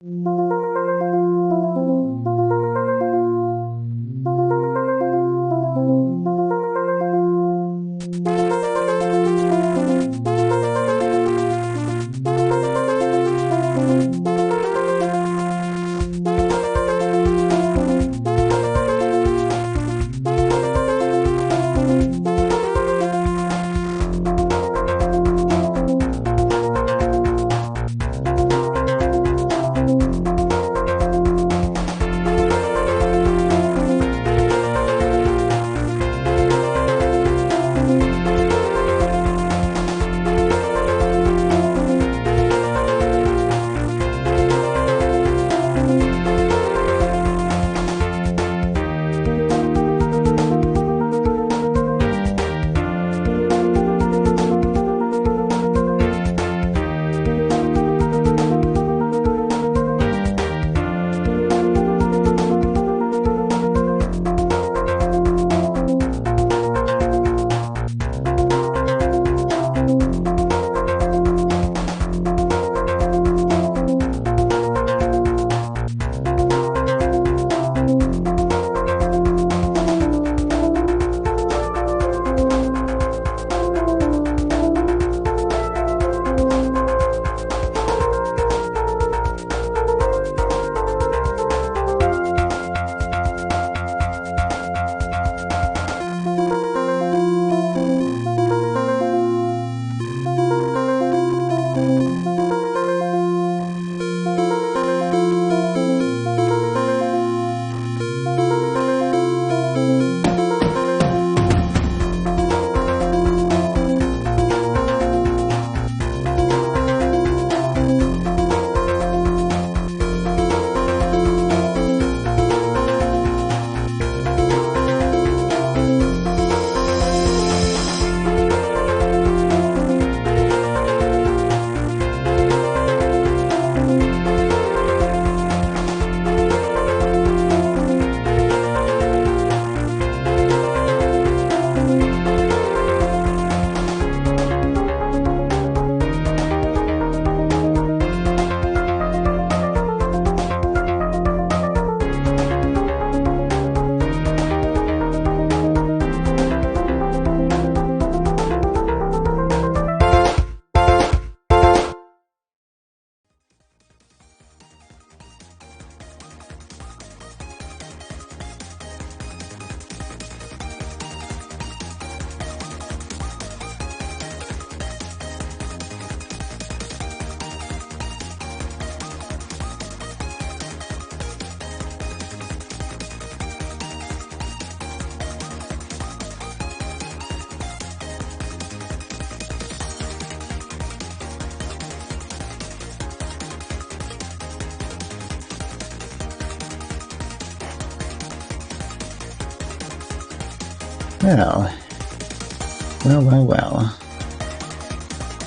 Well.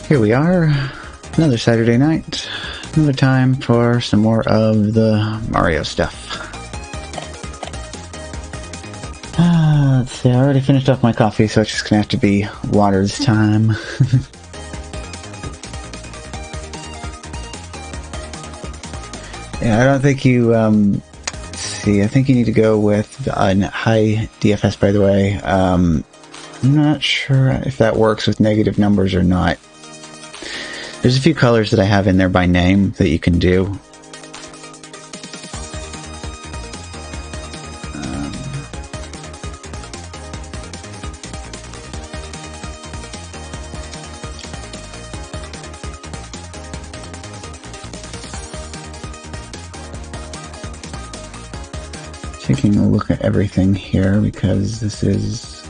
Here we are, another Saturday night, another time for some more of the Mario stuff. Let's see, I already finished off my coffee, so it's just gonna have to be water this time. Yeah, I don't think you, let's see, I think you need to go with a high DFS, by the way. I'm not sure if that works with negative numbers or not. There's a few colors that I have in there by name that you can do. Taking a look at everything here because this is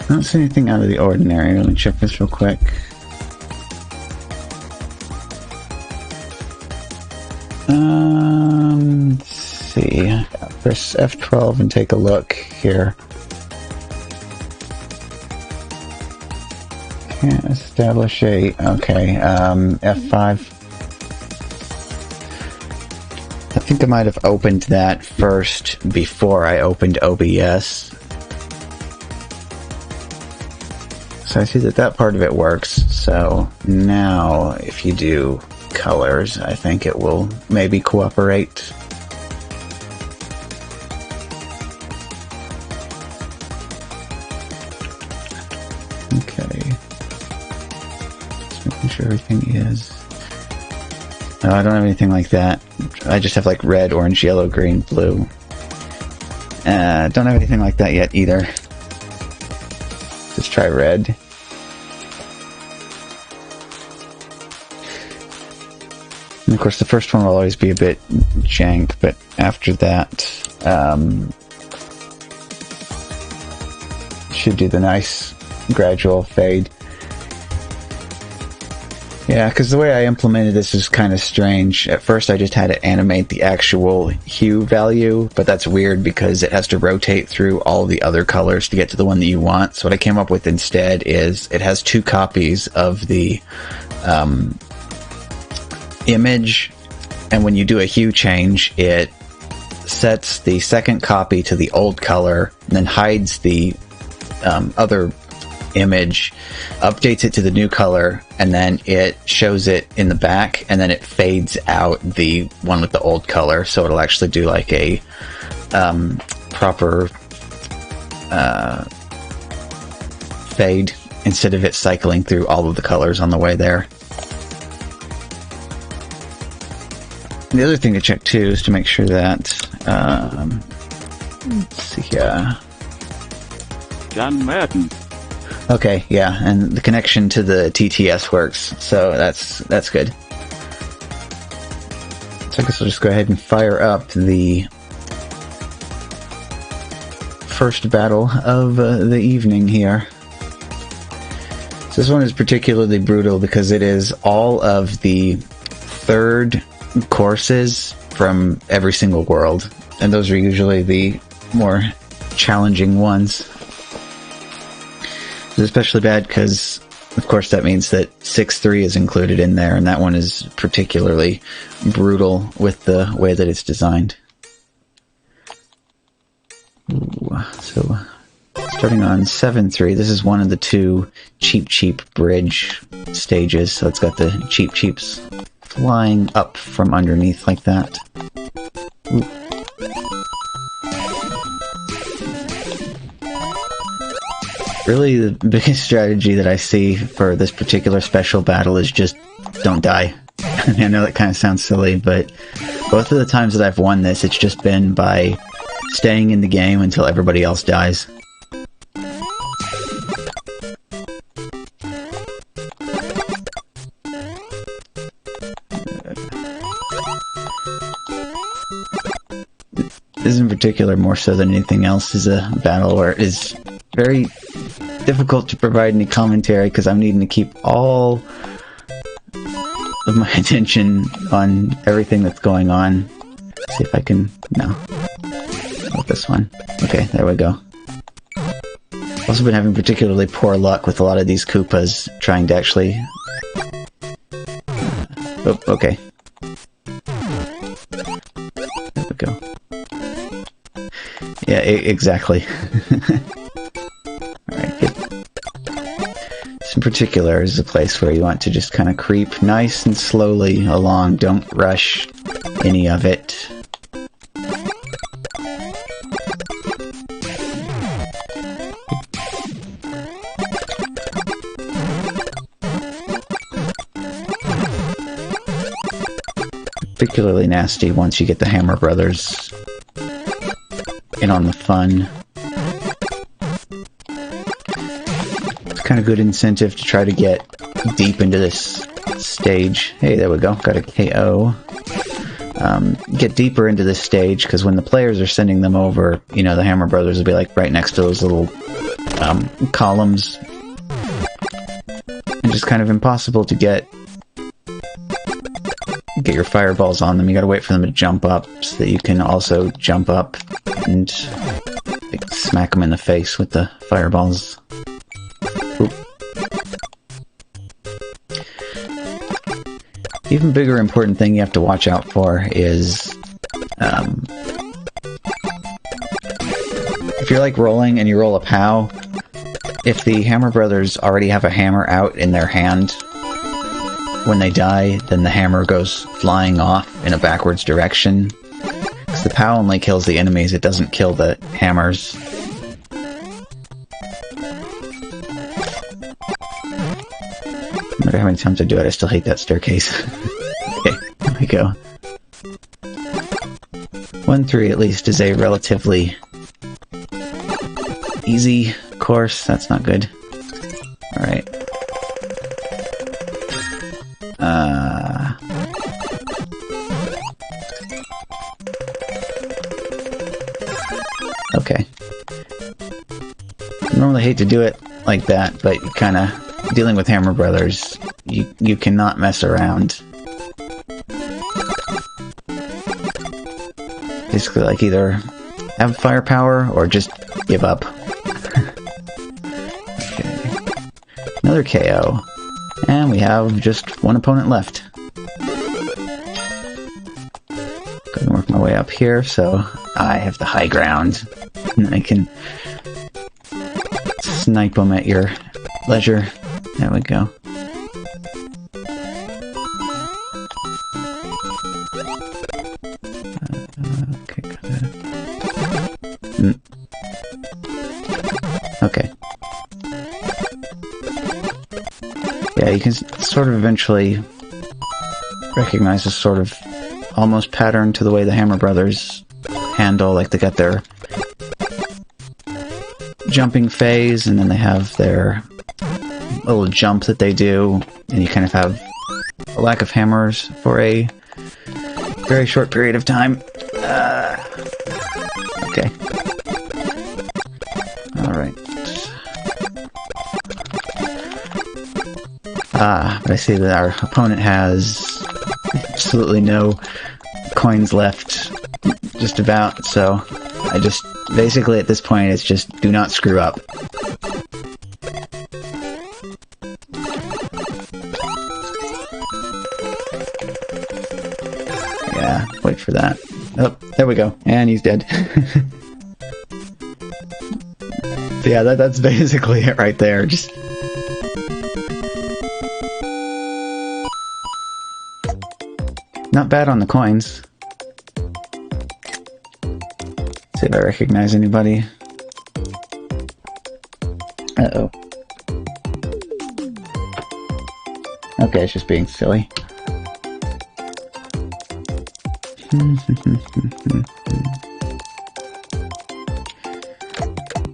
I don't see anything out of the ordinary. Let me check this real quick. Let's see. Press F12 and take a look here. Can't establish a... Okay, F5. I think I might have opened that first before I opened OBS. So I see that that part of it works. So now if you do colors, I think it will maybe cooperate. Okay. Just making sure everything is... No, I don't have anything like that. I just have like red, orange, yellow, green, blue. Don't have anything like that yet either. Let's try red. And of course the first one will always be a bit jank, but after that should do the nice gradual fade. Yeah, because the way I implemented this is kind of strange. At first I just had to animate the actual hue value, but that's weird because it has to rotate through all the other colors to get to the one that you want. So what I came up with instead is it has two copies of the image, and when you do a hue change, it sets the second copy to the old color, and then hides the other image, updates it to the new color, and then it shows it in the back, and then it fades out the one with the old color, so it'll actually do like a proper fade instead of it cycling through all of the colors on the way there. And the other thing to check too is to make sure that let's see here. John Madden. Okay, yeah, and the connection to the TTS works, so that's good. So I guess I'll just go ahead and fire up the first battle of the evening here. So this one is particularly brutal because it is all of the third courses from every single world, and those are usually the more challenging ones. It's especially bad because, of course, that means that 6-3 is included in there, and that one is particularly brutal with the way that it's designed. Ooh, so, starting on 7-3, this is one of the two Cheep Bridge stages, so it's got the Cheeps flying up from underneath like that. Ooh. Really, the biggest strategy that I see for this particular special battle is just don't die. I know that kind of sounds silly, but both of the times that I've won this, it's just been by staying in the game until everybody else dies. This in particular, more so than anything else, is a battle where it is very difficult to provide any commentary because I'm needing to keep all of my attention on everything that's going on. Let's see if I can... No. Not this one. Okay, there we go. Also been having particularly poor luck with a lot of these Koopas trying to actually... Oh, okay. There we go. Yeah, exactly. Alright, good. This in particular is a place where you want to just kind of creep nice and slowly along. Don't rush any of it. Particularly nasty once you get the Hammer Brothers in on the fun. It's kind of good incentive to try to get deep into this stage. Hey, there we go. Got a KO. Get deeper into this stage, because when the players are sending them over, you know, the Hammer Brothers will be like right next to those little columns. And just kind of impossible to get your fireballs on them. You gotta wait for them to jump up so that you can also jump up and like, smack them in the face with the fireballs. Oop. Even bigger important thing you have to watch out for is if you're like rolling and you roll a POW, if the Hammer Brothers already have a hammer out in their hand, when they die, then the hammer goes flying off in a backwards direction. Because the POW only kills the enemies, it doesn't kill the hammers. No matter how many times I do it, I still hate that staircase. Okay, there we go. 1-3 at least is a relatively easy course. That's not good. Alright. Okay. I normally hate to do it like that, but you kinda... Dealing with Hammer Brothers, you cannot mess around. Basically, like, either have firepower or just give up. Okay. Another KO. And we have just one opponent left. Gonna work my way up here, so I have the high ground. And then I can snipe them at your leisure. There we go. Okay, okay. Yeah, you can sort of eventually recognize this sort of almost pattern to the way the Hammer Brothers handle, like they got their jumping phase, and then they have their little jump that they do, and you kind of have a lack of hammers for a very short period of time. Okay. Alright. But I see that our opponent has absolutely no coins left, just about, so I just, basically at this point, it's just do not screw up. Yeah, wait for that. Oh, there we go. And he's dead. So yeah, that's basically it right there. Just... Not bad on the coins. See if I recognize anybody. Uh-oh. Okay, it's just being silly.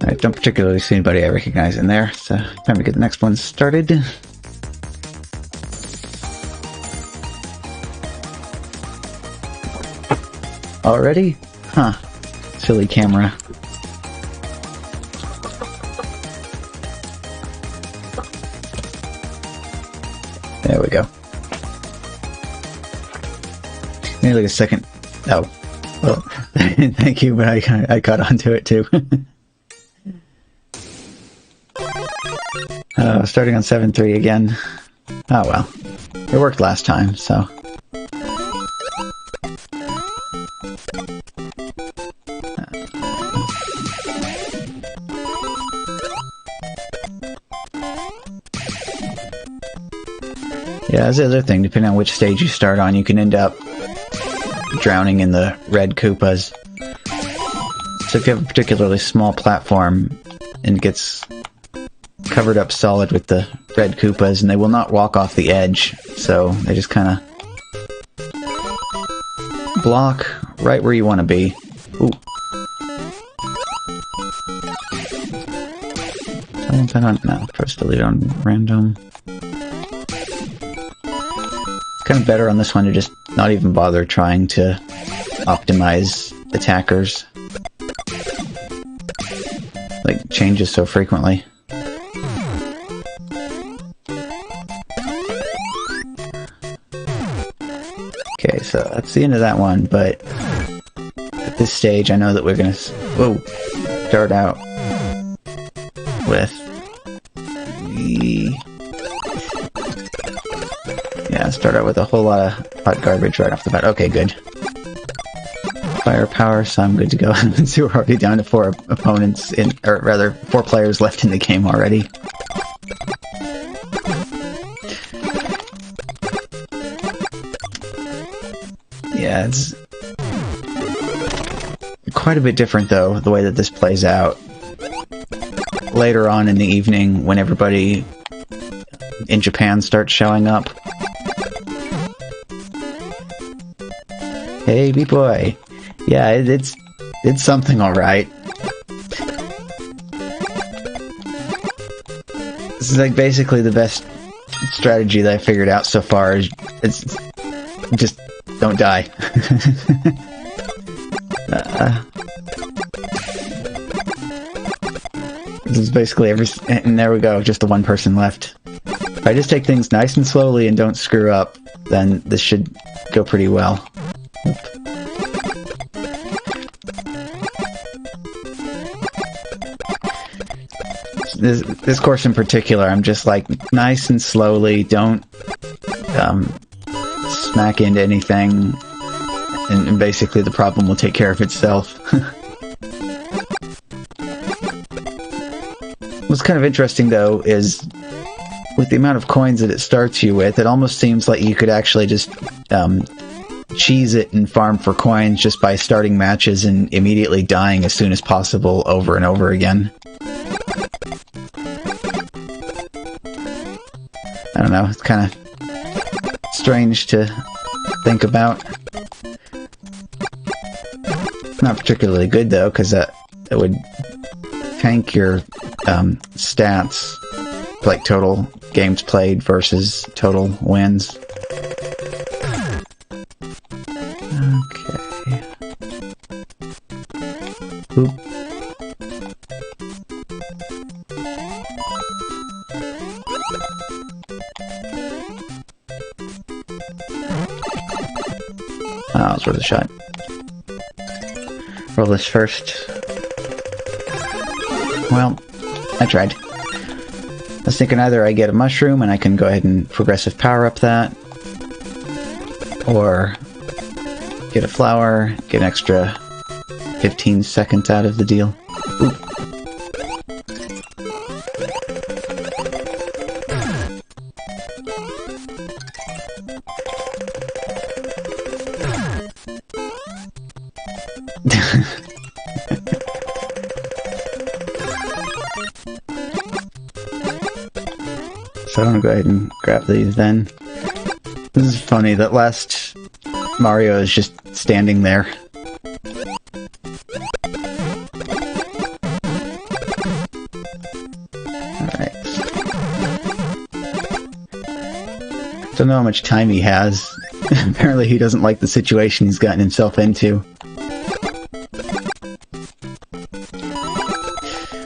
I don't particularly see anybody I recognize in there, so time to get the next one started. Already? Huh. Silly camera. There we go. Maybe like a second. Oh. Well, thank you, but I caught onto it too. Starting on 7-3 again. Oh well. It worked last time, so. Yeah, that's the other thing. Depending on which stage you start on, you can end up drowning in the red Koopas. So if you have a particularly small platform and it gets covered up solid with the red Koopas, and they will not walk off the edge, so they just kind of block right where you want to be. Ooh. No, press delete on random. Kind of better on this one to just not even bother trying to optimize attackers. Like, changes so frequently. Okay, so that's the end of that one, but at this stage I know that we're gonna start out with the... Yeah, start out with a whole lot of hot garbage right off the bat. Okay, good. firepower, so I'm good to go. So we're already down to 4 opponents, or rather, 4 players left in the game already. Yeah, it's quite a bit different, though, the way that this plays out. Later on in the evening, when everybody in Japan starts showing up. Hey, B-boy. Yeah, it's something, alright. This is like basically the best strategy that I figured out so far. It's just don't die. This is basically and there we go, just the one person left. If I just take things nice and slowly and don't screw up, then this should go pretty well. Oop. This course in particular, I'm just like, nice and slowly, don't smack into anything, and basically the problem will take care of itself. What's kind of interesting, though, is with the amount of coins that it starts you with, it almost seems like you could actually just cheese it and farm for coins just by starting matches and immediately dying as soon as possible over and over again. I don't know, it's kind of strange to think about. Not particularly good, though, because that would tank your stats, like total games played versus total wins. Okay. Oop. Oh, it's worth a shot. Roll this first. Well, I tried. I was thinking either I get a mushroom and I can go ahead and progressive power up that, or get a flower, get an extra 15 seconds out of the deal. Ooh. So I'm gonna go ahead and grab these then. This is funny, that last Mario is just standing there. Alright. Don't know how much time he has. Apparently he doesn't like the situation he's gotten himself into.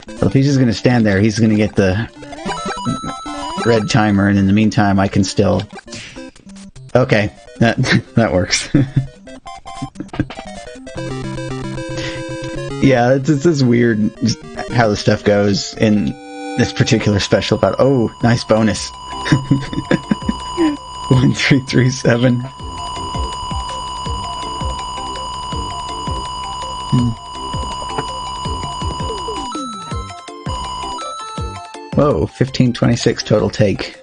Well, if he's just gonna stand there, he's gonna get the red timer, and in the meantime I can still... Okay, that works. Yeah, it's just weird how the stuff goes in this particular special battle. Oh, nice bonus. 1337. Whoa, 1526 total take.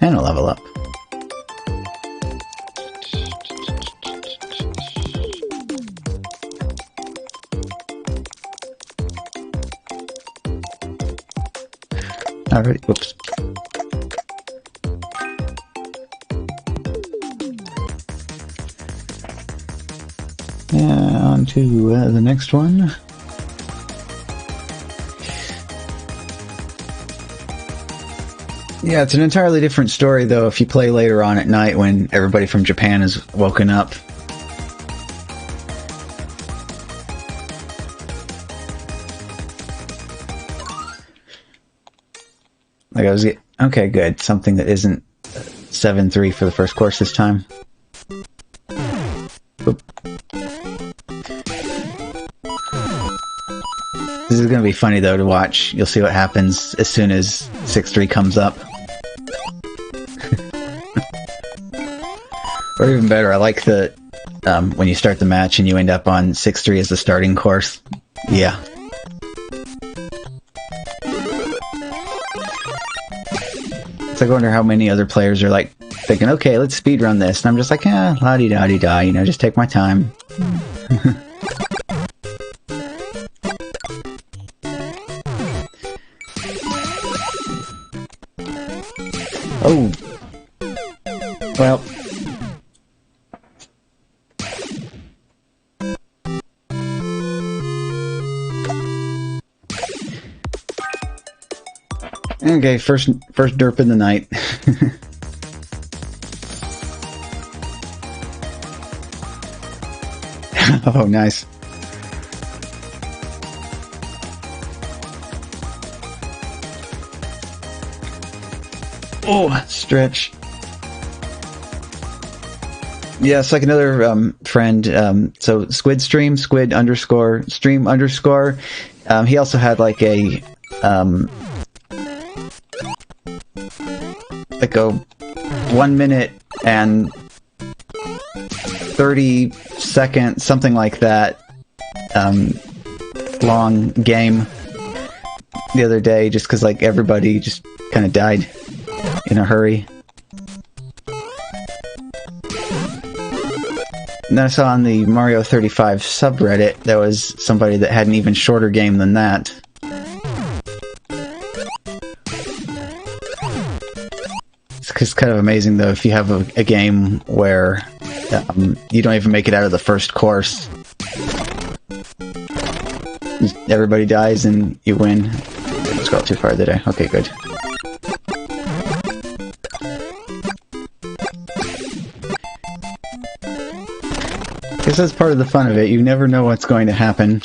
And a level up. Alright, whoops. On to the next one. Yeah, it's an entirely different story, though, if you play later on at night when everybody from Japan is woken up. Like I was okay, good. Something that isn't 7-3 for the first course this time. Oop. This is going to be funny, though, to watch. You'll see what happens as soon as 6-3 comes up. Or even better, I like the when you start the match and you end up on 6-3 as the starting course. Yeah. So I wonder how many other players are like thinking, okay, let's speedrun this. And I'm just like, la-di-da-di-da, you know, just take my time. Oh. Well. Okay, first derp in the night. Oh, nice. Oh, stretch. Yeah, it's like another friend. So Squid underscore stream underscore. He also had like a 1 minute and 30 second, something like that, long game the other day, just because like everybody just kind of died in a hurry. And then I saw on the Mario 35 subreddit there was somebody that had an even shorter game than that. It's kind of amazing though if you have a game where you don't even make it out of the first course. Everybody dies and you win. Let's go too far today. Okay, good. I guess that's part of the fun of it. You never know what's going to happen.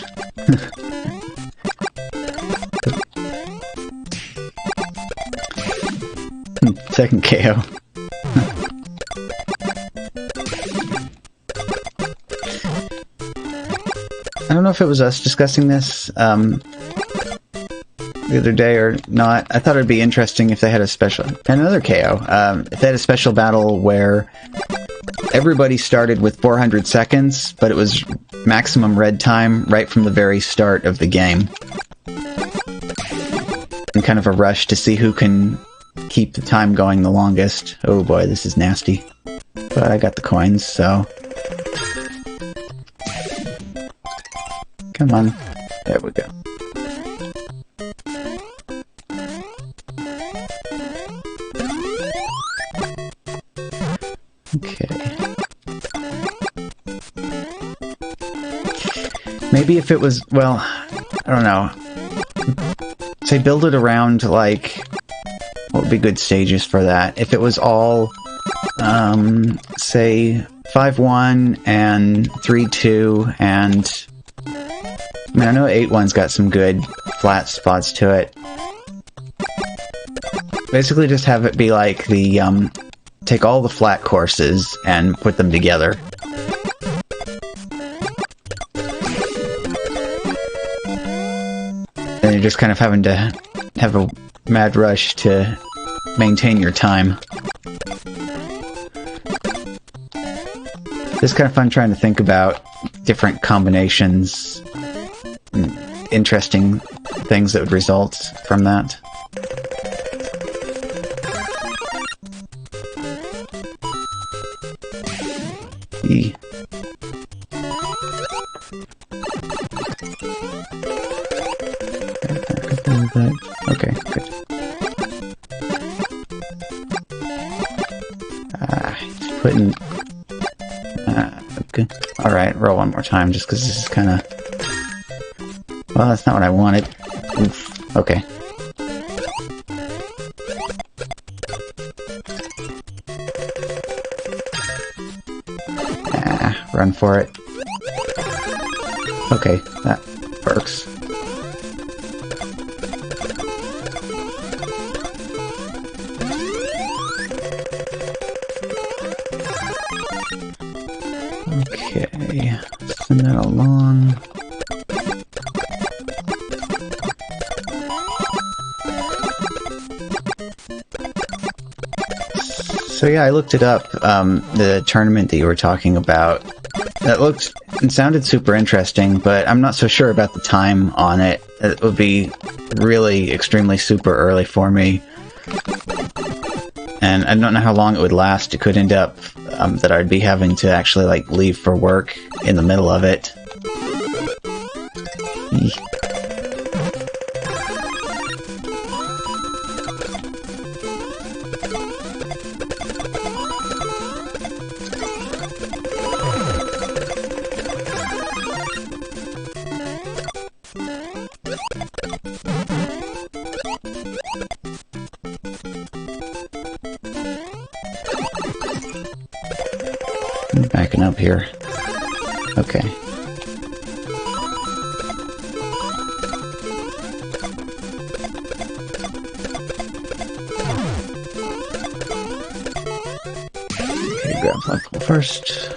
Second KO. I don't know if it was us discussing this the other day or not. I thought it'd be interesting if they had a special... Another KO. If they had a special battle where everybody started with 400 seconds, but it was maximum red time right from the very start of the game. And kind of a rush to see who can keep the time going the longest. Oh boy, this is nasty. But I got the coins, so... Come on. There we go. Okay. Maybe if it was, well, I don't know. Say build it around, like, what would be good stages for that? If it was all, say, 5-1 and 3-2 and... I mean, I know 8-1's got some good flat spots to it. Basically just have it be like the, take all the flat courses and put them together. And you're just kind of having to have a mad rush to maintain your time. It's kind of fun trying to think about different combinations, interesting things that would result from that. E. Okay, good. Just putting... okay. Alright, roll one more time, just because this is kind of... Well, that's not what I wanted. Oof. Okay. Run for it. Okay, that works. Okay, send that along. So yeah, I looked it up, the tournament that you were talking about. That looked and sounded super interesting, but I'm not so sure about the time on it. It would be really extremely super early for me. And I don't know how long it would last. It could end up that I'd be having to actually, like, leave for work in the middle of it. Eek. I'm backing up here. Okay. Okay, grab flagpole first.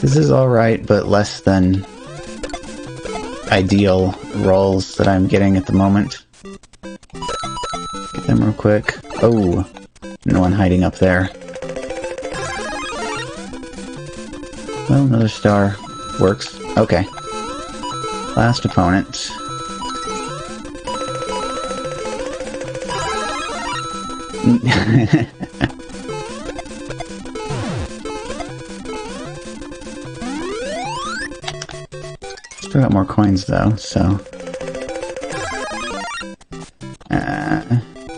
This is alright, but less than ideal rolls that I'm getting at the moment. Get them real quick. Oh, no one hiding up there. Well, another star works. Okay. Last opponent. Still got more coins though, so...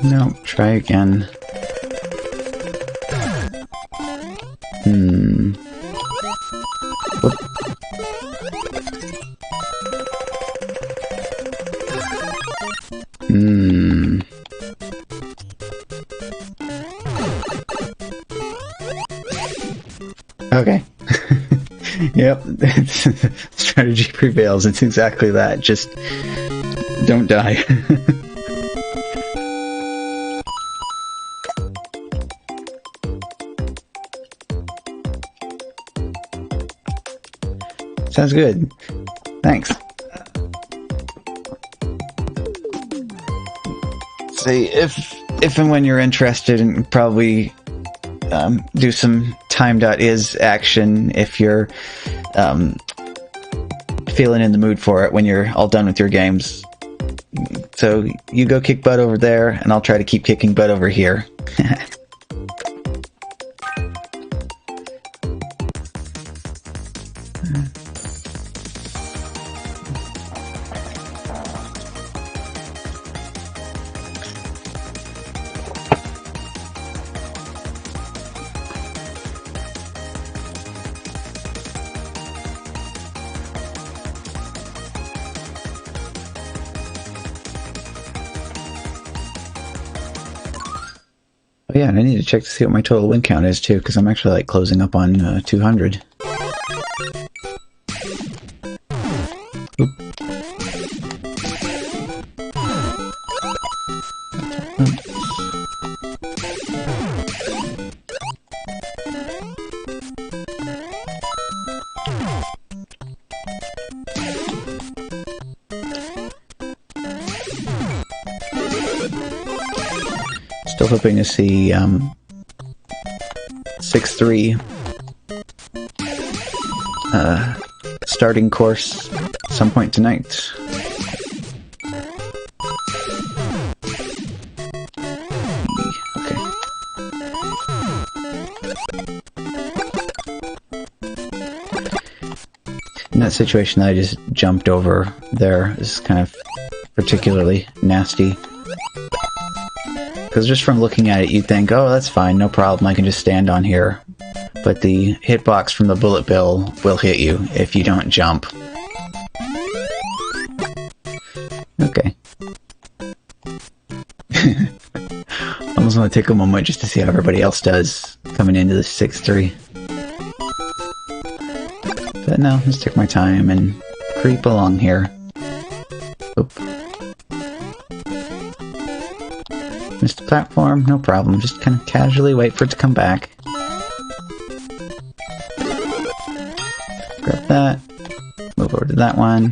no, try again. Whoop. Okay. Yep. Strategy prevails. It's exactly that. Just don't die. Sounds good. Thanks. See, if and when you're interested, and probably do some time.is action if you're feeling in the mood for it when you're all done with your games. So you go kick butt over there, and I'll try to keep kicking butt over here. Oh yeah, and I need to check to see what my total win count is too, because I'm actually like closing up on 200. Oop. Still hoping to see 6-3 starting course at some point tonight. Okay. In that situation that I just jumped over there is kind of particularly nasty. Because just from looking at it, you'd think, oh, that's fine, no problem, I can just stand on here. But the hitbox from the bullet bill will hit you if you don't jump. Okay. Almost want to take a moment just to see how everybody else does coming into the 6-3. But no, let's take my time and creep along here. Oop. Missed the platform, no problem. Just kind of casually wait for it to come back. Grab that. Move over to that one.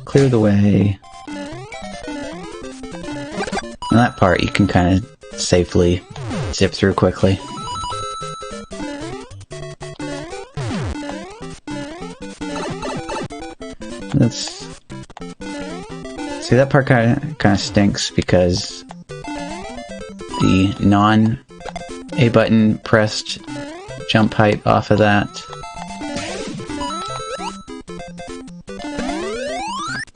Clear the way. And that part you can kind of safely zip through quickly. Let's see, that part kind of stinks because the non-A button pressed jump height off of that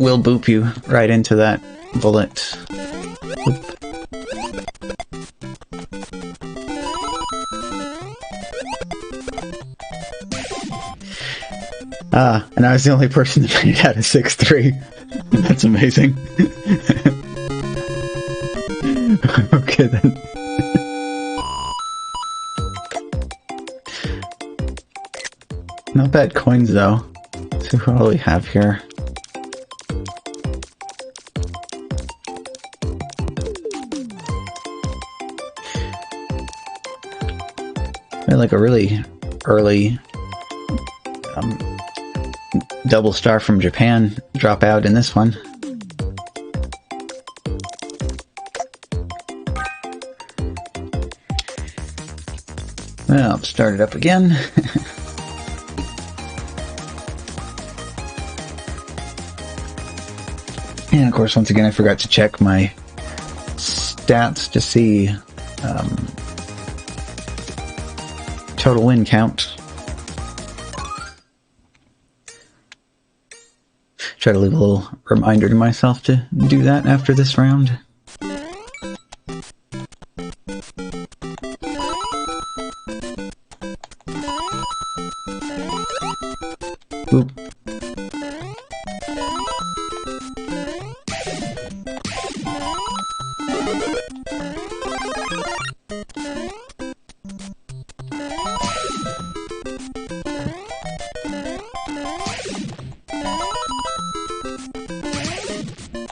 will boop you right into that bullet. Oop. And I was the only person that made it out of 6-3. That's amazing. Okay then. Not bad coins though. Let's see who all we have here. I had like a really early double star from Japan drop out in this one. Well, start it up again. And of course, once again, I forgot to check my stats to see total win count. Try to leave a little reminder to myself to do that after this round. Oop.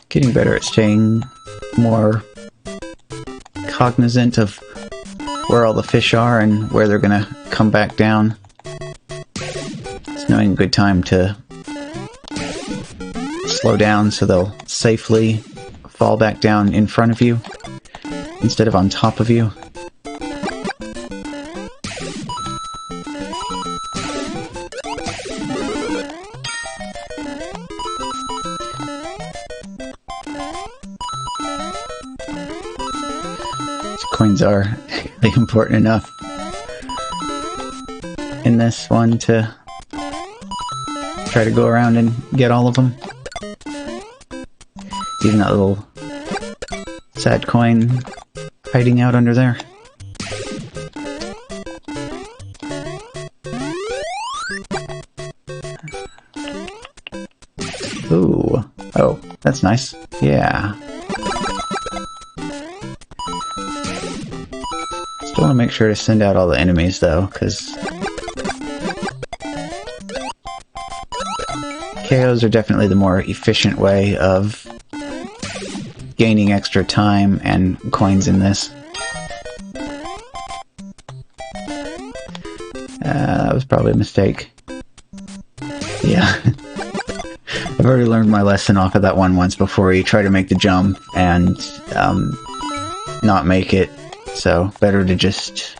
Getting better at staying more cognizant of where all the fish are and where they're gonna come back down. It's knowing a good time to slow down so they'll safely fall back down in front of you instead of on top of you. Coins are really important enough in this one to try to go around and get all of them. Even that little sad coin hiding out under there. Ooh. Oh, that's nice. Yeah. Still want to make sure to send out all the enemies though, because KOs are definitely the more efficient way of gaining extra time and coins in this. That was probably a mistake. Yeah. I've already learned my lesson off of that one once before. You try to make the jump and not make it. So, better to just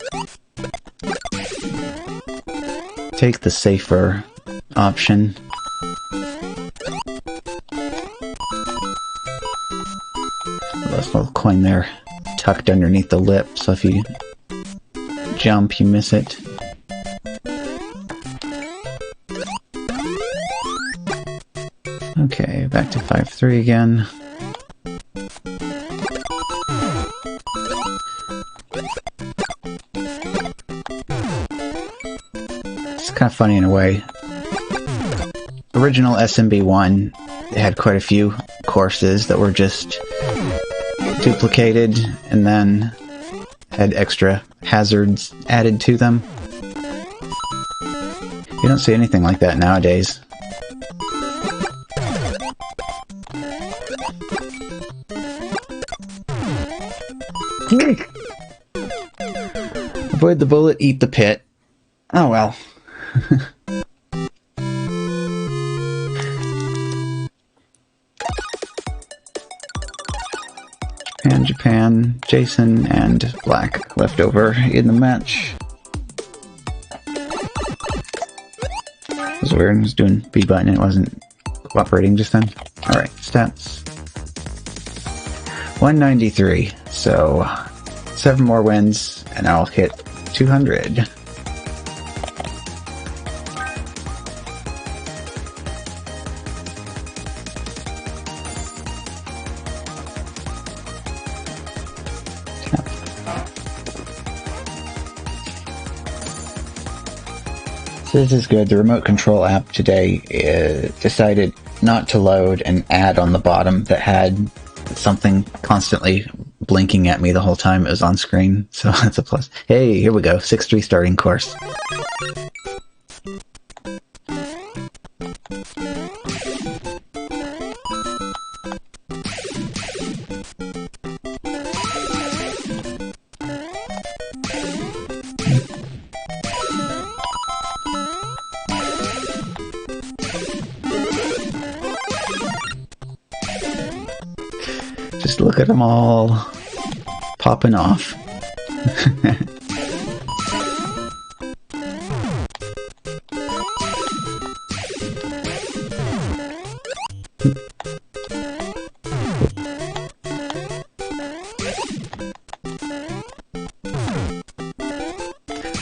take the safer option. Last little coin there, tucked underneath the lip, so if you jump, you miss it. Okay, back to 5-3 again. It's kind of funny in a way. Original SMB1, they had quite a few courses that were just duplicated and then had extra hazards added to them. You don't see anything like that nowadays. Avoid the bullet, eat the pit. Oh well. Japan, Jason, and Black left over in the match. It was weird. I was doing B button. It wasn't cooperating just then. Alright, stats. 193. So, 7 more wins, and I'll hit 200. So this is good. The remote control app today decided not to load an ad on the bottom that had something constantly blinking at me the whole time it was on screen. So that's a plus. Hey, here we go. 6-3 starting course. Just look at them all popping off.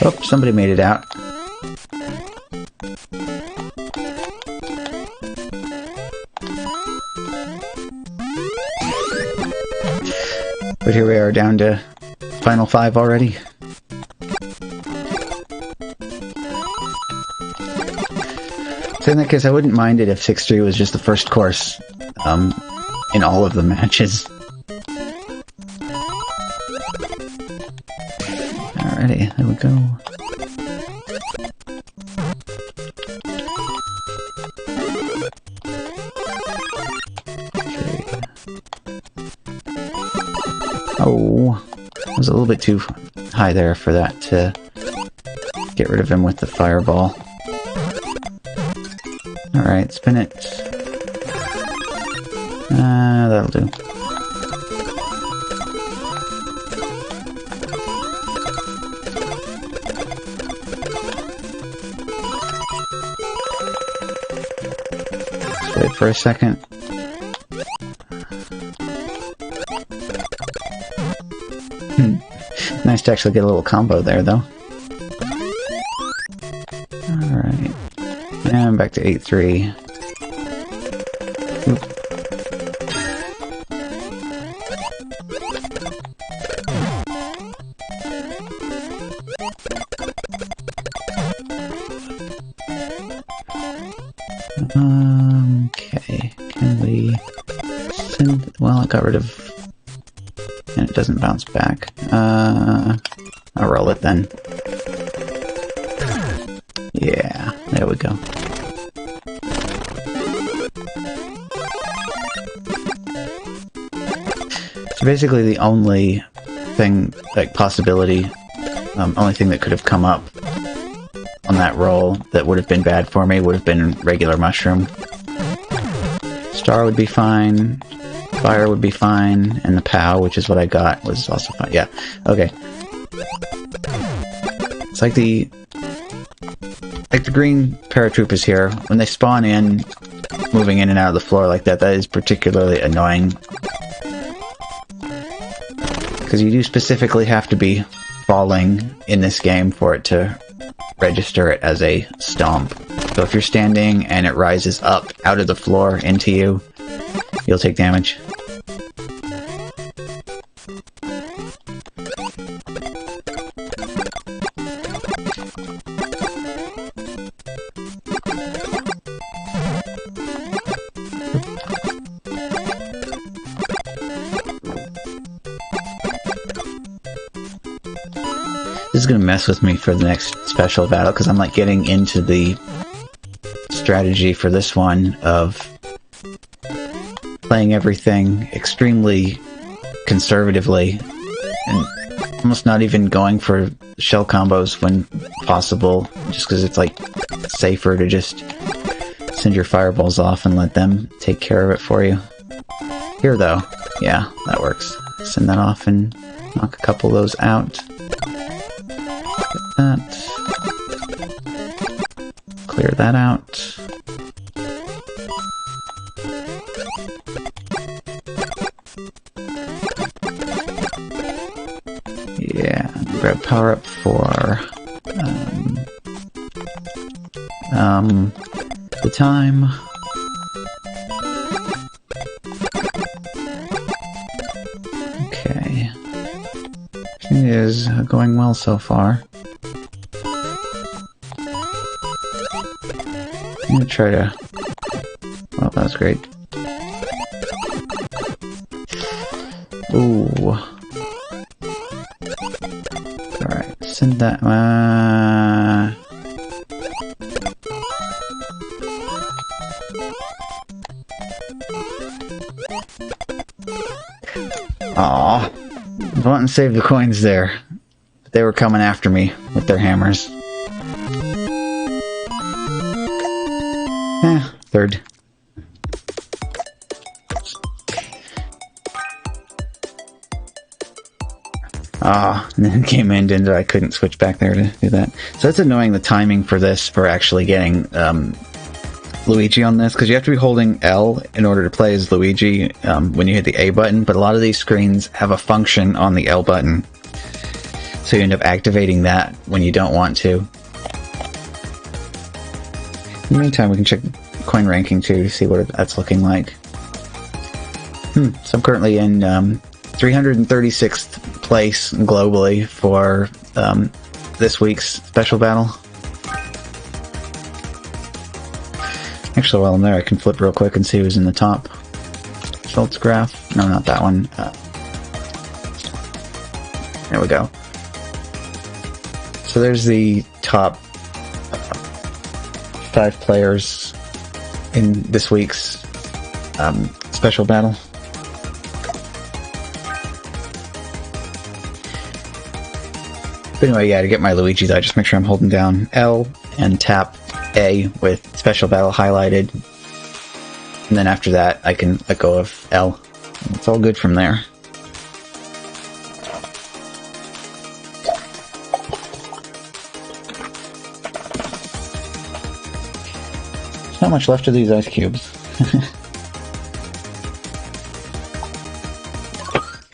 Oh, somebody made it out. But here we are down to final 5 already. So in that case, I wouldn't mind it if 6-3 was just the first course in all of the matches. Alrighty, there we go. Oh, I was a little bit too high there for that to get rid of him with the fireball. Alright, spin it. That'll do. Just wait for a second. Nice to actually get a little combo there, though. Alright. And back to 8-3. Oop. Okay. Can we send... Well, I got rid of... And it doesn't bounce back. I'll roll it then. Yeah, there we go. So basically the only thing, like possibility, only thing that could have come up on that roll that would have been bad for me would have been regular mushroom. Star would be fine. Fire would be fine, and the POW, which is what I got, was also fine. Yeah, okay. It's like the green paratroopers here, when they spawn in, moving in and out of the floor like that, that is particularly annoying. Because you do specifically have to be falling in this game for it to register it as a stomp. So if you're standing and it rises up out of the floor into you, you'll take damage. This is going to mess with me for the next special battle, because I'm like getting into the strategy for this one of playing everything extremely conservatively and almost not even going for shell combos when possible, just because it's like safer to just send your fireballs off and let them take care of it for you. Here though, yeah, that works. Send that off and knock a couple of those out. Get that. Clear that out. Yeah, grab power up for the time. Okay. Everything is going well so far. I'm gonna try to... Well, that was great. Ooh. Alright, send that... Aw. I want to save the coins there. But they were coming after me with their hammers. Third. And then it came in, I couldn't switch back there to do that. So it's annoying, the timing for this, for actually getting Luigi on this, because you have to be holding L in order to play as Luigi when you hit the A button, but a lot of these screens have a function on the L button. So you end up activating that when you don't want to. In the meantime, we can check coin ranking too to see what that's looking like. So I'm currently in 336th place globally for this week's special battle. Actually, while I'm there, I can flip real quick and see who's in the top. Schultz graph. No, not that one. There we go. So there's the top 5 players in this week's special battle. But anyway, yeah, to get my Luigi though, just make sure I'm holding down L and tap A with special battle highlighted. And then after that, I can let go of L. It's all good from there. There's not much left of these ice cubes.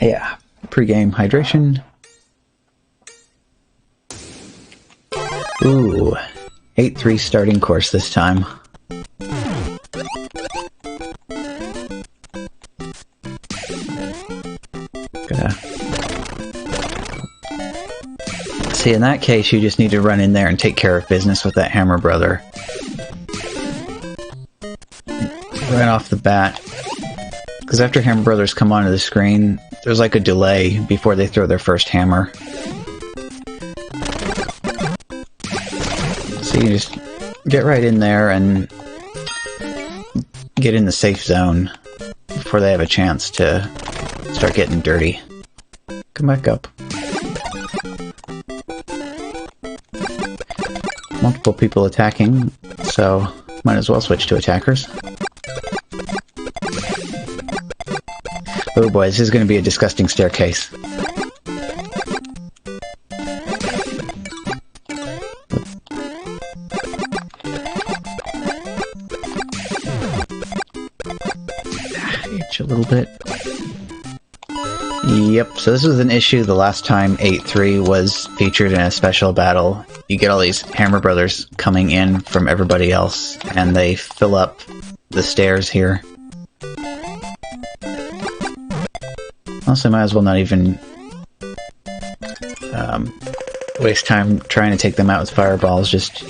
Yeah, pre-game hydration. Ooh, 8-3 starting course this time. See, in that case, you just need to run in there and take care of business with that Hammer Brother. Right off the bat. Because after Hammer Brothers come onto the screen, there's like a delay before they throw their first hammer. So you just get right in there and get in the safe zone before they have a chance to start getting dirty. Come back up. Multiple people attacking, so might as well switch to attackers. Oh boy, this is going to be a disgusting staircase. Itch a little bit. Yep, so this was an issue the last time 8-3 was featured in a special battle. You get all these Hammer Brothers coming in from everybody else, and they fill up the stairs here. Also, might as well not even waste time trying to take them out with fireballs. Just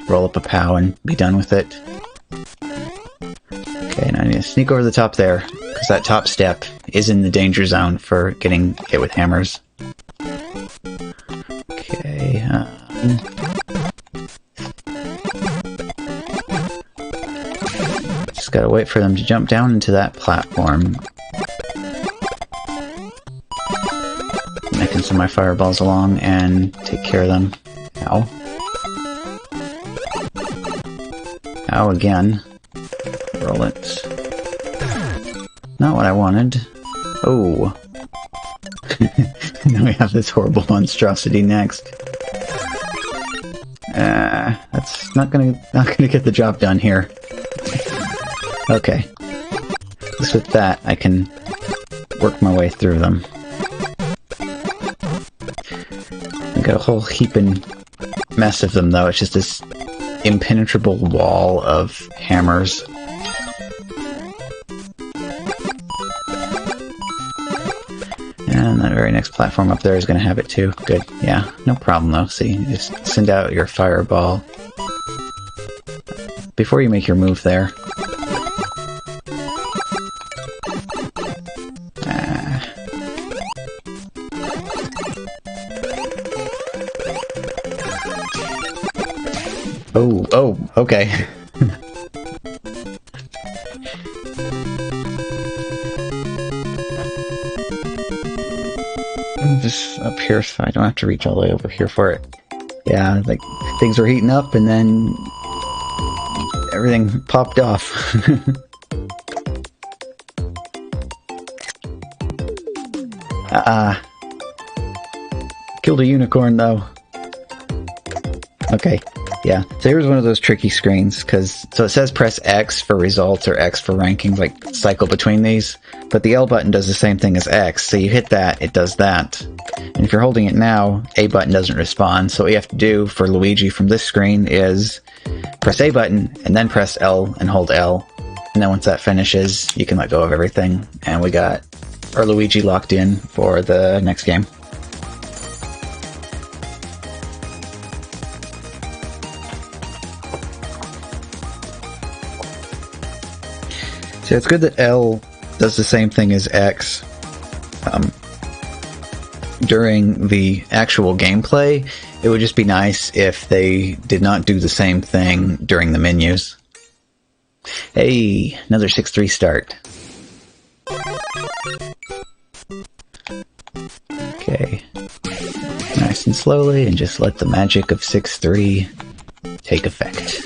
roll up a POW and be done with it. Okay, now I need to sneak over the top there, because that top step is in the danger zone for getting hit with hammers. Okay, just gotta wait for them to jump down into that platform. Making some of my fireballs along and take care of them. Ow. Ow again. Roll it. Not what I wanted. Oh. then we have this horrible monstrosity next. That's not gonna get the job done here. Okay. At least with that, I can work my way through them. I got a whole heaping mess of them, though. It's just this impenetrable wall of hammers. And that very next platform up there is going to have it too. Good. Yeah, no problem though. See, you just send out your fireball before you make your move there. Oh, okay. Just up here so I don't have to reach all the way over here for it. Yeah, like, things were heating up and then everything popped off. Killed a unicorn, though. Okay, yeah. So here's one of those tricky screens, so it says press X for results or X for rankings, like cycle between these, but the L button does the same thing as X, so you hit that, it does that. And if you're holding it now, A button doesn't respond, so what you have to do for Luigi from this screen is press A button, and then press L and hold L, and then once that finishes, you can let go of everything, and we got our Luigi locked in for the next game. So it's good that L does the same thing as X. During the actual gameplay, it would just be nice if they did not do the same thing during the menus. Hey, another 6-3 start. Okay. Nice and slowly, and just let the magic of 6-3 take effect.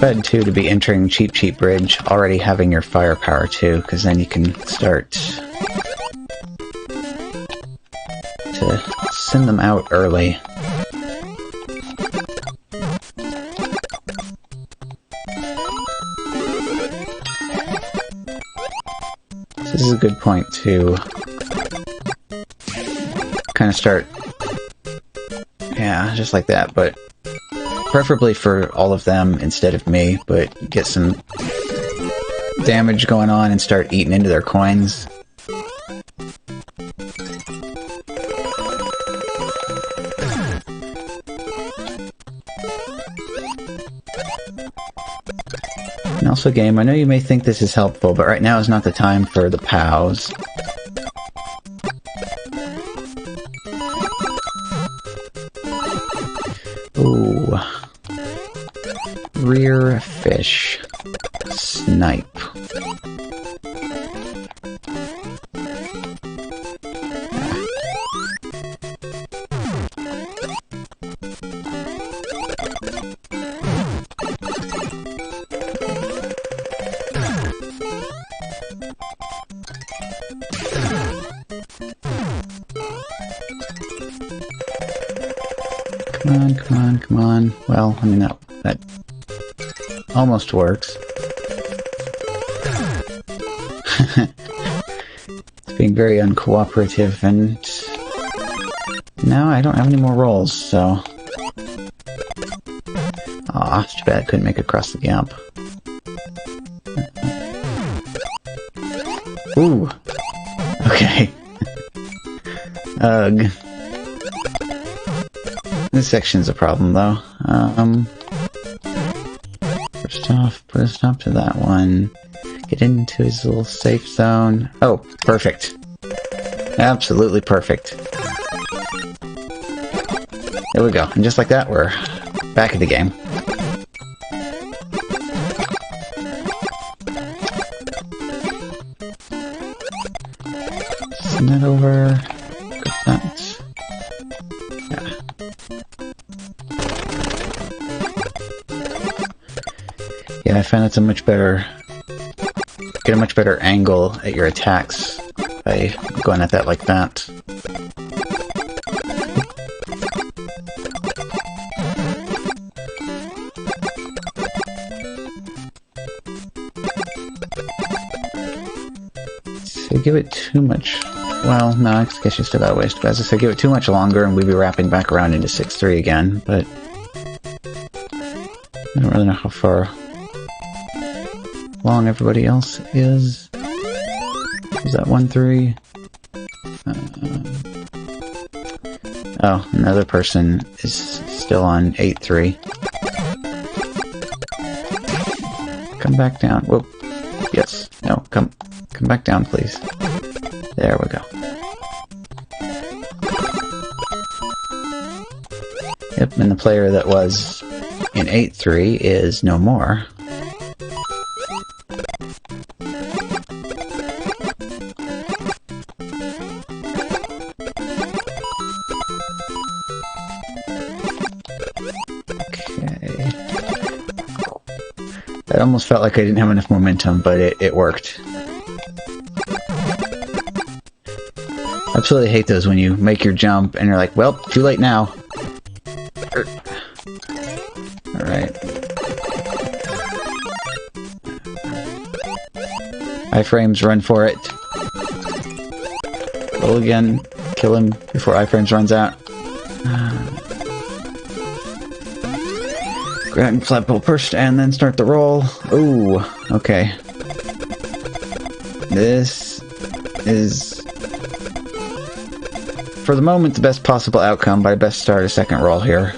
Bad too to be entering Cheap Cheap Bridge already having your firepower too, because then you can start to send them out early. This is a good point to kind of start, yeah, just like that, but preferably for all of them instead of me, but get some damage going on and start eating into their coins. And also, game, I know you may think this is helpful, but right now is not the time for the POWs. Ooh. Rear fish. Snipe. Come on, come on, come on. Well, I mean, that almost works. It's being very uncooperative, and now I don't have any more rolls, so... Aw, it's too bad I couldn't make it across the gap. Ooh! Okay. Ugh. This section's a problem, though. First off, put a stop to that one. Get into his little safe zone. Oh, perfect. Absolutely perfect. There we go. And just like that, we're back in the game. Send that over. Got that. Yeah. Yeah, I find that's a much better... Get a much better angle at your attacks by going at that like that. So give it too much... Well, no, I guess you still got a ways to go. As I said, give it too much longer and we'd be wrapping back around into 6-3 again, but... I don't really know how far long everybody else is. Is that 1-3? Oh, another person is still on 8-3. Come back down. Whoop. Yes. No, come back down, please. There we go. Yep, and the player that was in 8-3 is no more. Okay. That almost felt like I didn't have enough momentum, but it worked. I absolutely hate those when you make your jump and you're like, well, too late now. Alright. Iframes, run for it. Roll again. Kill him before iframes runs out. Grab and flagpole first and then start the roll. Ooh, okay. This is, for the moment, the best possible outcome, but I best start a second roll here.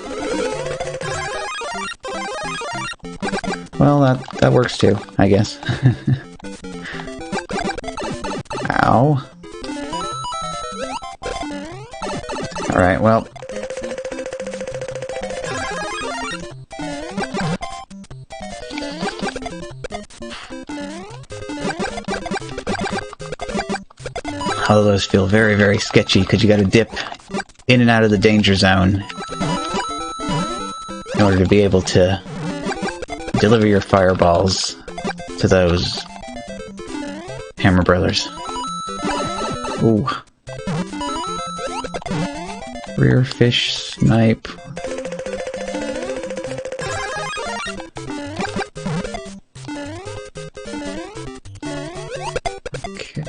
Well, that works too, I guess. Ow. Alright, well. All of those feel very, very sketchy, because you gotta dip in and out of the danger zone in order to be able to deliver your fireballs to those Hammer Brothers. Ooh. Rear fish snipe. Okay.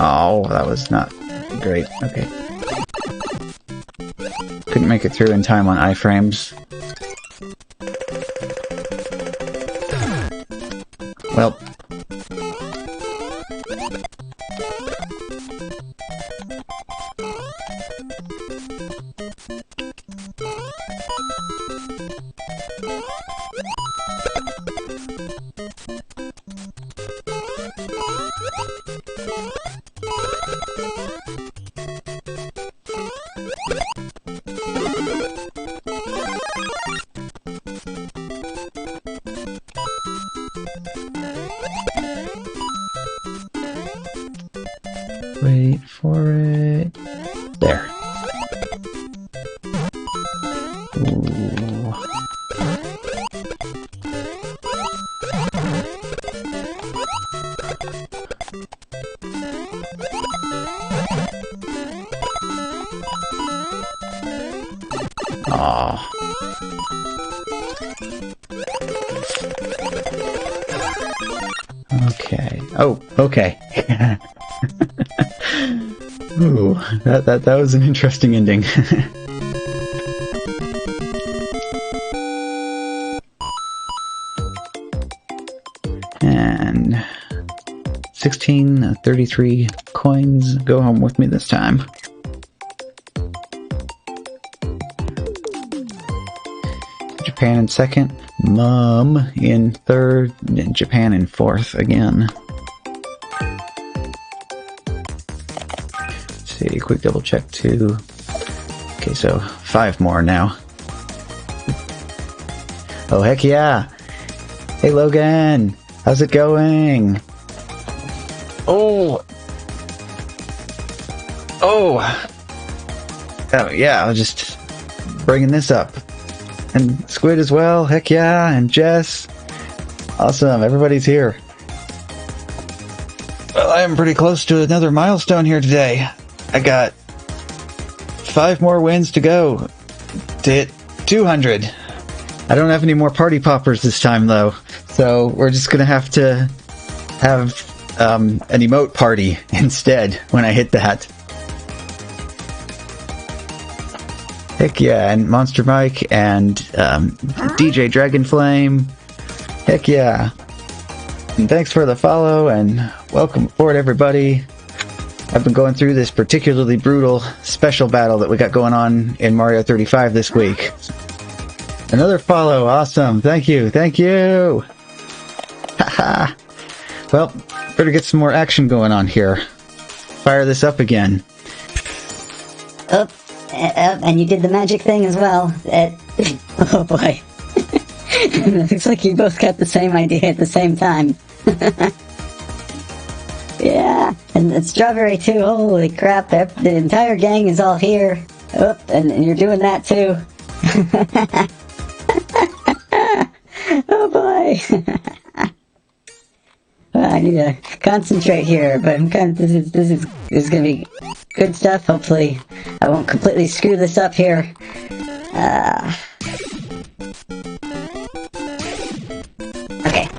Oh, that was not great. Okay. Couldn't make it through in time on iframes. Well. Wait for it. There. Ooh. Aw. Okay. Oh, okay. Ooh, that was an interesting ending. And 1633 coins go home with me this time. Japan in second, Mom in third, and Japan in fourth again. Let's see, quick double check too. Okay, so 5 more now. Oh, heck yeah! Hey, Logan! How's it going? Oh! Oh! Oh, yeah, I'll just bringing this up. And Squid as well, heck yeah, and Jess. Awesome, everybody's here. Well, I am pretty close to another milestone here today. I got 5 more wins to go to hit 200. I don't have any more party poppers this time, though, so we're just gonna have to have an emote party instead when I hit that. Heck yeah, and Monster Mike and DJ Dragonflame. Heck yeah. And thanks for the follow and welcome aboard, everybody. I've been going through this particularly brutal special battle that we got going on in Mario 35 this week. Another follow, awesome. Thank you, thank you. Haha. Well, better get some more action going on here. Fire this up again. And you did the magic thing as well. Oh boy. Looks like you both got the same idea at the same time. Yeah, and the strawberry too. Holy crap, the entire gang is all here. Oh, and you're doing that too. Oh boy. Well, I need to concentrate here, but I'm kind of, this is gonna be good stuff. Hopefully, I won't completely screw this up here. Okay,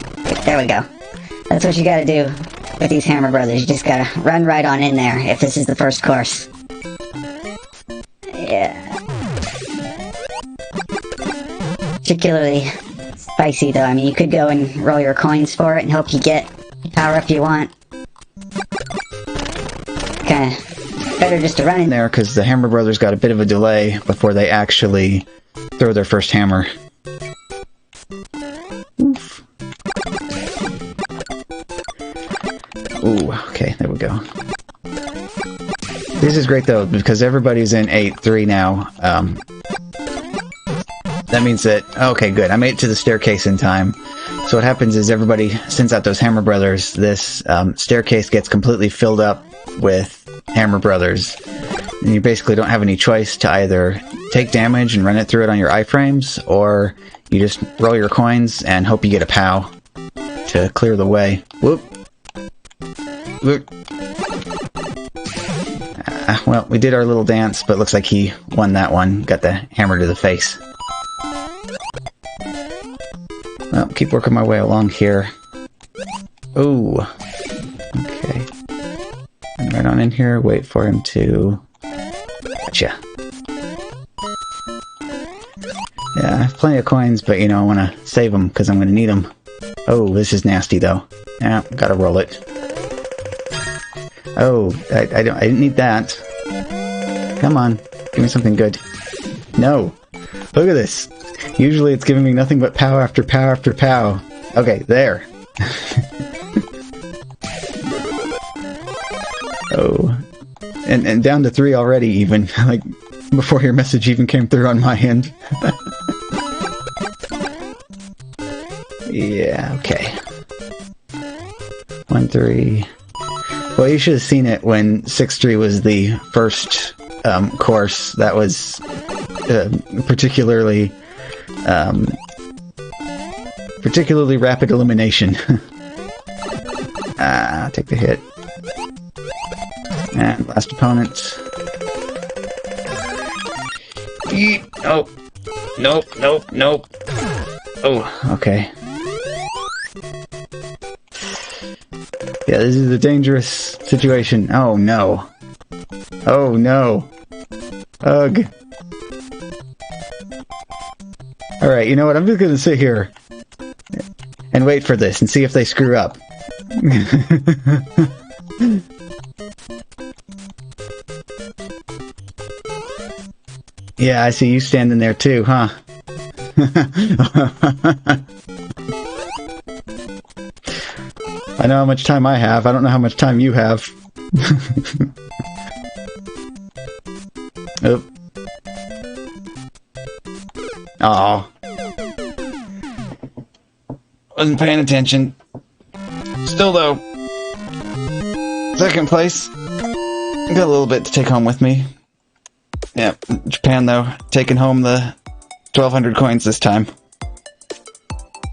there we go. That's what you gotta do with these Hammer Brothers. You just gotta run right on in there if this is the first course. Yeah. Particularly spicy, though. I mean, you could go and roll your coins for it and hope you get the power up you want. Kinda better just to run in there. There, because the Hammer Brothers got a bit of a delay before they actually throw their first hammer. Oof. Ooh, okay, there we go. This is great though, because everybody's in 8-3 now. That means that, okay, good, I made it to the staircase in time. So what happens is everybody sends out those Hammer Brothers. This staircase gets completely filled up with Hammer Brothers. And you basically don't have any choice to either take damage and run it through it on your iframes, or you just roll your coins and hope you get a POW to clear the way. Whoop. Whoop. Well, we did our little dance, but looks like he won that one. Got the hammer to the face. Well, keep working my way along here. Ooh. Okay. And right on in here, wait for him to... Gotcha. Yeah, I have plenty of coins, but, you know, I want to save them, because I'm going to need them. Oh, this is nasty, though. Yeah, gotta roll it. Oh, I didn't need that. Come on, give me something good. No! Look at this! Usually it's giving me nothing but POW after POW after POW. Okay, there. Oh. And down to 3 already, even. Like, before your message even came through on my end. Yeah, okay. 1-3. Well, you should have seen it when 6-3 was the first course. That was particularly rapid elimination. Take the hit. And last opponent. Yeet. Oh. Nope, nope, nope. Oh, okay. Yeah, this is a dangerous situation. Oh no. Oh no. Ugh. Alright, you know what? I'm just gonna sit here and wait for this and see if they screw up. Yeah, I see you standing there too, huh? I know how much time I have. I don't know how much time you have. Oop. Oh. Wasn't paying attention. Still though. Second place. Got a little bit to take home with me. Yeah, Japan though. Taking home the 1,200 coins this time.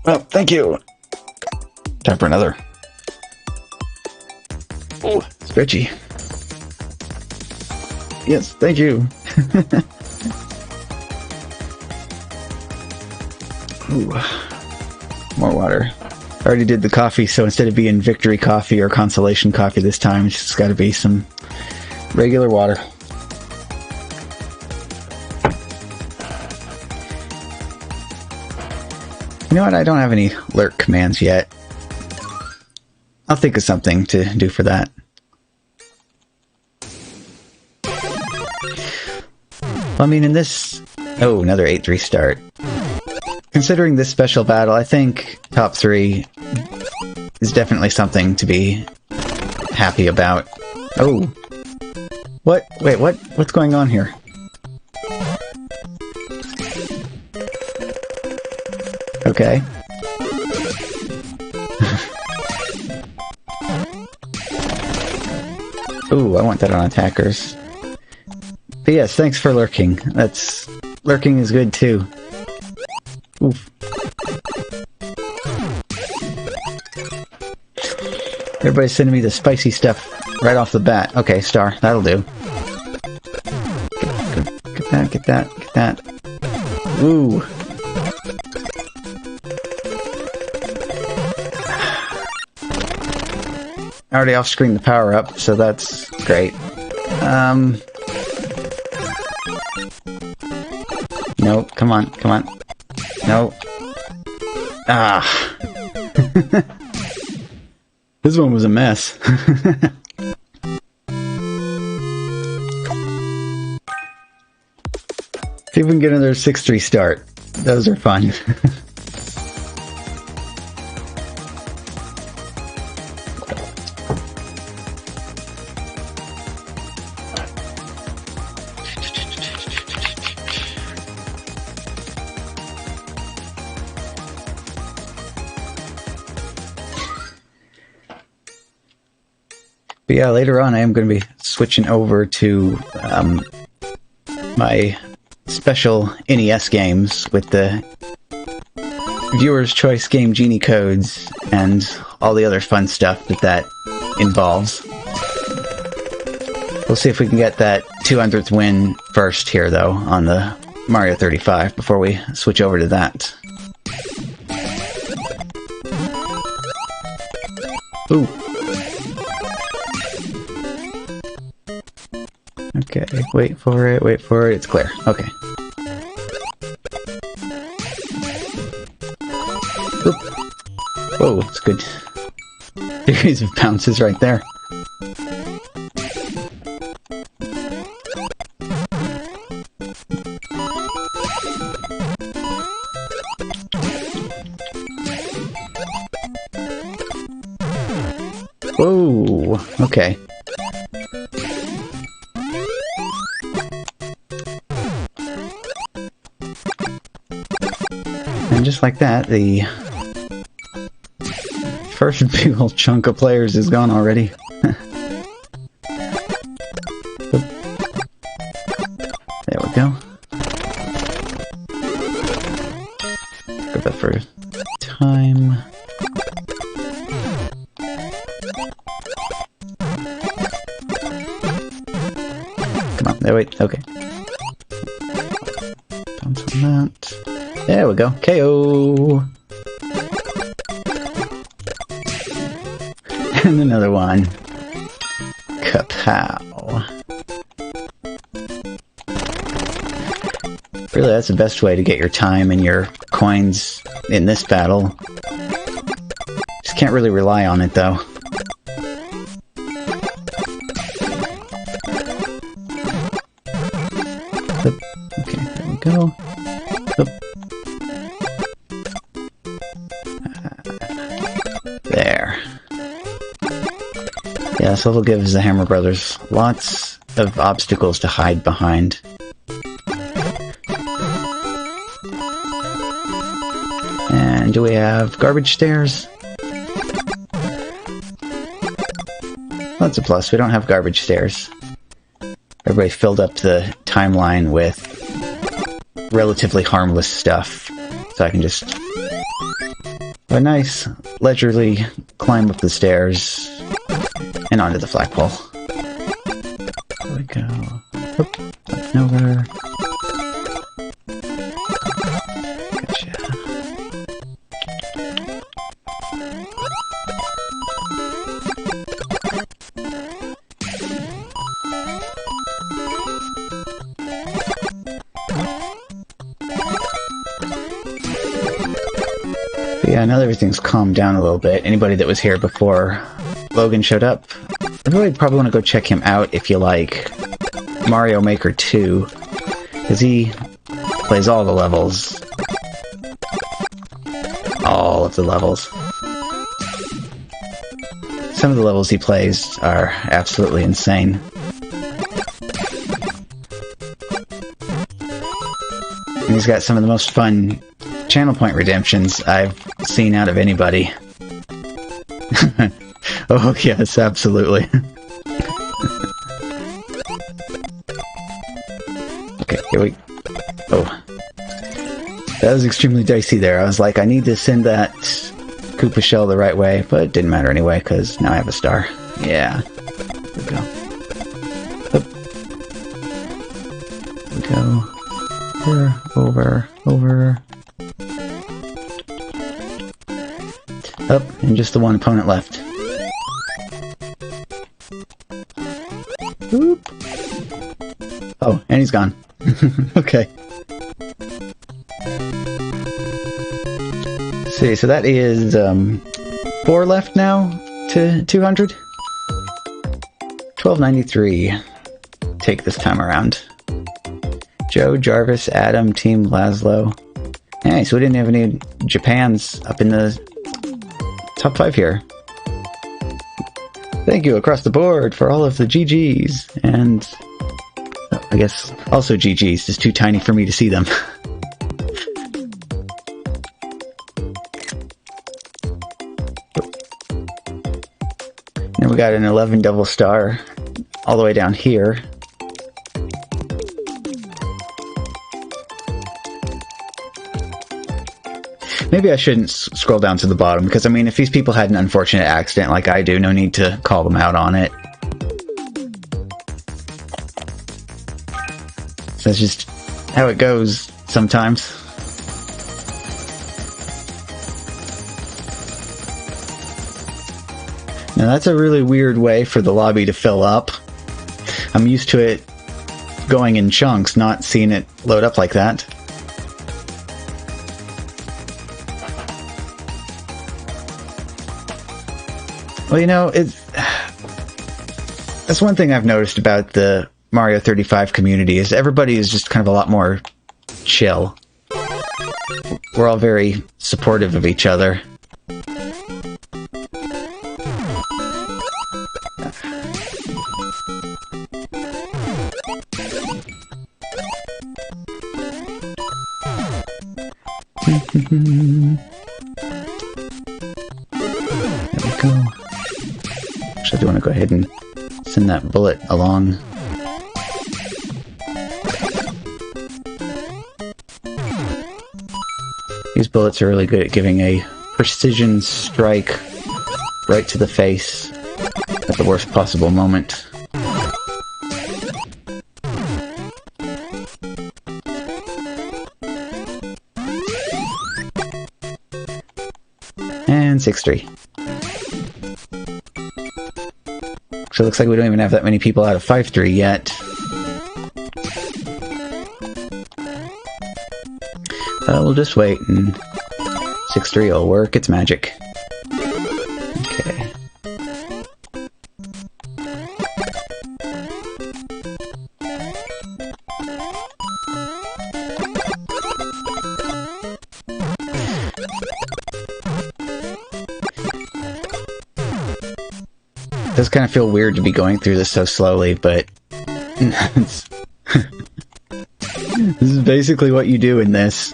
Well, thank you. Time for another. Oh, stretchy. Yes, thank you. Ooh, more water. I already did the coffee, so instead of being victory coffee or consolation coffee this time, it's just got to be some regular water. You know what? I don't have any lurk commands yet. I'll think of something to do for that. I mean, in this... Oh, another 8-3 start. Considering this special battle, I think top 3 is definitely something to be happy about. Oh. What? Wait, what? What's going on here? Okay. Ooh, I want that on attackers. But yes, thanks for lurking. Lurking is good too. Oof. Everybody's sending me the spicy stuff right off the bat. Okay, star. That'll do. Get that. Ooh. I already off-screened the power-up, so that's great. Nope, come on. No. Ah. This one was a mess. See if we can get another 6-3 start. Those are fun. But yeah, later on I am going to be switching over to my special NES games with the Viewer's Choice Game Genie codes and all the other fun stuff that involves. We'll see if we can get that 200th win first here, though, on the Mario 35 before we switch over to that. Ooh. Okay, wait for it, it's clear. Okay. Oop. Whoa, it's good. Series of bounces right there. Whoa, okay. And just like that, the first big old chunk of players is gone already. There we go. Got that for time. Come on, there, wait, okay. Bounce on that. There we go. KO! And another one. Kapow. Really, that's the best way to get your time and your coins in this battle. Just can't really rely on it, though. Okay. go. Oop. There. Yeah, this level gives the Hammer Brothers lots of obstacles to hide behind. And do we have garbage stairs? That's a plus. We don't have garbage stairs. Everybody filled up the timeline with relatively harmless stuff. So I can just a nice, leisurely climb up the stairs and onto the flagpole. There we go. Oop, up and over. Gotcha. Yeah, now that everything's calmed down a little bit, anybody that was here before Logan showed up, everybody probably want to go check him out if you like Mario Maker 2, because he plays all the levels. All of the levels. Some of the levels he plays are absolutely insane. And he's got some of the most fun channel point redemptions I've seen out of anybody. Oh, yes, absolutely. Okay, here we... Oh. That was extremely dicey there. I was like, I need to send that Koopa shell the right way, but it didn't matter anyway, because now I have a star. Yeah. There we go. Up. There we go. Over, over. Up, and just the one opponent left. Oop. Oh, and he's gone. Okay. Let's see, so that is 4 left now to 200. 1293. Take this time around. Joe, Jarvis, Adam, Team Laszlo. Hey, so we didn't have any Japans up in the top 5 here. Thank you across the board for all of the GGs. And I guess also GGs, just too tiny for me to see them. And we got an 11 double star all the way down here. Maybe I shouldn't scroll down to the bottom, because, I mean, if these people had an unfortunate accident like I do, no need to call them out on it. So that's just how it goes sometimes. Now that's a really weird way for the lobby to fill up. I'm used to it going in chunks, not seeing it load up like that. Well, you know, that's one thing I've noticed about the Mario 35 community, is everybody is just kind of a lot more chill. We're all very supportive of each other. There we go. Actually, I do want to go ahead and send that bullet along. These bullets are really good at giving a precision strike right to the face at the worst possible moment. And 6-3. So it looks like we don't even have that many people out of 5-3 yet. We'll just wait, and 6-3 will work its magic. Okay. does kind of feel weird to be going through this so slowly, but this is basically what you do in this.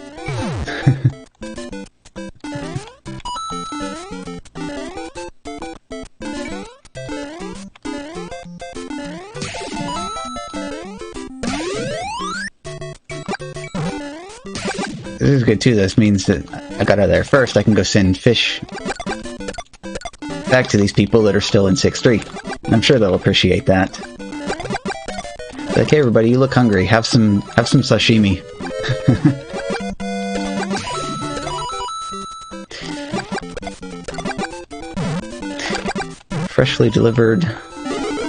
This is good too. This means that I got out of there first. I can go send fish back to these people that are still in 6-3. I'm sure they'll appreciate that. Like, hey everybody, you look hungry. Have some sashimi. Freshly delivered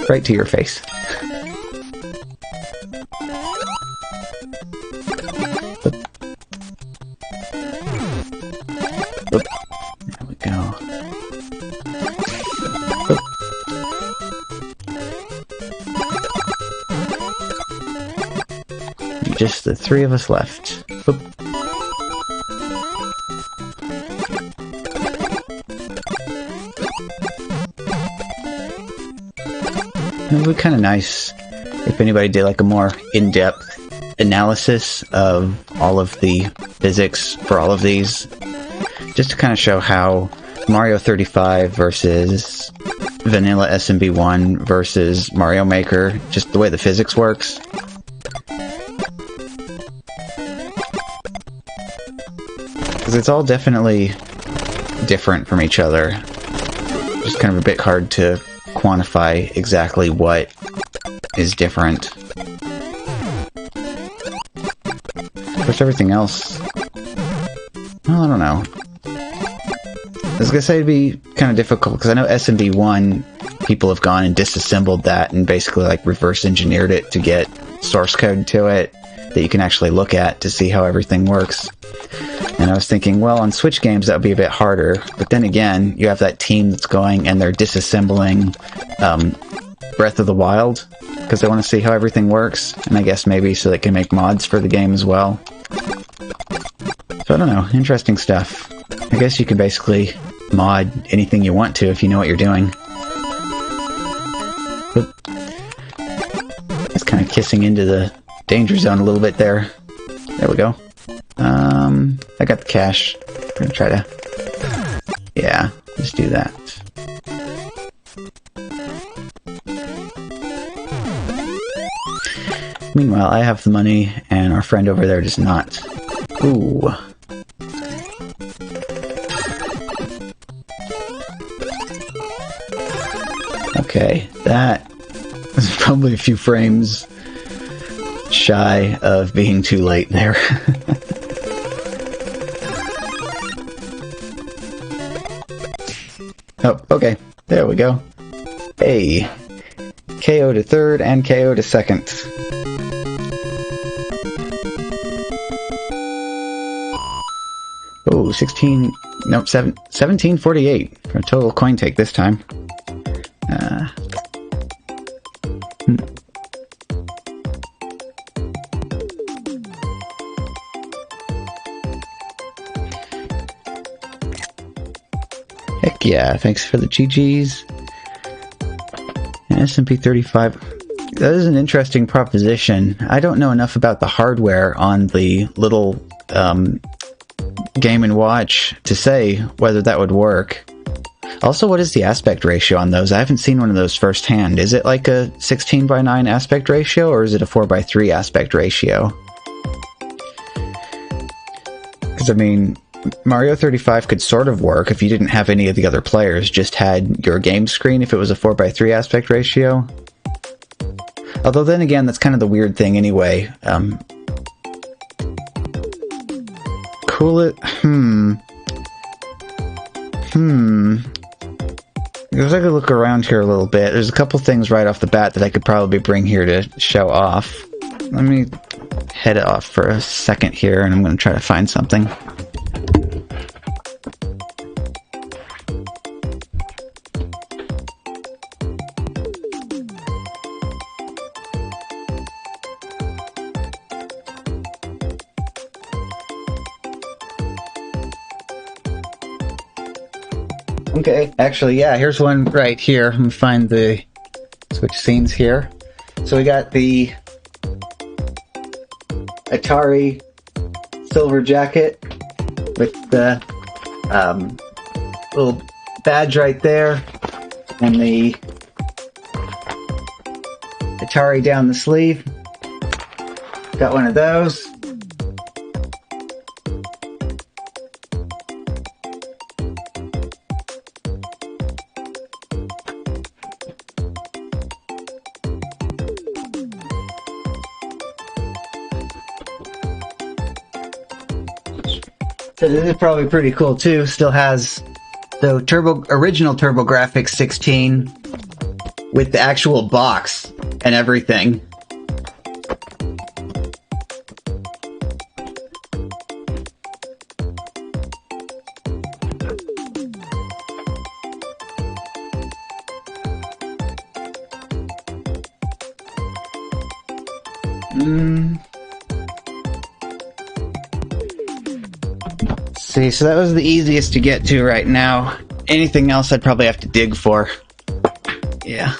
right to your face. There we go. Just the three of us left. Oop. It would be kind of nice if anybody did like a more in-depth analysis of all of the physics for all of these, just to kind of show how Mario 35 versus vanilla SMB1 versus Mario Maker, just the way the physics works. Because it's all definitely different from each other. Just kind of a bit hard to quantify exactly what is different. Of course, everything else... well, I don't know. I was gonna say it'd be kind of difficult, because I know SMB1, people have gone and disassembled that and basically like reverse engineered it to get source code to it that you can actually look at to see how everything works. And I was thinking, well, on Switch games that would be a bit harder, but then again, you have that team that's going and they're disassembling Breath of the Wild, because they want to see how everything works, and I guess maybe so they can make mods for the game as well. So I don't know, interesting stuff. I guess you can basically mod anything you want to if you know what you're doing. But it's kind of kissing into the danger zone a little bit there. There we go. I got the cash. I'm gonna try to... yeah, just do that. Meanwhile, I have the money, and our friend over there does not. Ooh. Okay, that is probably a few frames shy of being too late there. Oh, okay. There we go. Hey. KO to third and KO to second. Oh, 1748 for a total coin take this time. Heck yeah, thanks for the GGs. And S&P 35. That is an interesting proposition. I don't know enough about the hardware on the little Game & Watch to say whether that would work. Also, what is the aspect ratio on those? I haven't seen one of those firsthand. Is it like a 16:9 aspect ratio, or is it a 4:3 aspect ratio? Because, I mean, Mario 35 could sort of work if you didn't have any of the other players, just had your game screen if it was a 4:3 aspect ratio. Although then again, that's kind of the weird thing anyway. Cool it... If I could look around here a little bit, there's a couple things right off the bat that I could probably bring here to show off. Let me head off for a second here, and I'm going to try to find something. Okay, actually, yeah, here's one right here. Let me find the switch scenes here. So we got the Atari silver jacket with the little badge right there, and the Atari down the sleeve. Got one of those. So this is probably pretty cool too. Still has the original TurboGrafx 16 with the actual box and everything. See, so that was the easiest to get to right now. Anything else I'd probably have to dig for. Yeah.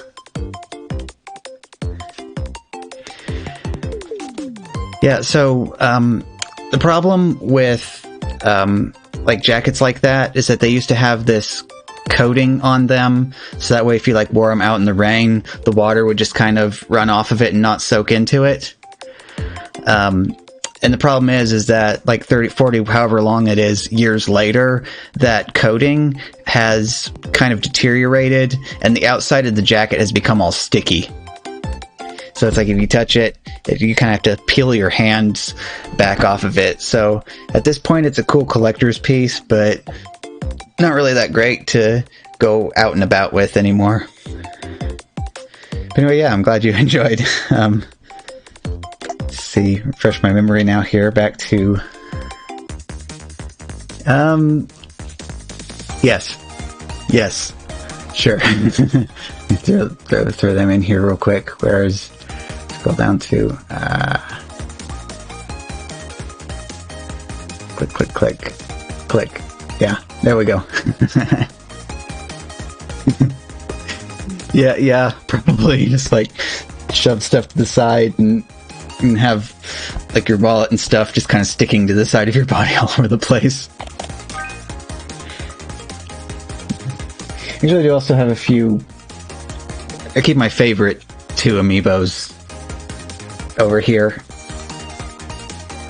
Yeah, so the problem with like jackets like that is that they used to have this coating on them, so that way if you like wore them out in the rain, the water would just kind of run off of it and not soak into it. And the problem is that like 30, 40, however long it is, years later, that coating has kind of deteriorated and the outside of the jacket has become all sticky. So it's like if you touch it, you kind of have to peel your hands back off of it. So at this point, it's a cool collector's piece, but not really that great to go out and about with anymore. But anyway, yeah, I'm glad you enjoyed. Let's see, refresh my memory now here, back to... Yes. Sure. throw them in here real quick. Whereas, scroll down to, click. Yeah, there we go. yeah, probably just like shove stuff to the side and have like your wallet and stuff just kind of sticking to the side of your body all over the place. Usually I do also have a few... I keep my favorite two amiibos over here.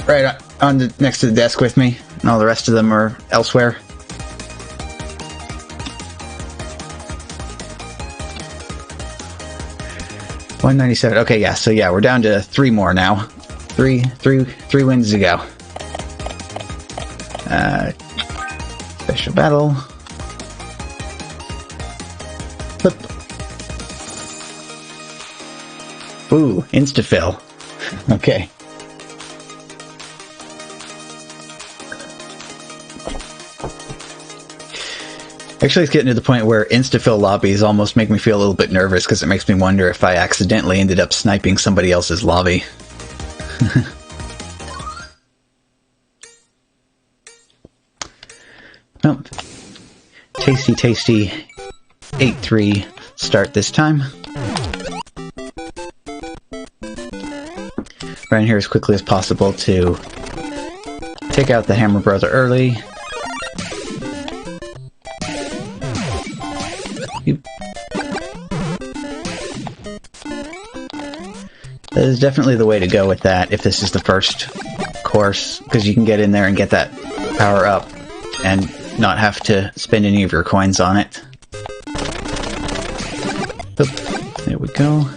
Right on the, next to the desk with me, and all the rest of them are elsewhere. $197. Okay, yeah, so yeah, we're down to 3 more now. Three wins to go. Special battle. Flip. Ooh, insta-fill. Okay. Actually, it's getting to the point where insta-fill lobbies almost make me feel a little bit nervous because it makes me wonder if I accidentally ended up sniping somebody else's lobby. Oh. Tasty 8-3 start this time. Right in here as quickly as possible to take out the Hammer Brother early. That is definitely the way to go with that if this is the first course, because you can get in there and get that power up and not have to spend any of your coins on it. Oop, there we go.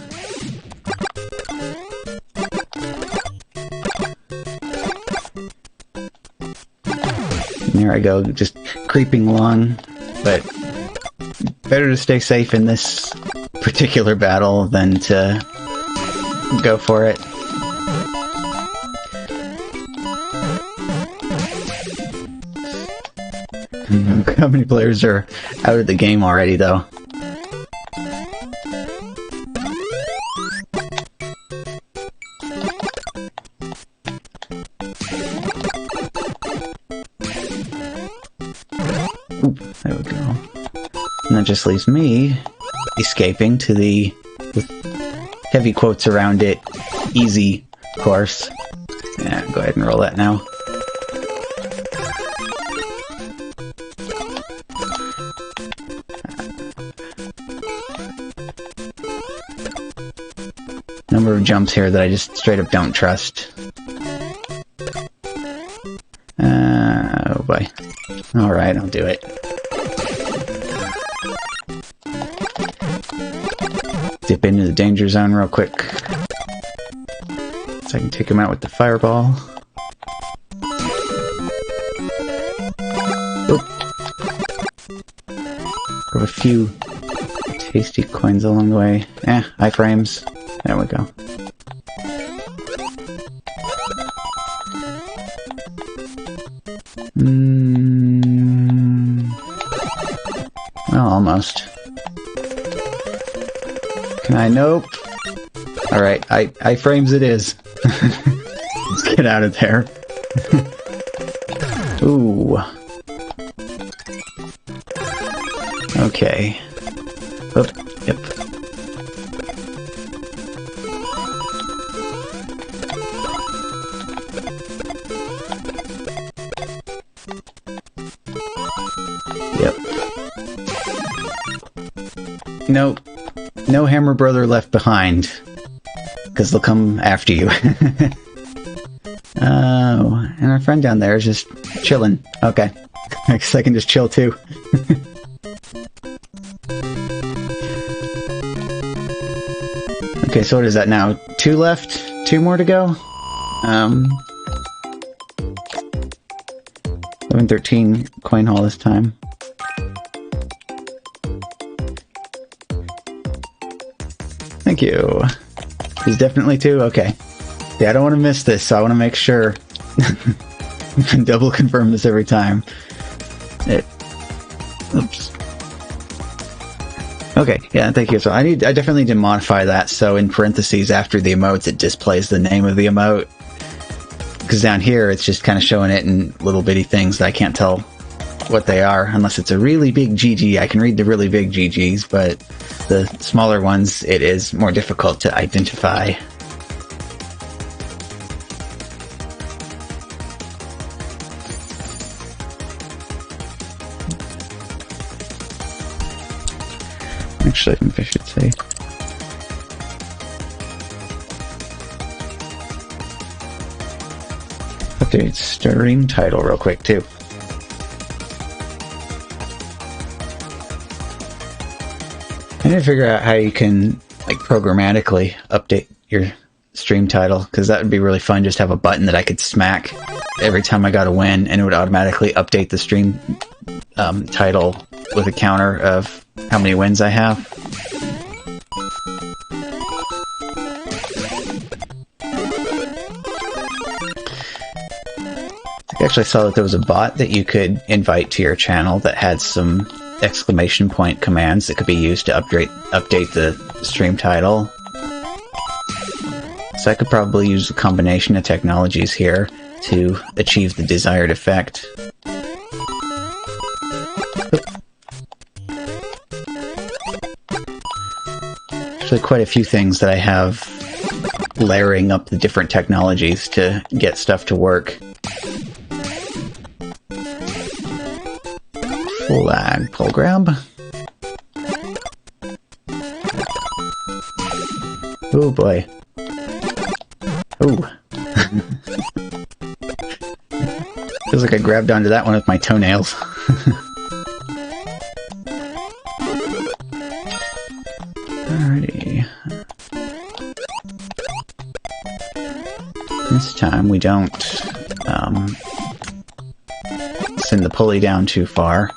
And there I go, just creeping along, but better to stay safe in this particular battle than to go for it. How many players are out of the game already, though? Oop, there we go. And that just leaves me escaping to the, with heavy quotes around it, easy course. Yeah, go ahead and roll that now. Number of jumps here that I just straight up don't trust. Oh boy. Alright, I'll do it. Dip into the danger zone real quick. So I can take him out with the fireball. Oop. Grab a few tasty coins along the way. Iframes. There we go. Well, almost. Can I? Nope. Alright, iframes it is. Let's get out of there. Ooh. Okay. Oop, yep. Yep. Nope. No Hammer Brother left behind. Because they'll come after you. Oh, and our friend down there is just chilling. Okay. I guess I can just chill too. Okay, so what is that now? 2 left? 2 more to go? 1113 coin haul this time. Thank you. He's definitely 2? Okay. Yeah, I don't want to miss this, so I want to make sure. Double confirm this every time. Oops. Okay, yeah, thank you. So I definitely need to modify that so in parentheses after the emotes it displays the name of the emote. Because down here it's just kind of showing it in little bitty things that I can't tell what they are unless it's a really big GG. I can read the really big GGs, but the smaller ones it is more difficult to identify. Actually, I think I should say. Update stream title real quick too. I need to figure out how you can like programmatically update your stream title, because that would be really fun. Just have a button that I could smack every time I got a win, and it would automatically update the stream title with a counter of how many wins I have. I actually saw that there was a bot that you could invite to your channel that had some exclamation point commands that could be used to update the stream title. So I could probably use a combination of technologies here to achieve the desired effect. Actually, quite a few things that I have layering up the different technologies to get stuff to work. Flag pull grab. Oh boy. Oh. Feels like I grabbed onto that one with my toenails. Alrighty. This time we don't send the pulley down too far.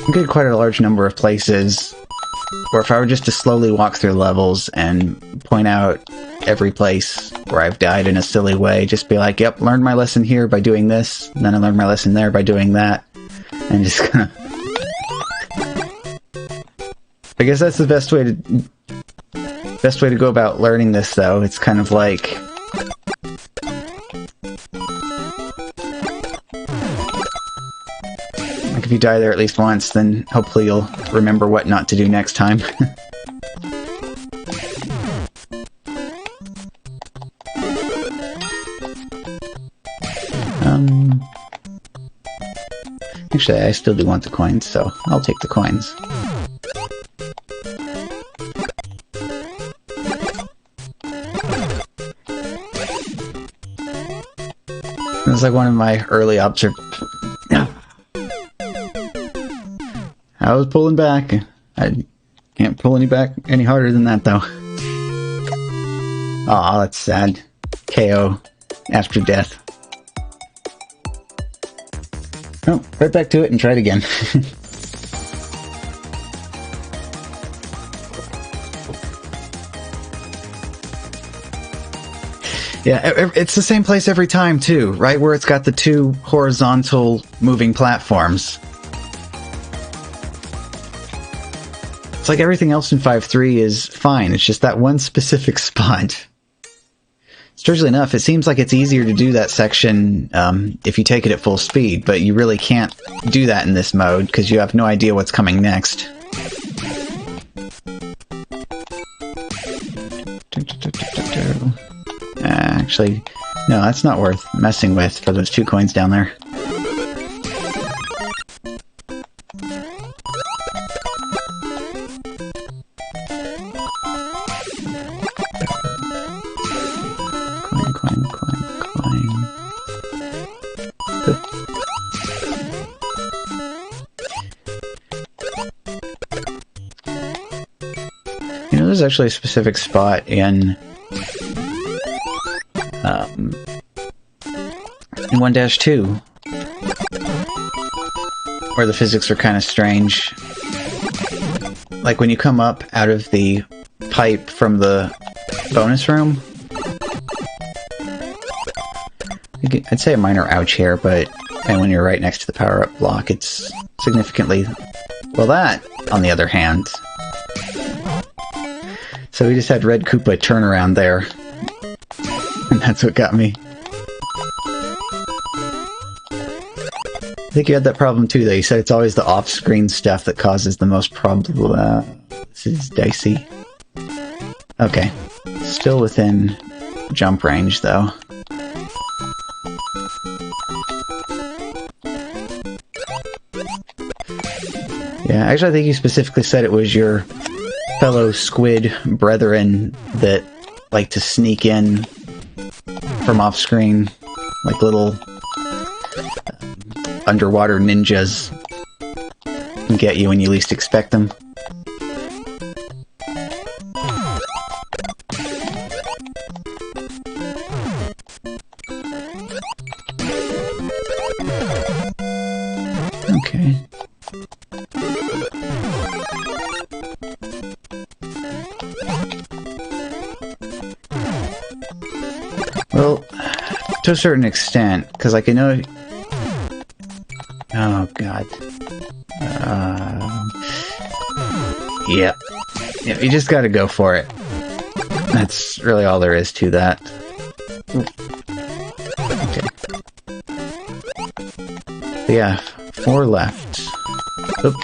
I get quite a large number of places where if I were just to slowly walk through levels and point out every place where I've died in a silly way, just be like, yep, learned my lesson here by doing this, and then I learned my lesson there by doing that, and just kind of... I guess that's the best way to go about learning this, though. It's kind of like think if you die there at least once, then hopefully you'll remember what not to do next time. Actually, I still do want the coins, so I'll take the coins. It was like one of my early I was pulling back. I can't pull any harder than that, though. Aw, that's sad. KO after death. Oh, right back to it and try it again. Yeah, it's the same place every time, too, right? Where it's got the two horizontal moving platforms. It's like everything else in 5.3 is fine. It's just that one specific spot. Strangely enough, it seems like it's easier to do that section if you take it at full speed, but you really can't do that in this mode because you have no idea what's coming next. Actually, no, that's not worth messing with for those 2 coins down there. Coin. You know, there's actually a specific spot in 1-2 where the physics are kind of strange. Like when you come up out of the pipe from the bonus room. I'd say a minor ouch here, but and when you're right next to the power-up block, it's significantly... Well, that, on the other hand... So we just had Red Koopa turn around there. And that's what got me. I think you had that problem too, though. You said it's always the off-screen stuff that causes the most problem. This is dicey. Okay. Still within jump range, though. Yeah, actually I think you specifically said it was your fellow squid brethren that like to sneak in from off-screen, like little underwater ninjas, and get you when you least expect them. Okay. Well, to a certain extent, because like I know... Oh, God. Yeah. Yeah, you just gotta go for it. That's really all there is to that. Okay. Yeah, 4 left. Oop.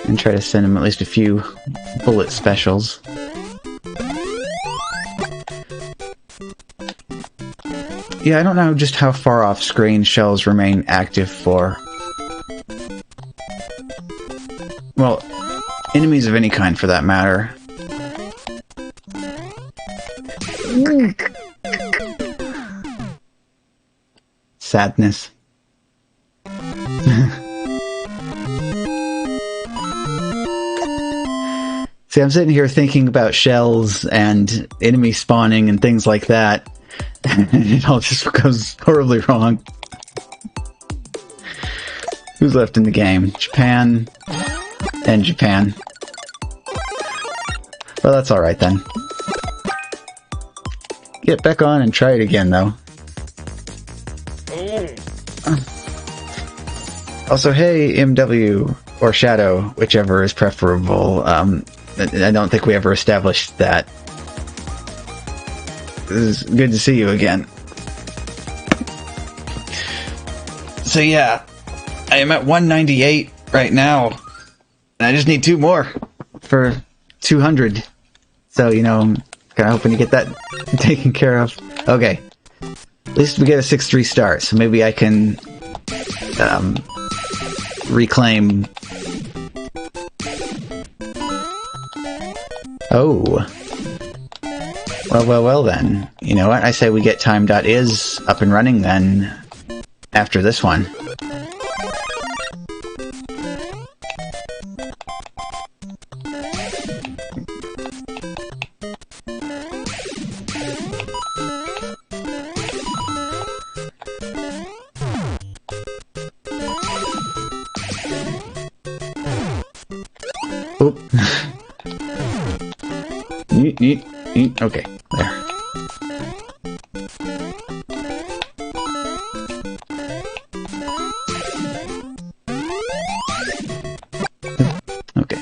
And try to send him at least a few bullet specials. Yeah, I don't know just how far off screen shells remain active for. Well, enemies of any kind for that matter. Sadness. See, I'm sitting here thinking about shells and enemy spawning and things like that, and it all just goes horribly wrong. Who's left in the game? Japan and Japan. Well, that's alright then. Get back on and try it again, though. Also, hey, MW, or Shadow, whichever is preferable. I don't think we ever established that. It is good to see you again. So yeah, I am at 198 right now. And I just need 2 more for 200. So, you know, I'm kind of hoping to get that taken care of. Okay. At least we get a 6-3 start, so maybe I can reclaim. Oh. Well then. You know what? I say we get time.is up and running then after this one. Oop. Okay, there. Okay.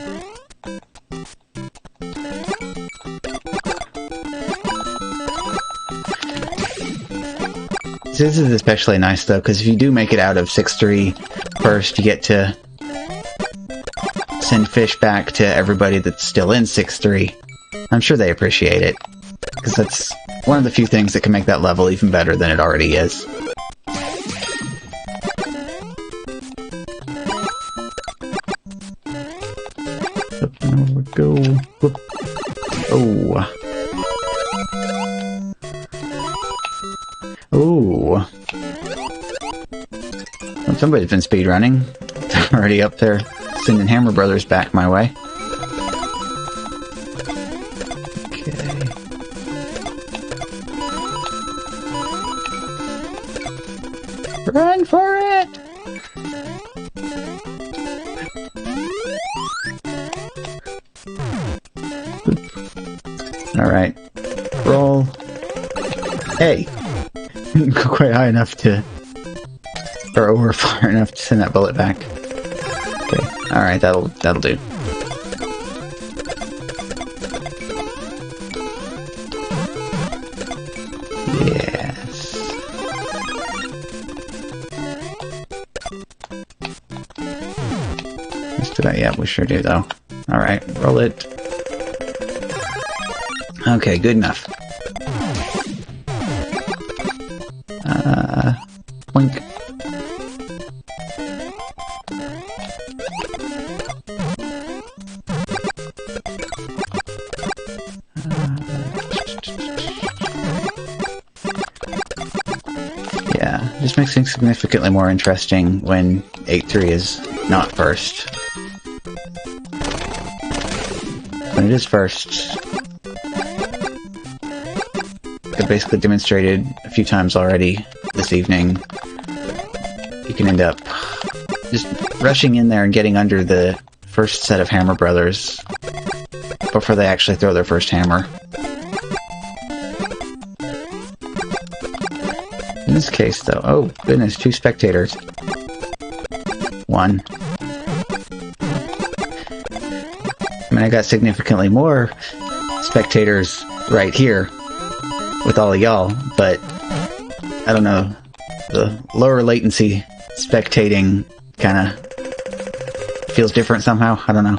This is especially nice though, because if you do make it out of 6-3 first, you get to send fish back to everybody that's still in 6-3. I'm sure they appreciate it, because that's one of the few things that can make that level even better than it already is. There we go. Whoop. Oh. Oh. Well, somebody's been speedrunning. They're already up there sending Hammer Brothers back my way. Okay. Run for it! Alright. Roll. Hey! Didn't go quite high enough to... or over far enough to send that bullet back. Okay. Alright, that'll do. Yes. Let's do that. Yeah, we sure do, though. Alright, roll it. Okay, good enough. Blink. Yeah, just makes things significantly more interesting when 8-3 is not first. When it is first, I've basically demonstrated a few times already this evening, you can end up just rushing in there and getting under the first set of Hammer Brothers before they actually throw their first hammer. In this case, though, oh goodness, 2 spectators. 1. I mean, I got significantly more spectators right here with all of y'all, but I don't know, the lower latency spectating kind of feels different somehow. I don't know.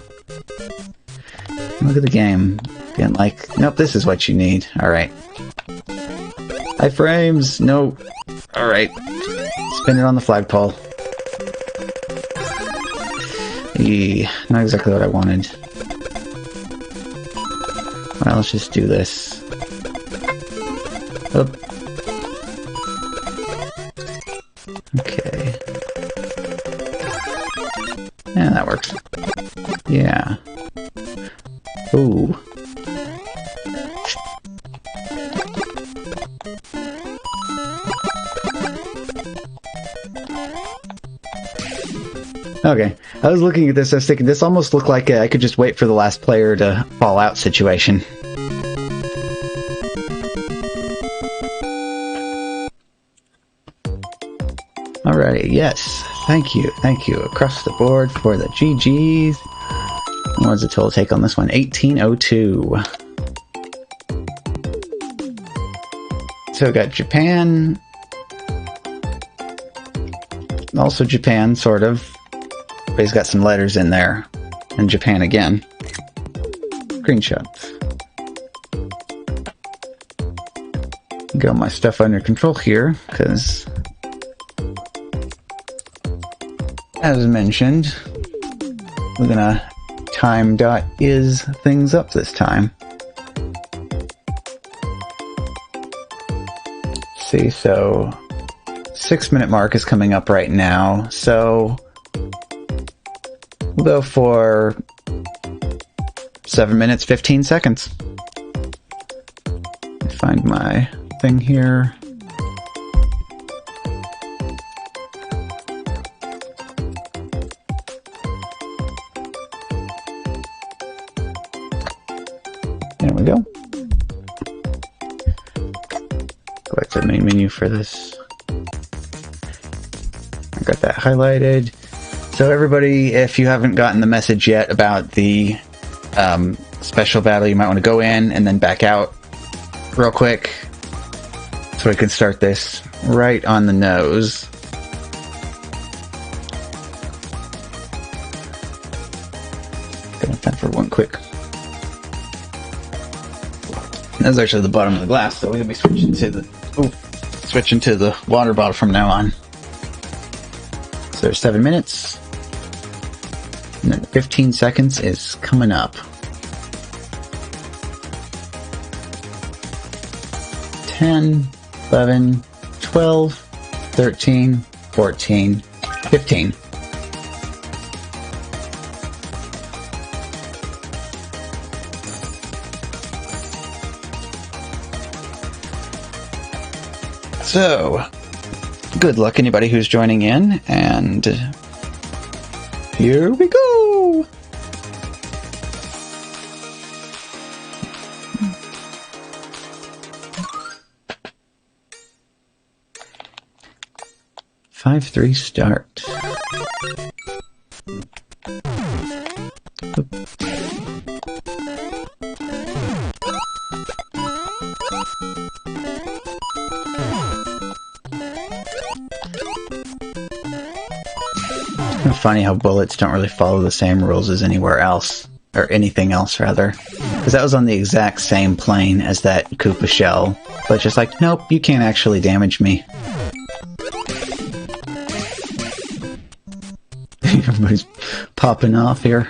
Look at the game. Getting like, nope, this is what you need. Alright. High frames. No. Alright. Spin it on the flagpole. Not exactly what I wanted. Well, let's just do this. Oop. Okay. Yeah, that works. Yeah. Ooh. Okay. I was looking at this, I was thinking this almost looked like I could just wait for the last player to fall out situation. Alrighty, yes. Thank you. Across the board for the GGs. What was the total take on this one? 1802. So we got Japan, also Japan, sort of. But he's got some letters in there. And Japan again. Screenshot. Got my stuff under control here, because as mentioned, we're gonna time.is things up this time. See, so 6-minute mark is coming up right now, so we'll go for 7 minutes, 15 seconds. Find my thing here. There we go. Go back to the main menu for this. I got that highlighted. So everybody, if you haven't gotten the message yet about the special battle, you might want to go in and then back out real quick so I can start this right on the nose. Got time for one quick. That's actually the bottom of the glass, so we're gonna be switching to the water bottle from now on. So there's 7 minutes, and then 15 seconds is coming up. 10, 11, 12, 13, 14, 15. So, good luck anybody who's joining in, and here we go! Five, 3, start. Funny how bullets don't really follow the same rules as anywhere else, or anything else rather, because that was on the exact same plane as that Koopa shell, but just like, nope, you can't actually damage me. Everybody's popping off here.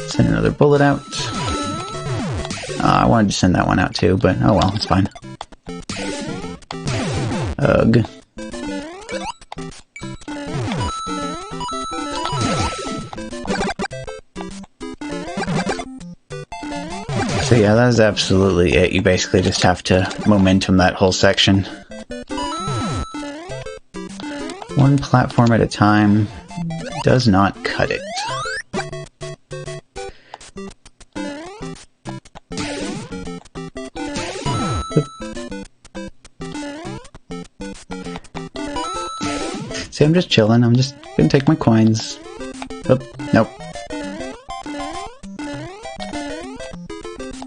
Send another bullet out. I wanted to send that one out too, but oh well, it's fine. Ugh. So yeah, that is absolutely it. You basically just have to momentum that whole section. One platform at a time does not cut it. See, I'm just chilling. I'm just gonna take my coins. Oop, nope.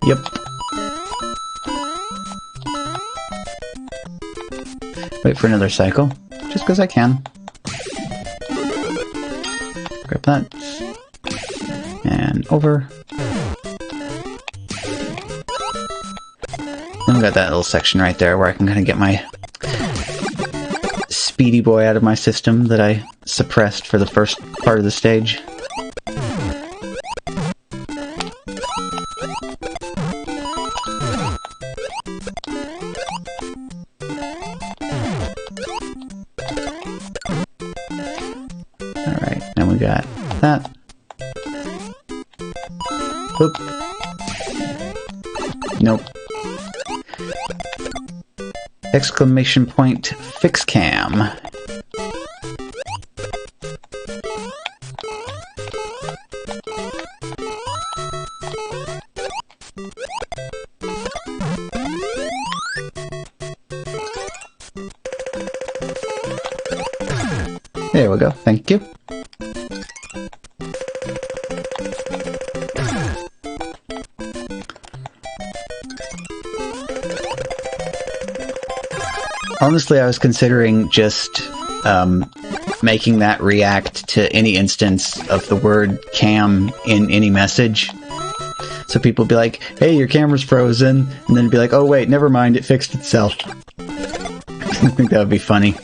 Yep. Wait for another cycle, just because I can. Grab that. And over. Then we got that little section right there where I can kind of get my Speedy Boy out of my system that I suppressed for the first part of the stage. Alright, now we got that. Oop. Nope. Exclamation point fix cam. There we go, thank you. Honestly, I was considering just making that react to any instance of the word cam in any message. So people would be like, hey, your camera's frozen, and then it'd be like, oh wait, never mind, it fixed itself. I think that would be funny.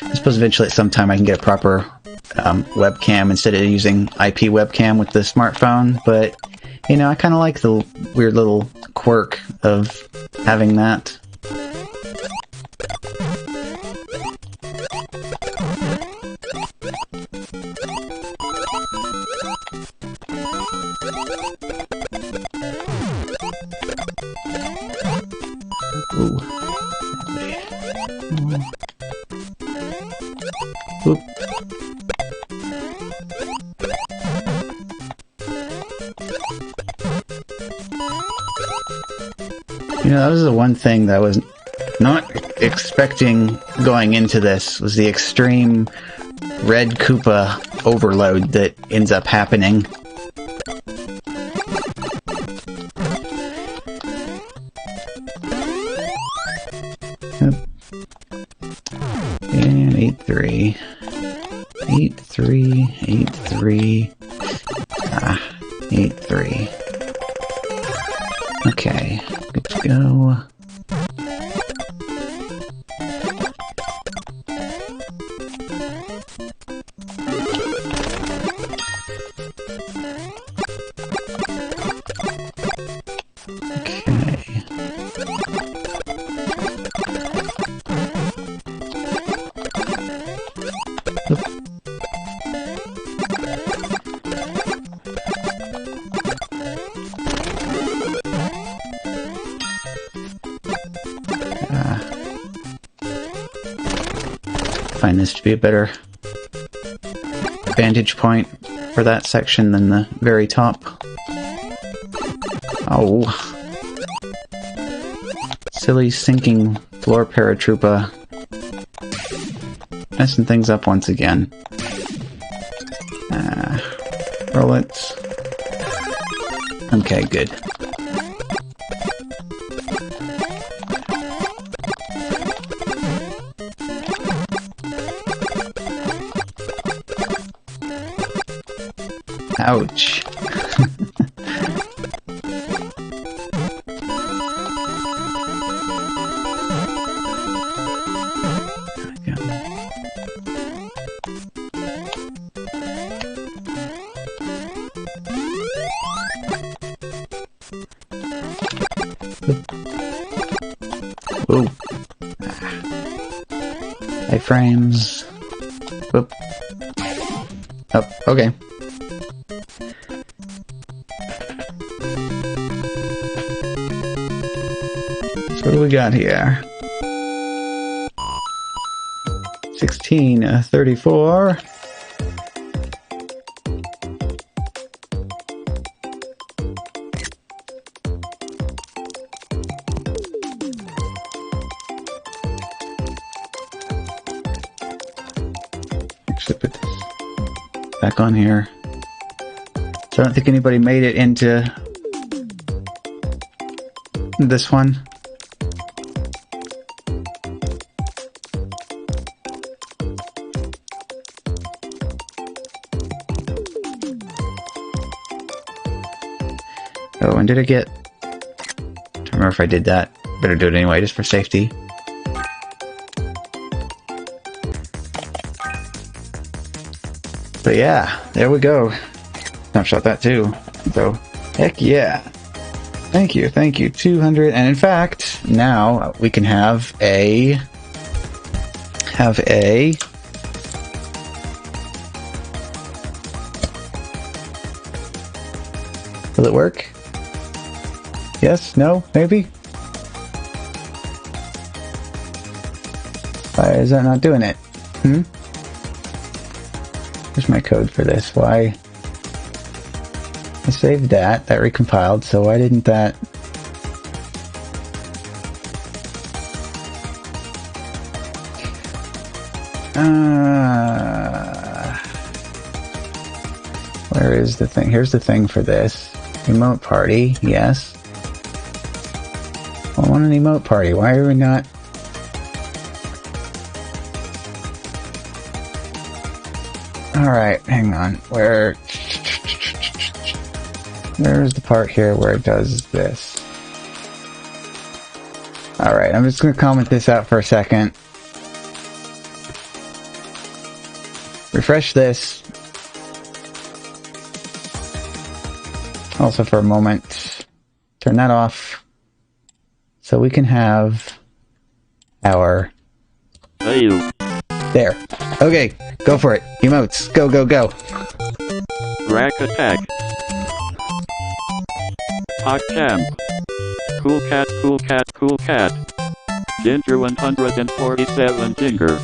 I suppose eventually at some time I can get a proper webcam instead of using IP webcam with the smartphone, but, you know, I kind of like the weird little quirk of having that. Ooh. Oop. You know, that was the one thing that I was not expecting going into this, was the extreme red Koopa overload that ends up happening. Yep. And 8-3. 8-3, 8-3. 8-3. Okay, good to go. Find this to be a better vantage point for that section than the very top. Oh. Silly sinking floor paratroopa. Messing things up once again. Roll it. Okay, good. Ouch. Ooh. Iframes. Whoop. Oh, okay. What do we got here? 16, 34. Actually put this back on here. So I don't think anybody made it into this one. Oh, and did I get... I don't remember if I did that. Better do it anyway, just for safety. But yeah, there we go. Snapshot that too. So, heck yeah. Thank you, 200. And in fact, now we can have a... Will it work? Yes? No? Maybe? Why is that not doing it? Here's my code for this. Why? I saved that. That recompiled, so why didn't that... Where is the thing? Here's the thing for this. Remote party, yes. Well, want an emote party. Why are we not? Alright, hang on. Where's the part here where it does this? Alright, I'm just going to comment this out for a second. Refresh this. Also for a moment, turn that off. So we can have our... Fail. There. Okay, go for it. Emotes. Go, go, go. Rack attack. Hot champ. Cool cat, cool cat, cool cat. Ginger 147 Ginger.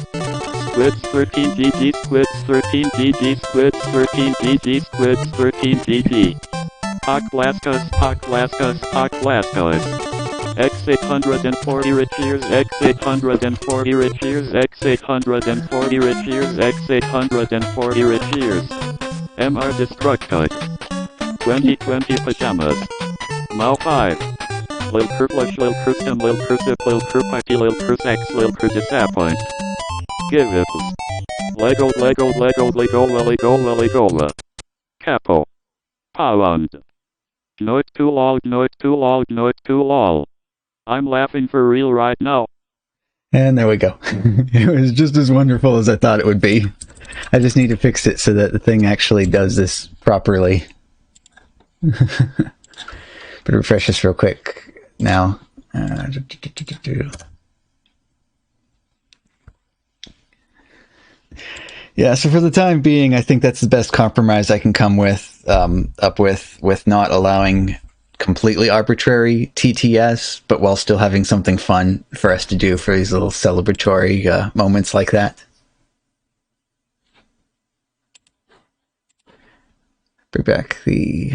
Squids 13 GG, Squids 13 GG, Squids 13 GG, Squids 13 GG. Pock Blaskus, Pock Blaskus, Pock Blaskus. X840 rich years, X840 rich years, X840 rich years, X840 rich years. MR Destructite. 2020 Pajamas. Mao 5. Lil Kurplush, Lil Krustum, Lil Krusip, Lil Kurpaki, Lil Krusex, Lil Krudisappoint. Give it. Lego, Lego, Lego, Legola, Legola, Legola. Capo. Pound. Noit too lol, noit too lol, noit too lol. I'm laughing for real right now. And there we go. It was just as wonderful as I thought it would be. I just need to fix it so that the thing actually does this properly. But refresh this real quick now. Yeah, so for the time being, I think that's the best compromise I can come up with not allowing completely arbitrary TTS, but while still having something fun for us to do for these little celebratory moments like that. Bring back the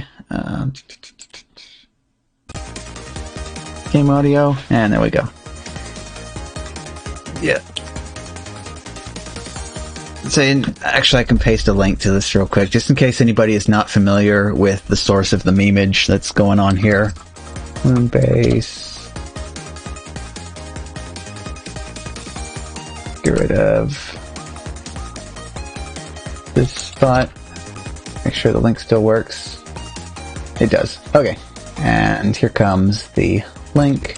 game audio, and there we go. Yeah. So, actually, I can paste a link to this real quick, just in case anybody is not familiar with the source of the memeage that's going on here. Moonbase. Get rid of this spot. Make sure the link still works. It does. Okay. And here comes the link.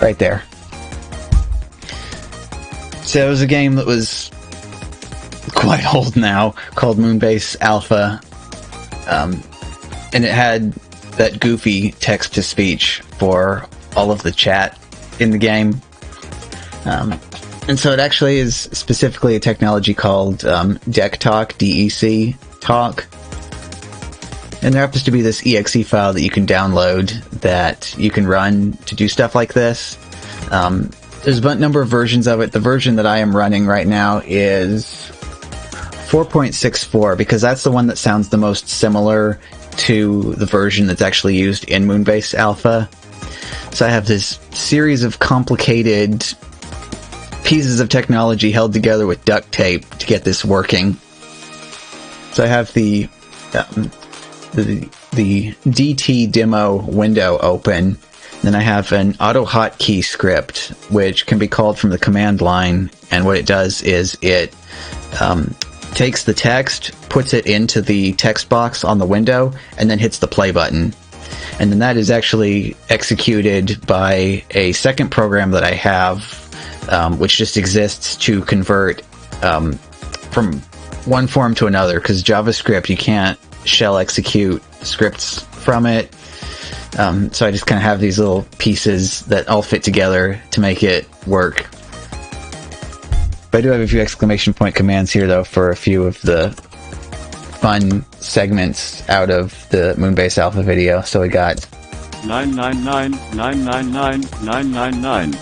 Right there. So it was a game that was quite old now, called Moonbase Alpha, and it had that goofy text-to-speech for all of the chat in the game. And so it actually is specifically a technology called Deck Talk, DEC Talk. And there happens to be this exe file that you can download that you can run to do stuff like this. There's a number of versions of it. The version that I am running right now is 4.64 because that's the one that sounds the most similar to the version that's actually used in Moonbase Alpha. So I have this series of complicated pieces of technology held together with duct tape to get this working. So I have the DT demo window open. Then I have an auto hotkey script, which can be called from the command line. And what it does is it takes the text, puts it into the text box on the window, and then hits the play button. And then that is actually executed by a second program that I have, which just exists to convert from one form to another. Because JavaScript, you can't shell execute scripts from it. So I just kind of have these little pieces that all fit together to make it work. But I do have a few exclamation point commands here, though, for a few of the fun segments out of the Moonbase Alpha video. So we got 999 999 999.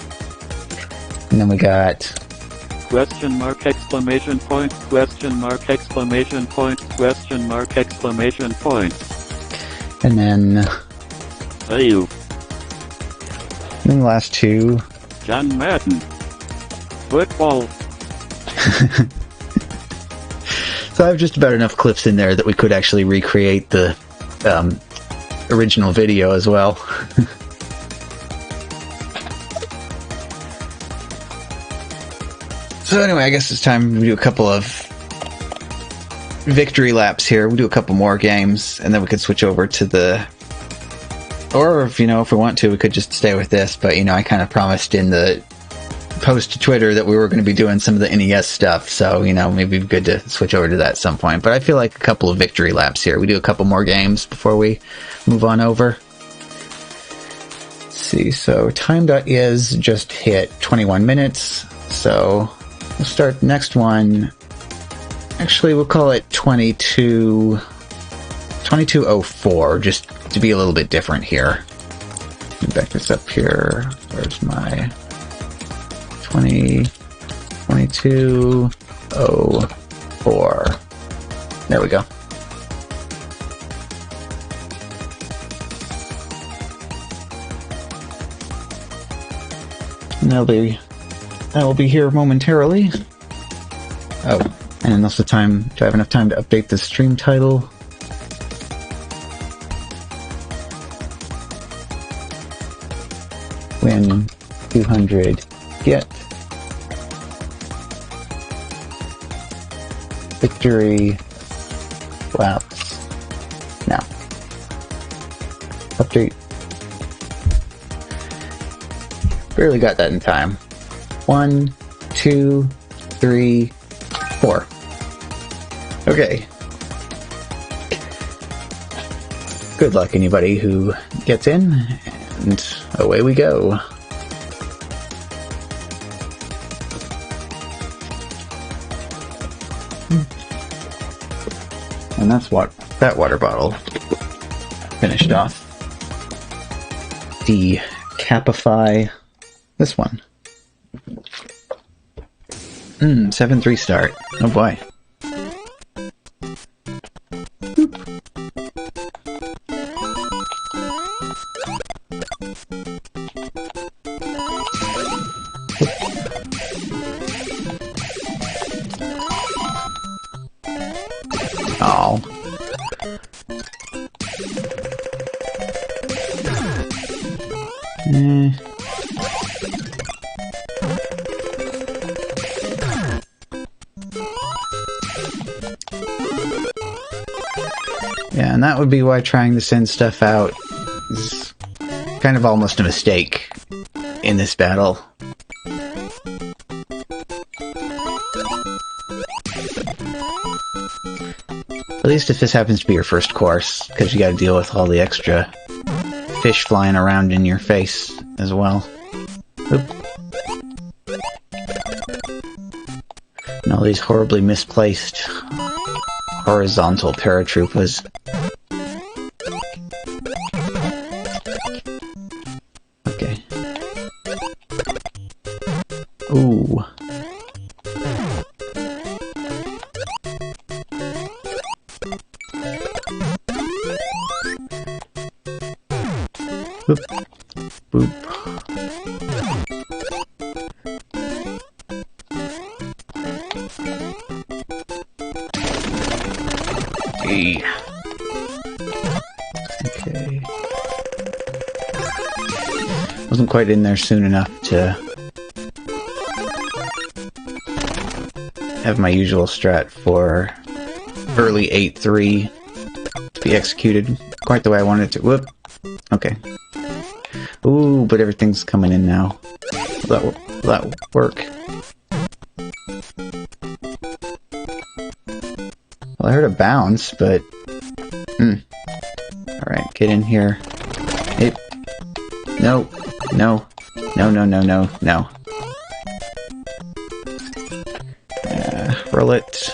And then we got Question mark exclamation point, question mark exclamation point, question mark exclamation point. and then Fail. the last two. John Madden. Football. So I have just about enough clips in there that we could actually recreate the original video as well. So anyway, I guess it's time we do a couple of victory laps here. We'll do a couple more games, and then we could switch over to the... Or, if we want to, we could just stay with this, but, I kind of promised in the post to Twitter that we were going to be doing some of the NES stuff, so, maybe it'd be good to switch over to that at some point. But I feel like a couple of victory laps here. We do a couple more games before we move on over. Let's see, so time.is just hit 21 minutes, so we'll start the next one. Actually, we'll call it 2204, just to be a little bit different here. Let me back this up here. Where's my 2204? There we go. And that will be here momentarily. Oh, and also do I have enough time to update the stream title? Win 200, get victory laps now. Update. Barely got that in time. 1, 2, 3, 4. Okay. Good luck, anybody who gets in, and away we go. And that's what that water bottle finished off. Decapify this one. 7-3 start. Oh boy. Oh. Yeah, and that would be why trying to send stuff out is kind of almost a mistake in this battle. At least if this happens to be your first course, because you gotta deal with all the extra fish flying around in your face as well. Oop. And all these horribly misplaced horizontal paratroopers. Okay. Ooh. Boop. Boop. Hey. Okay. Wasn't quite in there soon enough to have my usual strat for early 8-3 to be executed quite the way I wanted it to. Whoop. Okay. Ooh, but everything's coming in now. Will that work? Well, I heard a bounce, but... Alright, get in here. It... No. No. No, no, no, no, no. Roll it.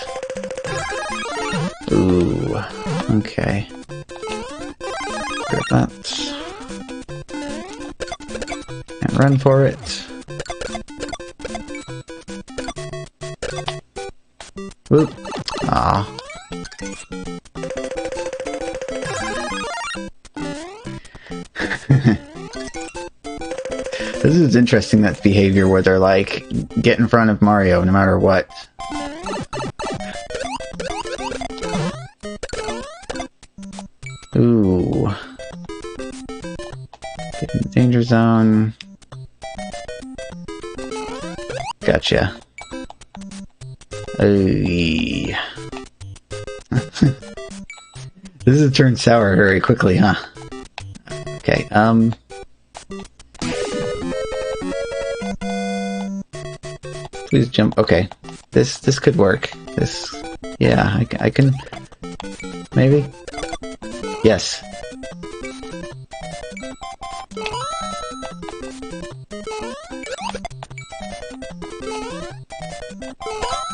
Ooh. Okay. Grab that. And run for it. Whoop. Ah. This is interesting, that behavior where they're like, get in front of Mario no matter what. Ooh. Get in the danger zone. Gotcha. This has turned sour very quickly, huh? Okay, please jump. Okay. This could work. Yeah, I can... Maybe? Yes.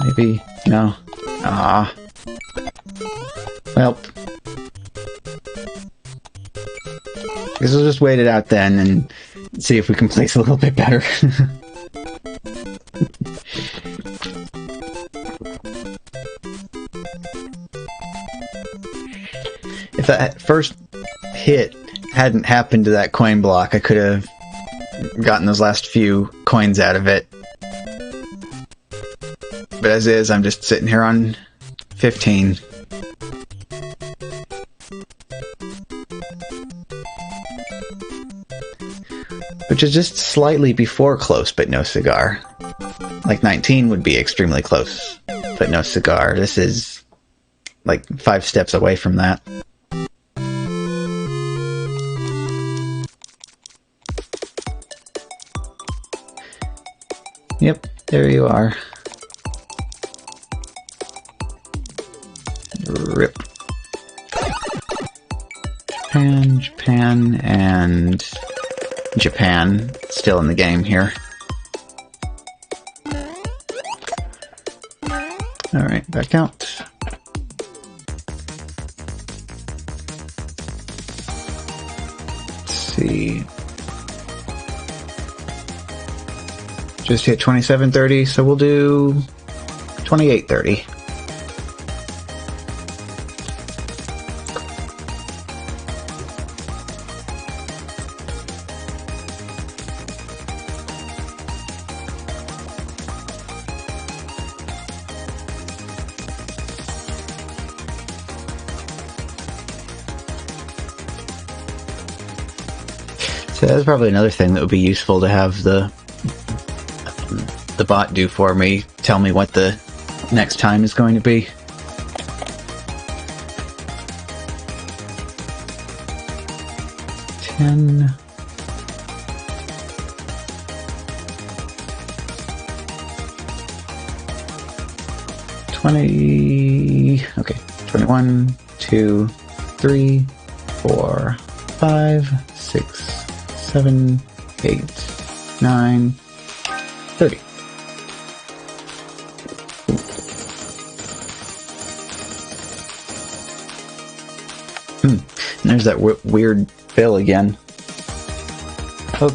Maybe. No. Ah. Well. I guess we'll just wait it out then and see if we can place a little bit better. If that first hit hadn't happened to that coin block, I could have gotten those last few coins out of it. But as is, I'm just sitting here on 15. Which is just slightly before close, but no cigar. Like 19 would be extremely close, but no cigar. This is like 5 steps away from that. Yep, there you are. Rip. Japan, Japan, and Japan still in the game here. Alright, back out. Let's see. Just hit 2730, so we'll do 2830. So that's probably another thing that would be useful to have the bot do for me. Tell me what the next time is going to be. $10. $20. Okay. 21, 2, 3, 4, 5, 6, 7, 8, 9, 30. And there's that weird bill again. Oh.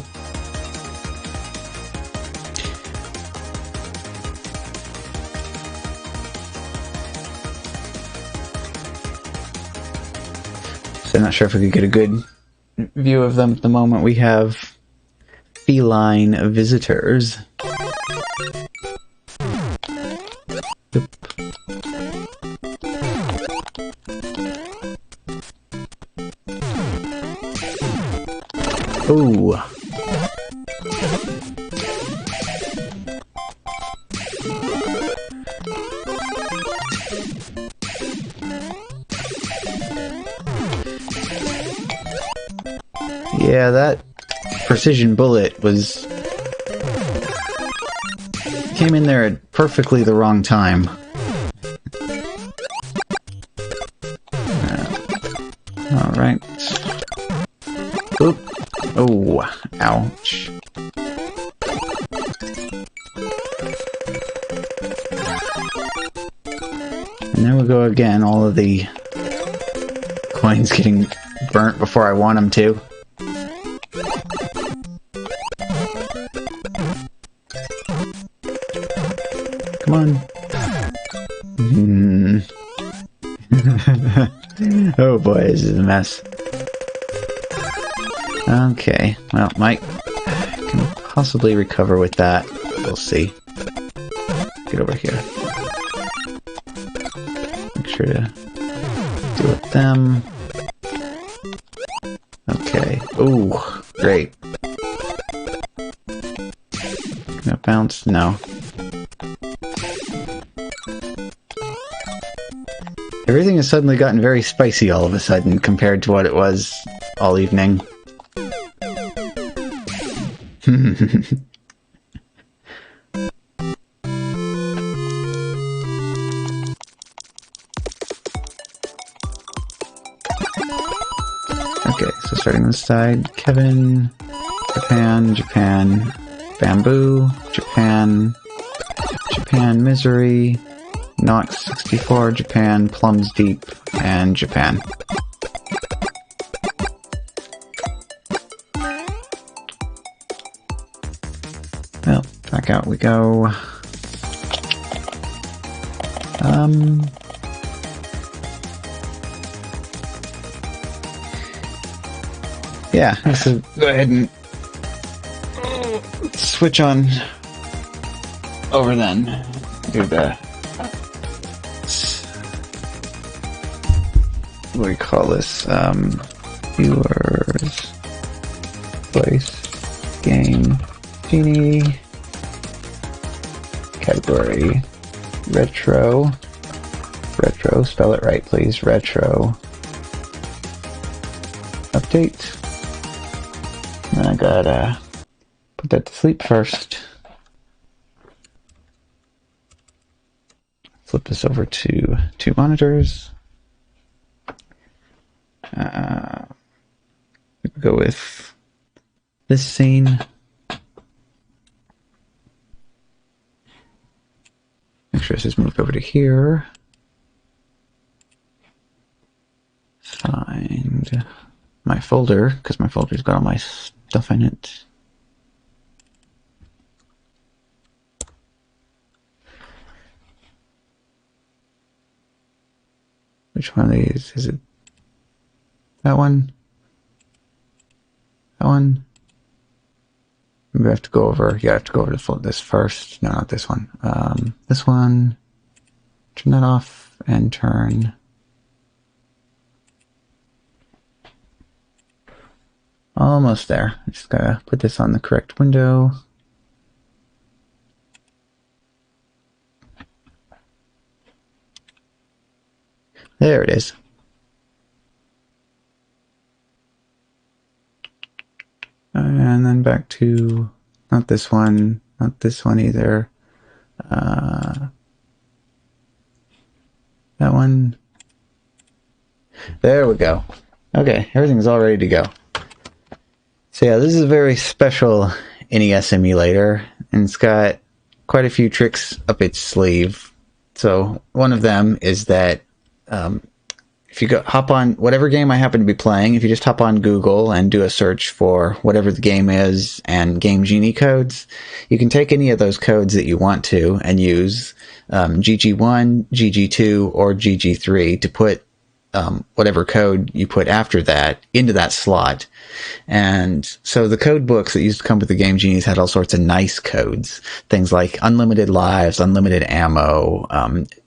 So I'm not sure if we could get a good view of them at the moment. We have feline visitors. Yep. Ooh. Yeah, that precision bullet came in there at perfectly the wrong time. Alright. Oop. Oh, ouch. And there we go again, all of the coins getting burnt before I want them to. Come on. Oh boy, this is a mess. Okay, well, Mike can possibly recover with that. We'll see. Get over here. Make sure to deal with them. Okay. Ooh, great. Gonna bounce? No. Everything has suddenly gotten very spicy all of a sudden compared to what it was all evening. Okay, so starting on the side, Kevin, Japan, Japan, Bamboo, Japan, Japan, Misery, Nox 64, Japan, Plums Deep, and Japan. Well, back out we go. Yeah, so go ahead and switch on over then. Do the, what do we call this? Viewers, place, game, genie, category, retro, spell it right please, retro, update. And I gotta put that to sleep first. Flip this over to 2 monitors. We could go with this scene. Make sure this is moved over to here. Find my folder, because my folder's got all my stuff in it. Which one of these? Is it that one? That one? Maybe I have to go over. Yeah, I have to go over to this first. No, not this one. This one. Turn that off and turn. Almost there. I just gotta put this on the correct window. There it is. And then back to not this one either. That one. There we go. Okay, everything's all ready to go. So yeah, this is a very special NES emulator, and it's got quite a few tricks up its sleeve. So one of them is that if you hop on whatever game I happen to be playing, if you just hop on Google and do a search for whatever the game is and Game Genie codes, you can take any of those codes that you want to and use GG1, GG2, or GG3 to put whatever code you put after that into that slot. And so the code books that used to come with the Game Genies had all sorts of nice codes. Things like unlimited lives, unlimited ammo,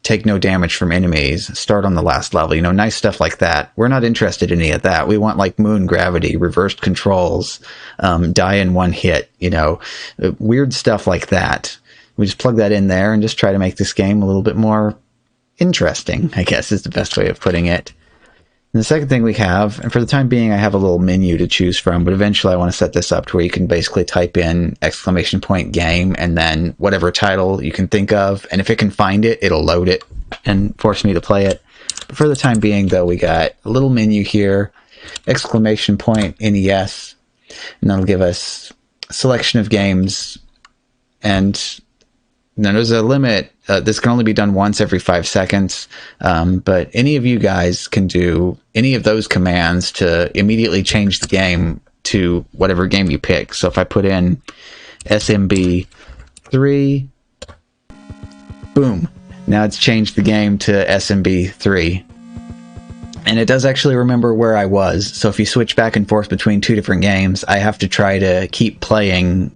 take no damage from enemies, start on the last level, nice stuff like that. We're not interested in any of that. We want like moon gravity, reversed controls, die in one hit, weird stuff like that. We just plug that in there and just try to make this game a little bit more interesting, I guess is the best way of putting it. And the second thing we have, and for the time being I have a little menu to choose from, but eventually I want to set this up to where you can basically type in !game and then whatever title you can think of, and if it can find it, it'll load it and force me to play it. But for the time being though, we got a little menu here, !NES, and that'll give us a selection of games, and now there's a limit. This can only be done once every 5 seconds, but any of you guys can do any of those commands to immediately change the game to whatever game you pick. So if I put in SMB3, boom, now it's changed the game to SMB3. And it does actually remember where I was, so if you switch back and forth between 2 different games, I have to try to keep playing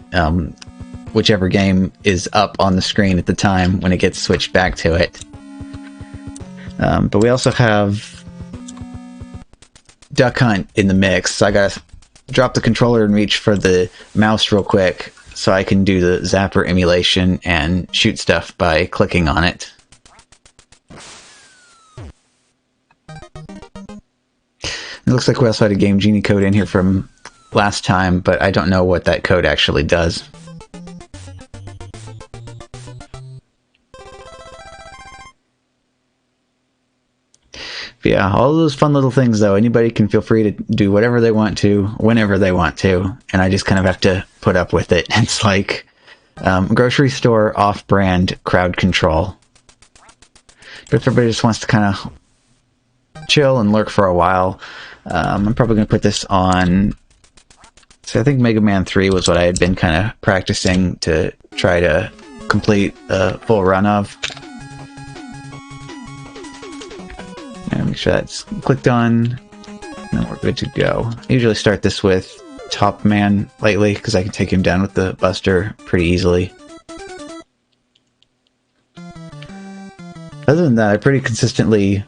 whichever game is up on the screen at the time when it gets switched back to it. But we also have Duck Hunt in the mix, so I gotta drop the controller and reach for the mouse real quick so I can do the Zapper emulation and shoot stuff by clicking on it. It looks like we also had a Game Genie code in here from last time, but I don't know what that code actually does. But yeah, all those fun little things, though. Anybody can feel free to do whatever they want to, whenever they want to, and I just kind of have to put up with it. It's like grocery store off-brand crowd control. But if everybody just wants to kind of chill and lurk for a while, I'm probably going to put this on. So I think Mega Man 3 was what I had been kind of practicing to try to complete a full run of. And make sure that's clicked on, and then we're good to go. I usually start this with Top Man lately, because I can take him down with the Buster pretty easily. Other than that, I pretty consistently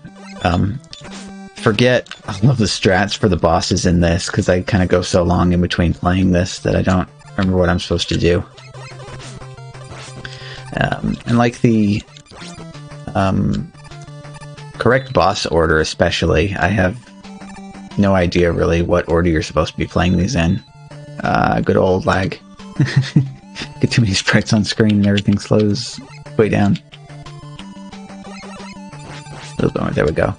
forget all of the strats for the bosses in this, because I kind of go so long in between playing this that I don't remember what I'm supposed to do. And like the correct boss order especially, I have no idea really what order you're supposed to be playing these in. Good old lag. Get too many sprites on screen and everything slows way down. A little bit more, there we go.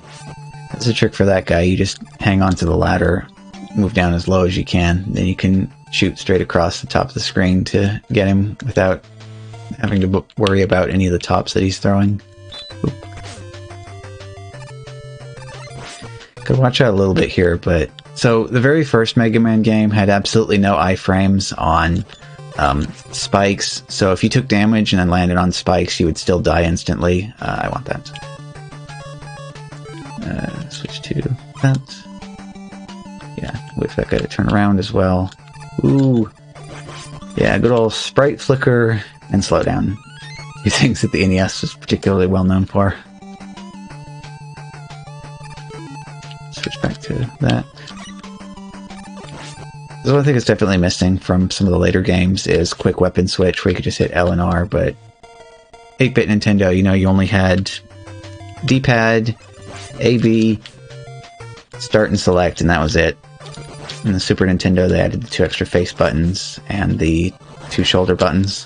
That's a trick for that guy. You just hang on to the ladder, move down as low as you can, then you can shoot straight across the top of the screen to get him without having to worry about any of the tops that he's throwing. Oop. Could watch out a little bit here, but... So, the very first Mega Man game had absolutely no iframes on spikes, so if you took damage and then landed on spikes, you would still die instantly. I want that. Switch to that. Yeah, wait for that guy to turn around as well. Ooh. Yeah, good old sprite flicker and slowdown. Two things that the NES was particularly well known for. Switch back to that. The one thing that's definitely missing from some of the later games is quick weapon switch, where you could just hit L and R, but 8-bit Nintendo, you know, you only had D-pad, A-B, start and select, and that was it. In the Super Nintendo, they added the 2 extra face buttons and the 2 shoulder buttons.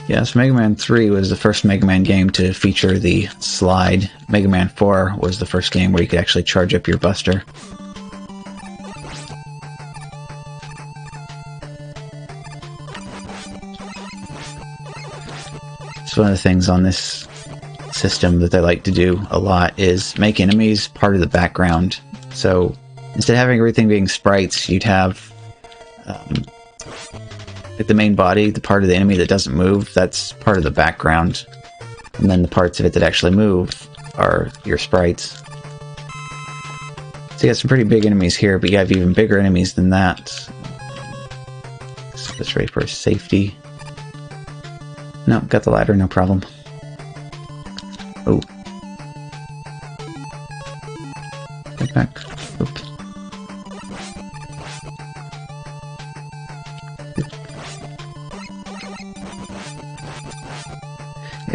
Yeah, so Mega Man 3 was the first Mega Man game to feature the slide. Mega Man 4 was the first game where you could actually charge up your Buster. So one of the things on this system that they like to do a lot is make enemies part of the background. So instead of having everything being sprites, you'd have like the main body, the part of the enemy that doesn't move, that's part of the background. And then the parts of it that actually move are your sprites. So you got some pretty big enemies here, but you have even bigger enemies than that. So let's ready for safety. No, got the ladder, no problem. Oh. Get back. Oops.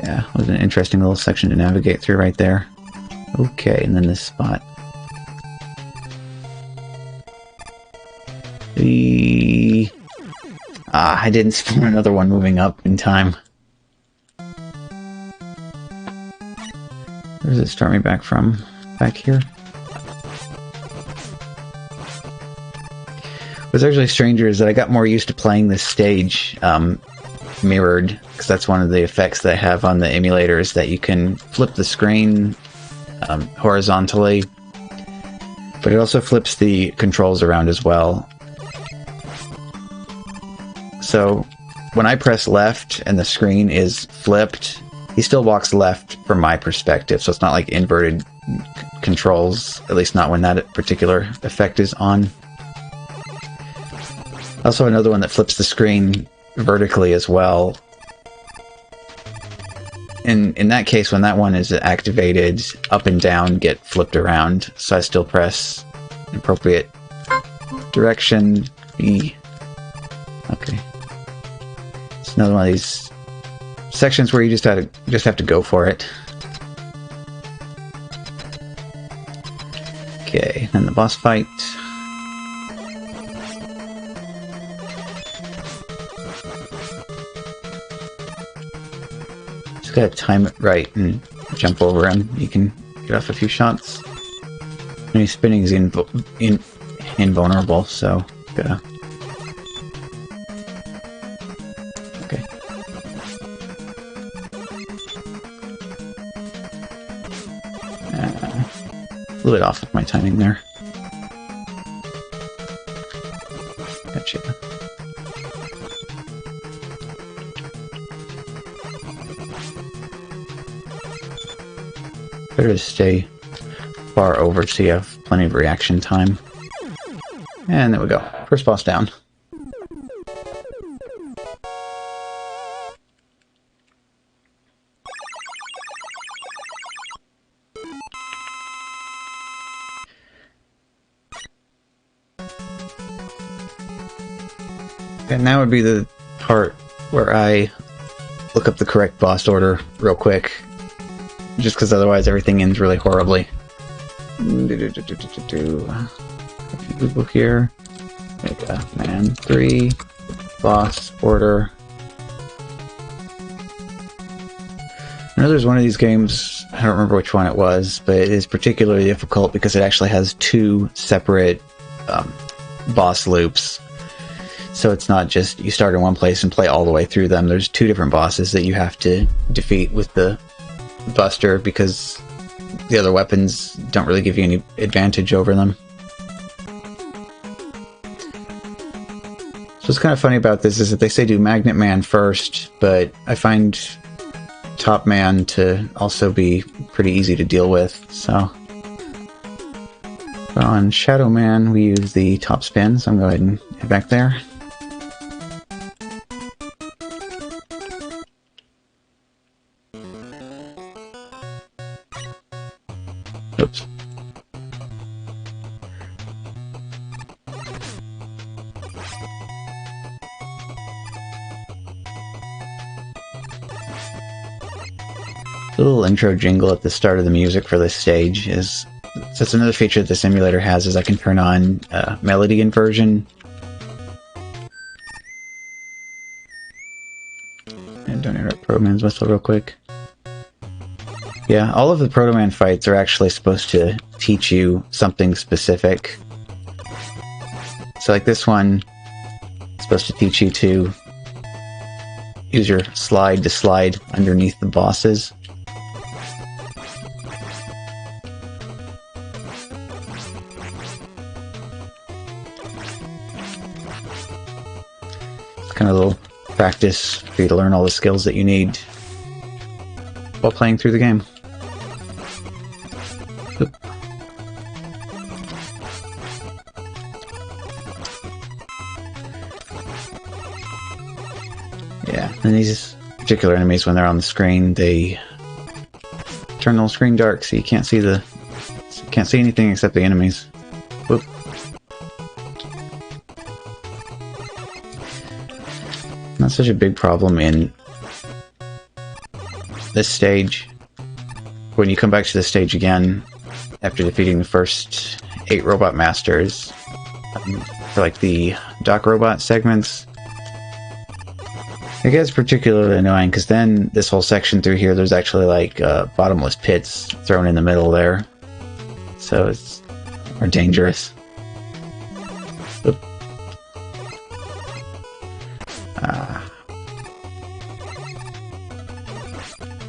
Yeah, it was an interesting little section to navigate through right there. Okay, and then this spot. I didn't spawn another one moving up in time. Where does it start me back from? Back here? What's actually stranger is that I got more used to playing this stage mirrored, because that's one of the effects that I have on the emulator, is that you can flip the screen horizontally, but it also flips the controls around as well. So when I press left and the screen is flipped, he still walks left from my perspective, so it's not like inverted controls, at least not when that particular effect is on. Also another one that flips the screen vertically as well. In that case, when that one is activated, up and down get flipped around, so I still press appropriate direction, B. Okay. It's another one of these sections where you just have to go for it. Okay, then the boss fight. Just gotta time it right and jump over him. You can get off a few shots. And he's spinning is invulnerable, so gotta. Okay. A little bit off with my timing there. Gotcha. Better to stay far over so you have plenty of reaction time. And there we go. First boss down. And now would be the part where I look up the correct boss order real quick. Just because otherwise everything ends really horribly. Google here. Mega Man 3. Boss order. I know there's one of these games, I don't remember which one it was, but it is particularly difficult because it actually has two separate boss loops. So it's not just you start in one place and play all the way through them. There's two different bosses that you have to defeat with the Buster because the other weapons don't really give you any advantage over them. So what's kind of funny about this is that they say do Magnet Man first, but I find Top Man to also be pretty easy to deal with, so... But on Shadow Man, we use the top spin, so I'm going to go ahead and head back there. Oops. The little intro jingle at the start of the music for this stage is... So that's another feature that the simulator has, is I can turn on melody inversion. And don't interrupt Proto Man's whistle real quick. Yeah, all of the Proto Man fights are actually supposed to teach you something specific. So like this one, it's supposed to teach you to use your slide to slide underneath the bosses. It's kind of a little practice for you to learn all the skills that you need while playing through the game. Oop. Yeah, and these particular enemies, when they're on the screen, they turn the whole screen dark, so you can't see anything except the enemies. Whoop. Not such a big problem in this stage. When you come back to this stage again after defeating the first 8 robot masters, for like the dock robot segments, it gets particularly annoying because then this whole section through here, there's actually like bottomless pits thrown in the middle there, so it's more dangerous. Oop.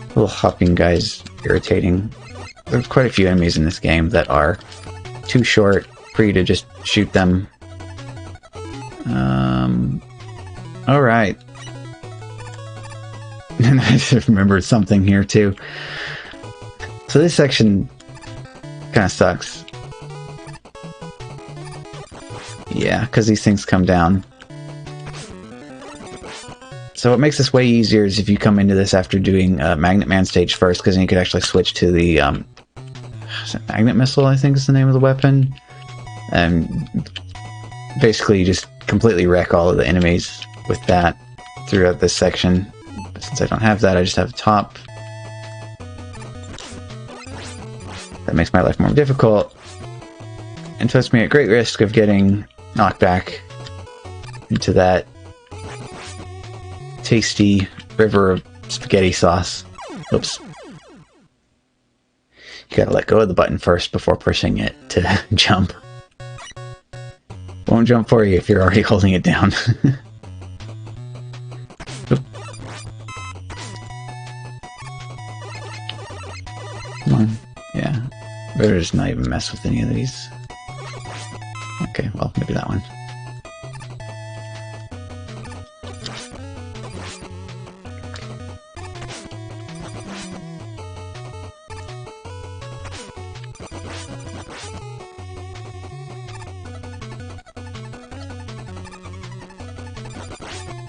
Little hopping guys irritating. There's quite a few enemies in this game that are too short for you to just shoot them. Alright. And I just remembered something here too. So this section kind of sucks. Yeah, because these things come down. So what makes this way easier is if you come into this after doing Magnet Man stage first, because then you could actually switch to the Magnet Missile, I think is the name of the weapon. And basically you just completely wreck all of the enemies with that throughout this section. But since I don't have that, I just have top. That makes my life more difficult. And puts me at great risk of getting knocked back into that tasty river of spaghetti sauce. Oops. You gotta let go of the button first before pushing it to jump. Won't jump for you if you're already holding it down. Oop. Come on. Yeah. Better just not even mess with any of these. Okay, well, maybe that one.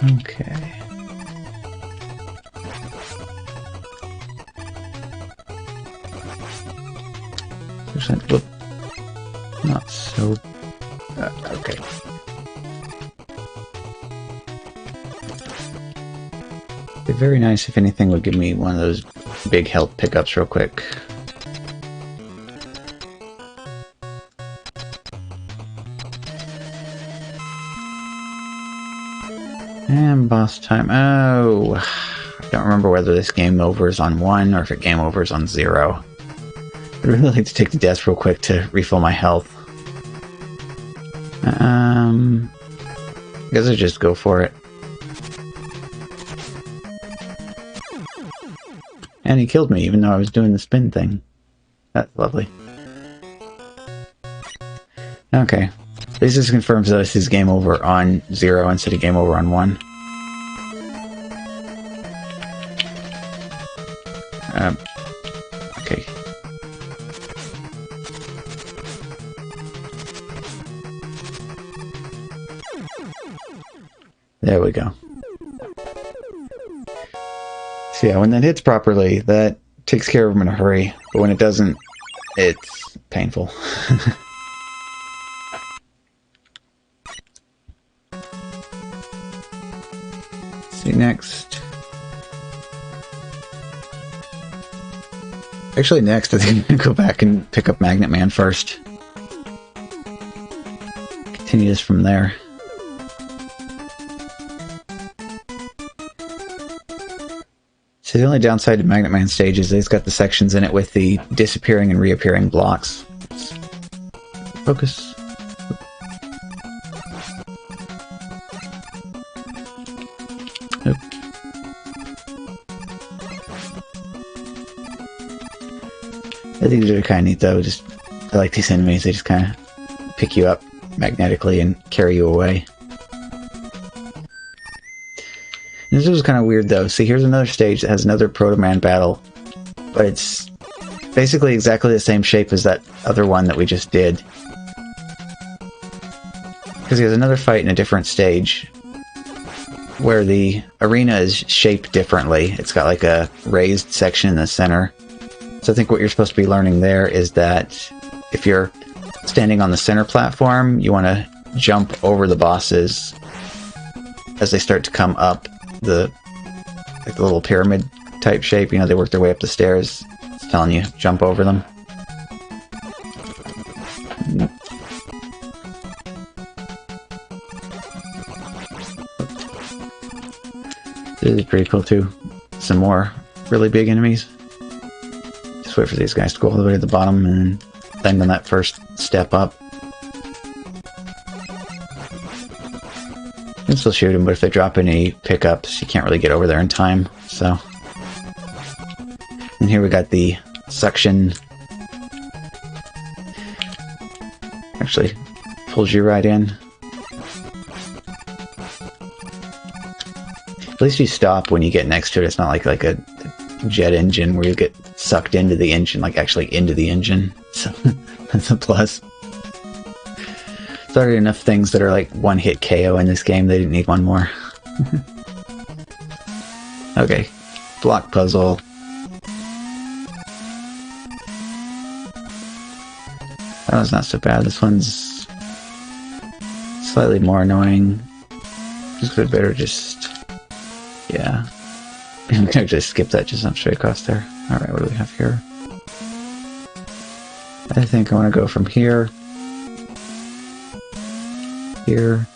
Okay. Whoop. Not so... okay. It'd be very nice if anything would give me one of those big health pickups real quick. And boss time. Oh, I don't remember whether this game over is on 1 or if it game over is on 0. I'd really like to take the death real quick to refill my health. I guess I just go for it. And he killed me even though I was doing the spin thing. That's lovely. Okay. This just confirms that this is game over on 0 instead of game over on 1. Okay. There we go. So yeah, when that hits properly, that takes care of them in a hurry. But when it doesn't, it's painful. See next. Actually, next I think I'm gonna go back and pick up Magnet Man first. Continue this from there. So the only downside to Magnet Man stage is it's got the sections in it with the disappearing and reappearing blocks. Focus. Oop. I think these are kind of neat though. Just I like these enemies. They just kind of pick you up magnetically and carry you away. This was kind of weird though. See, here's another stage that has another Proto Man battle, but it's basically exactly the same shape as that other one that we just did. Because he has another fight in a different stage where the arena is shaped differently. It's got like a raised section in the center. So I think what you're supposed to be learning there is that if you're standing on the center platform, you want to jump over the bosses as they start to come up the little pyramid type shape. You know, they work their way up the stairs. It's telling you, jump over them. This is pretty cool too. Some more really big enemies. Just wait for these guys to go all the way to the bottom and land on that first step up. You can still shoot them, but if they drop any pickups, you can't really get over there in time, so. And here we got the suction. Actually, pulls you right in. At least you stop when you get next to it. It's not like a jet engine where you get sucked into the engine, like actually into the engine. So that's a plus. There's already enough things that are like one-hit KO in this game. They didn't need one more. Okay, block puzzle. That one's not so bad. This one's slightly more annoying. Just better just... yeah. I'm gonna just skip that, just jump straight across there. Alright, what do we have here? I think I want to go from here, here,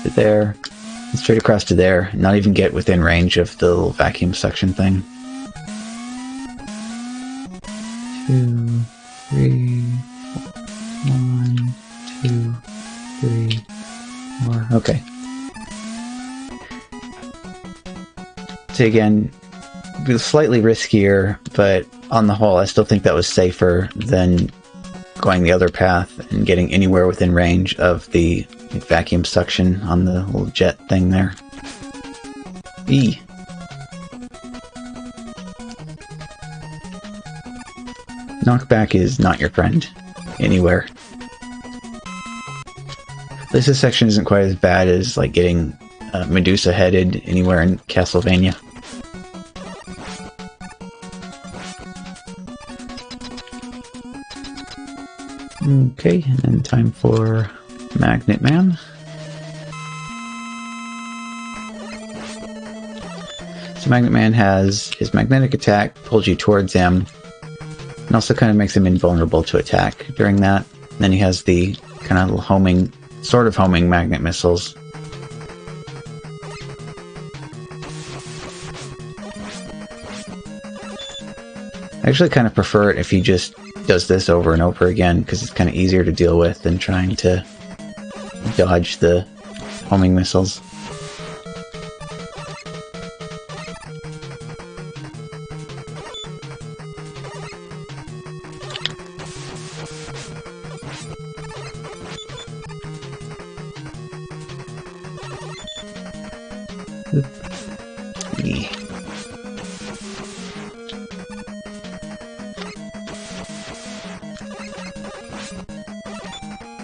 to there, and straight across to there, not even get within range of the little vacuum suction thing. 2, 3, 1, 2, 3, 4. Okay. So again, slightly riskier, but on the whole, I still think that was safer than going the other path and getting anywhere within range of the vacuum suction on the little jet thing there. E. Knockback is not your friend. Anywhere. At least this section isn't quite as bad as like getting Medusa headed anywhere in Castlevania. Okay, and then time for Magnet Man. So Magnet Man has his magnetic attack, pulls you towards him, and also kind of makes him invulnerable to attack during that. And then he has the kind of little homing, sort of homing magnet missiles. I actually kind of prefer it if he just does this over and over again, because it's kind of easier to deal with than trying to dodge the homing missiles.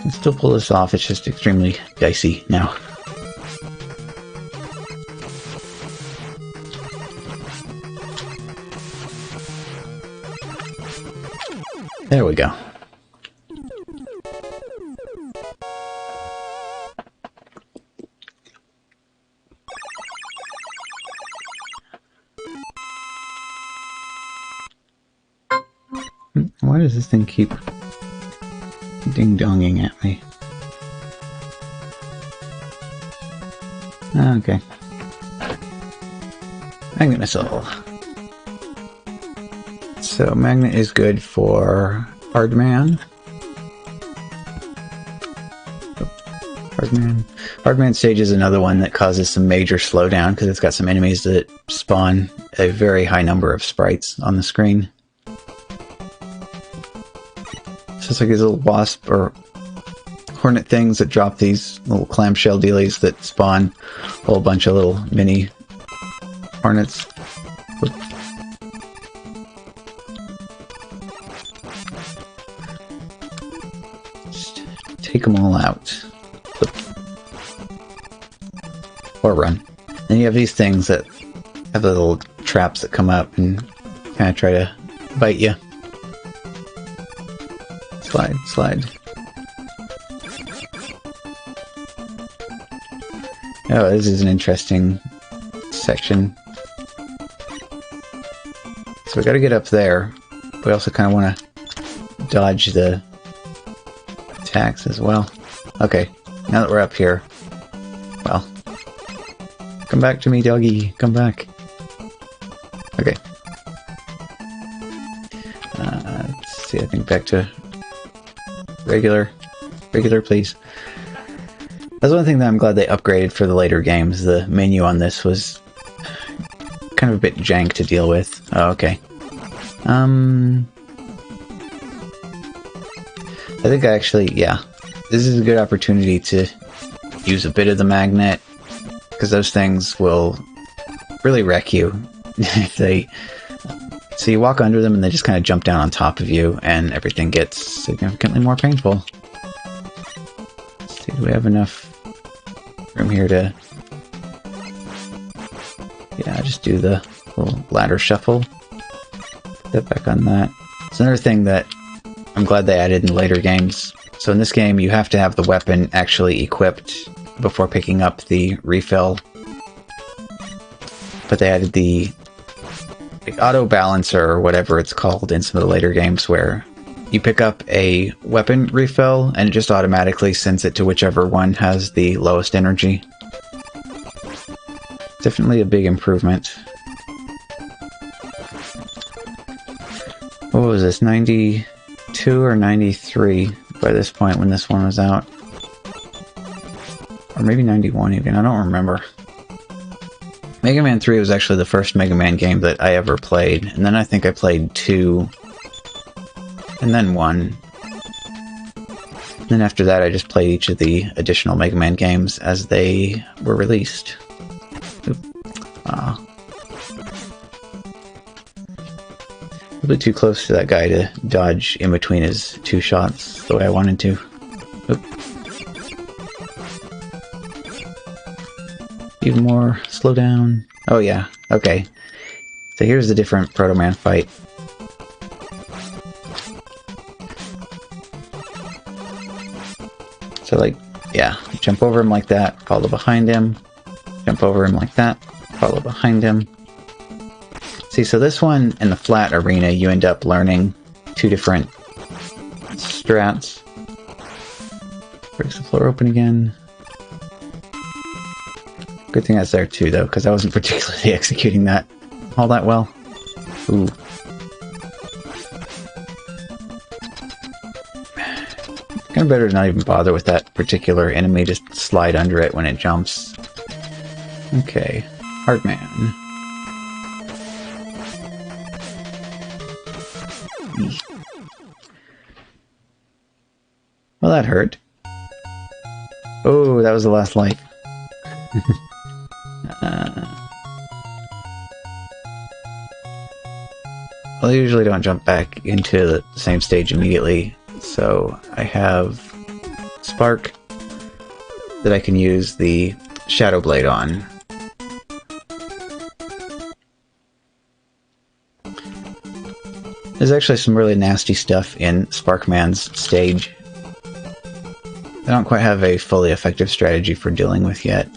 Can still pull this off, it's just extremely dicey now. There we go. Why does this thing keep ding-donging at me? Okay. Magnet missile. So magnet is good for Hardman. Hardman stage is another one that causes some major slowdown because it's got some enemies that spawn a very high number of sprites on the screen. So it's like these little wasp or hornet things that drop these little clamshell dealies that spawn a whole bunch of little mini hornets. Just take them all out. Or run. Then you have these things that have the little traps that come up and kind of try to bite you. Slide, slide. Oh, this is an interesting section. So we gotta get up there. We also kind of want to dodge the attacks as well. Okay, now that we're up here, well, come back to me, doggy. Come back. Okay. Let's see, I think back to regular, please. That's one thing that I'm glad they upgraded for the later games. The menu on this was kind of a bit jank to deal with. Oh, okay. I think yeah, this is a good opportunity to use a bit of the magnet, because those things will really wreck you if they... So you walk under them and they just kind of jump down on top of you and everything gets significantly more painful. Let's see, do we have enough room here to... Yeah, just do the little ladder shuffle. Put that back on that. It's another thing that I'm glad they added in later games. So in this game you have to have the weapon actually equipped before picking up the refill. but they added the auto balancer or whatever it's called in some of the later games, where you pick up a weapon refill and it just automatically sends it to whichever one has the lowest energy. Definitely a big improvement. What was this, 92 or 93 by this point when this one was out? Or maybe 91 even, I don't remember. Mega Man 3 was actually the first Mega Man game that I ever played, and then I think I played 2, and then 1. And then after that I just played each of the additional Mega Man games as they were released. Oop. Ah. A little bit too close to that guy to dodge in between his 2 shots the way I wanted to. Oop. Even more. Slow down. Oh yeah, okay. So here's the different Proto Man fight. So like, yeah, jump over him like that, follow behind him, jump over him like that, follow behind him. See, so this one, in the flat arena, you end up learning 2 different strats. Breaks the floor open again. Good thing that's there too, though, because I wasn't particularly executing that all that well. Ooh. Kind of better to not even bother with that particular enemy, just slide under it when it jumps. Okay, Hard Man. Well, that hurt. Oh, that was the last life. Well, I usually don't jump back into the same stage immediately, so I have Spark that I can use the Shadow Blade on. There's actually some really nasty stuff in Sparkman's stage. I don't quite have a fully effective strategy for dealing with yet.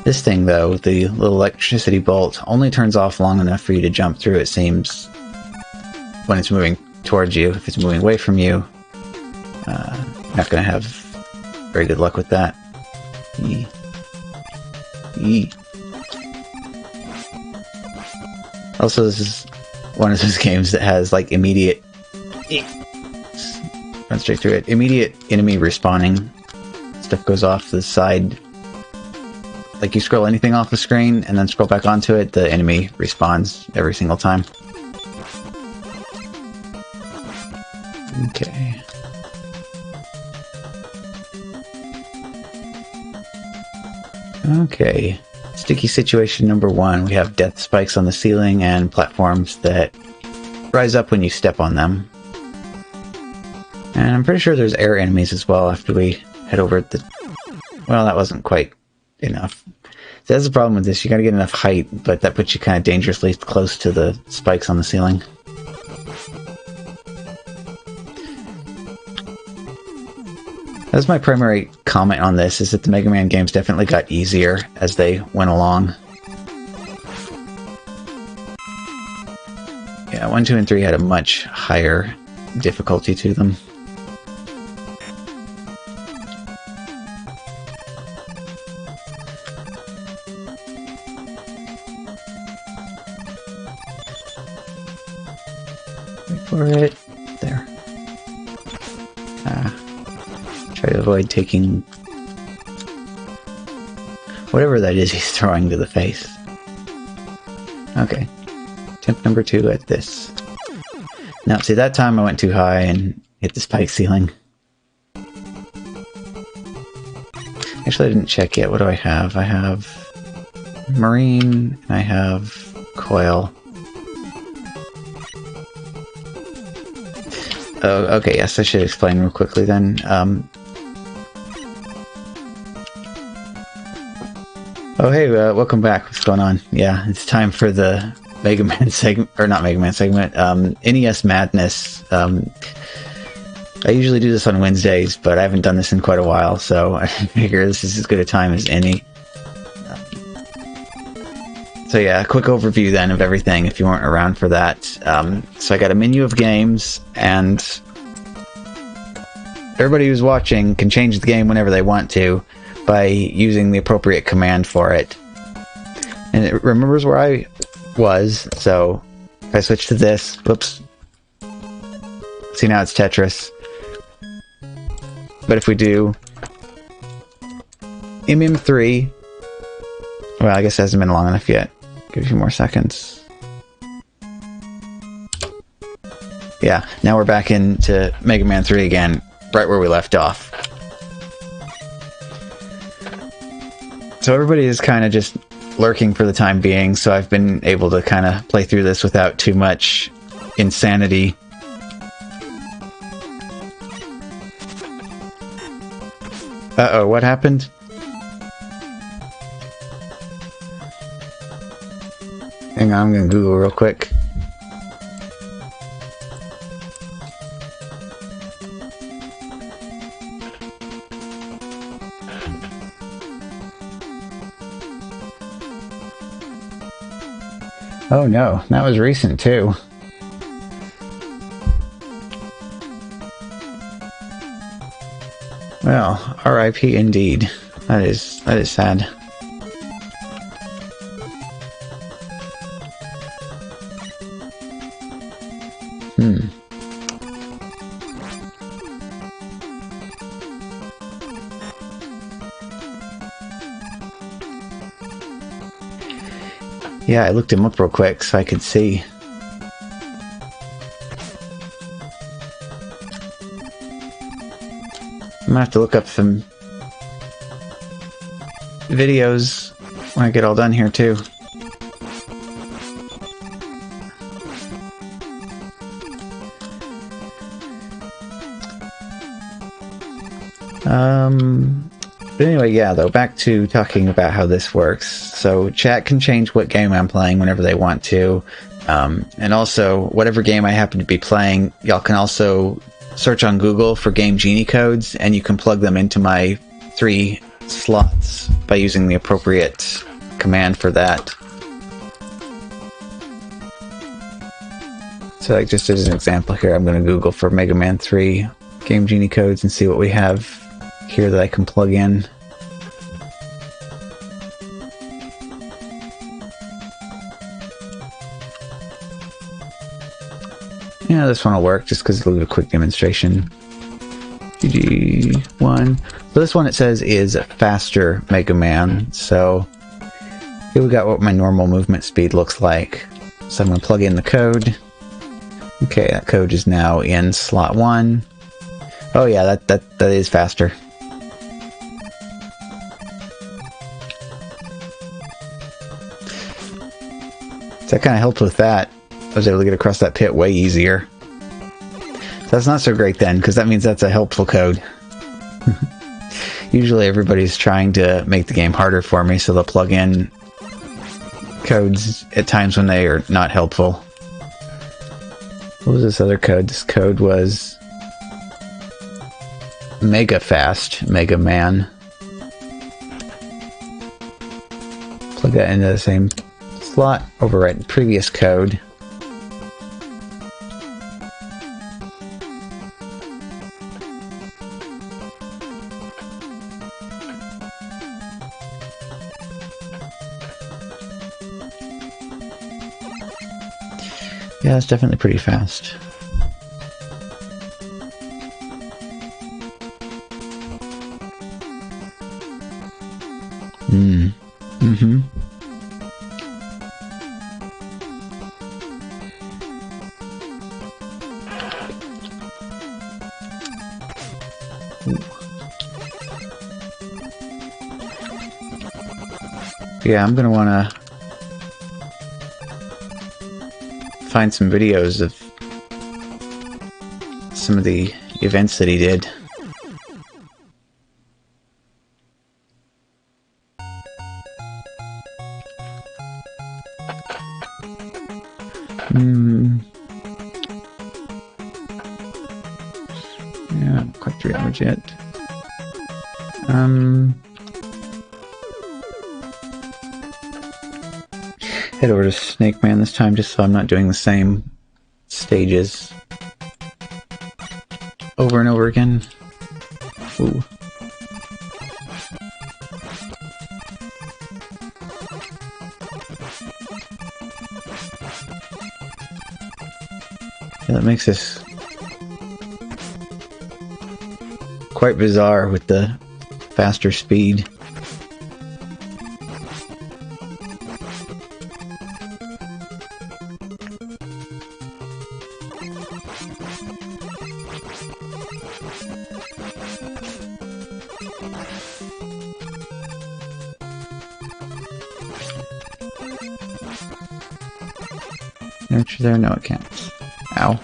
This thing, though, the little electricity bolt, only turns off long enough for you to jump through, it seems, when it's moving towards you. If it's moving away from you, not going to have very good luck with that. Eee. Eee. Also, this is one of those games that has, like, immediate... Run straight through it. Immediate enemy respawning. Stuff goes off to the side. Like, you scroll anything off the screen, and then scroll back onto it, the enemy respawns every single time. Okay. Okay. Sticky situation number 1. We have death spikes on the ceiling and platforms that rise up when you step on them. And I'm pretty sure there's air enemies as well after we head over the... Well, that wasn't quite enough. So that's the problem with this. You gotta get enough height, but that puts you kind of dangerously close to the spikes on the ceiling. That's my primary comment on this, is that the Mega Man games definitely got easier as they went along. Yeah, 1, 2, and 3 had a much higher difficulty to them. Wait for it. There. Try to avoid taking whatever that is he's throwing to the face. Okay. Attempt number 2 at this. Now, see, that time I went too high and hit the spike ceiling. Actually, I didn't check yet. What do I have? I have Marine, and I have Coil. Oh, okay, yes, I should explain real quickly then. Oh, hey, welcome back. What's going on? Yeah, it's time for the Mega Man segment, or not Mega Man segment, NES Madness. I usually do this on Wednesdays, but I haven't done this in quite a while, so I figure this is as good a time as any. So yeah, a quick overview then of everything if you weren't around for that. So I got a menu of games, and everybody who's watching can change the game whenever they want to by using the appropriate command for it. And it remembers where I was, so if I switch to this, whoops. See, now it's Tetris. But if we do MM3, well, I guess it hasn't been long enough yet. Give a few more seconds. Yeah, now we're back into Mega Man 3 again, right where we left off. So everybody is kind of just lurking for the time being, so I've been able to kind of play through this without too much insanity. Uh-oh, what happened? Hang on, I'm gonna Google real quick. Oh no, that was recent too. Well, R.I.P. indeed. That is sad. Yeah, I looked him up real quick so I could see. I'm gonna have to look up some videos when I get all done here too. But anyway, yeah, though, back to talking about how this works. So chat can change what game I'm playing whenever they want to. And also, whatever game I happen to be playing, y'all can also search on Google for Game Genie codes, and you can plug them into my 3 slots by using the appropriate command for that. So like, just as an example here, I'm going to Google for Mega Man 3 Game Genie codes and see what we have here that I can plug in. Yeah, this one will work just because it'll do a quick demonstration. GG1. So this one, it says, is faster Mega Man. So here we got what my normal movement speed looks like. So I'm going to plug in the code. Okay, that code is now in slot 1. Oh yeah, that is faster. So that kind of helped with that. I was able to get across that pit way easier. So that's not so great then, because that means that's a helpful code. Usually everybody's trying to make the game harder for me, so they'll plug in codes at times when they are not helpful. What was this other code? This code was Mega Fast Mega Man. Plug that into the same slot, overwrite previous code. Yeah, it's definitely pretty fast. Mm-hmm. Yeah, I'm gonna wanna find some videos of some of the events that he did. Yeah, not quite 3 hours yet. head over to Snake Man this time, just so I'm not doing the same stages over and over again. Ooh. Yeah, that makes this quite bizarre with the faster speed. Nurture there? No, it can't. Ow.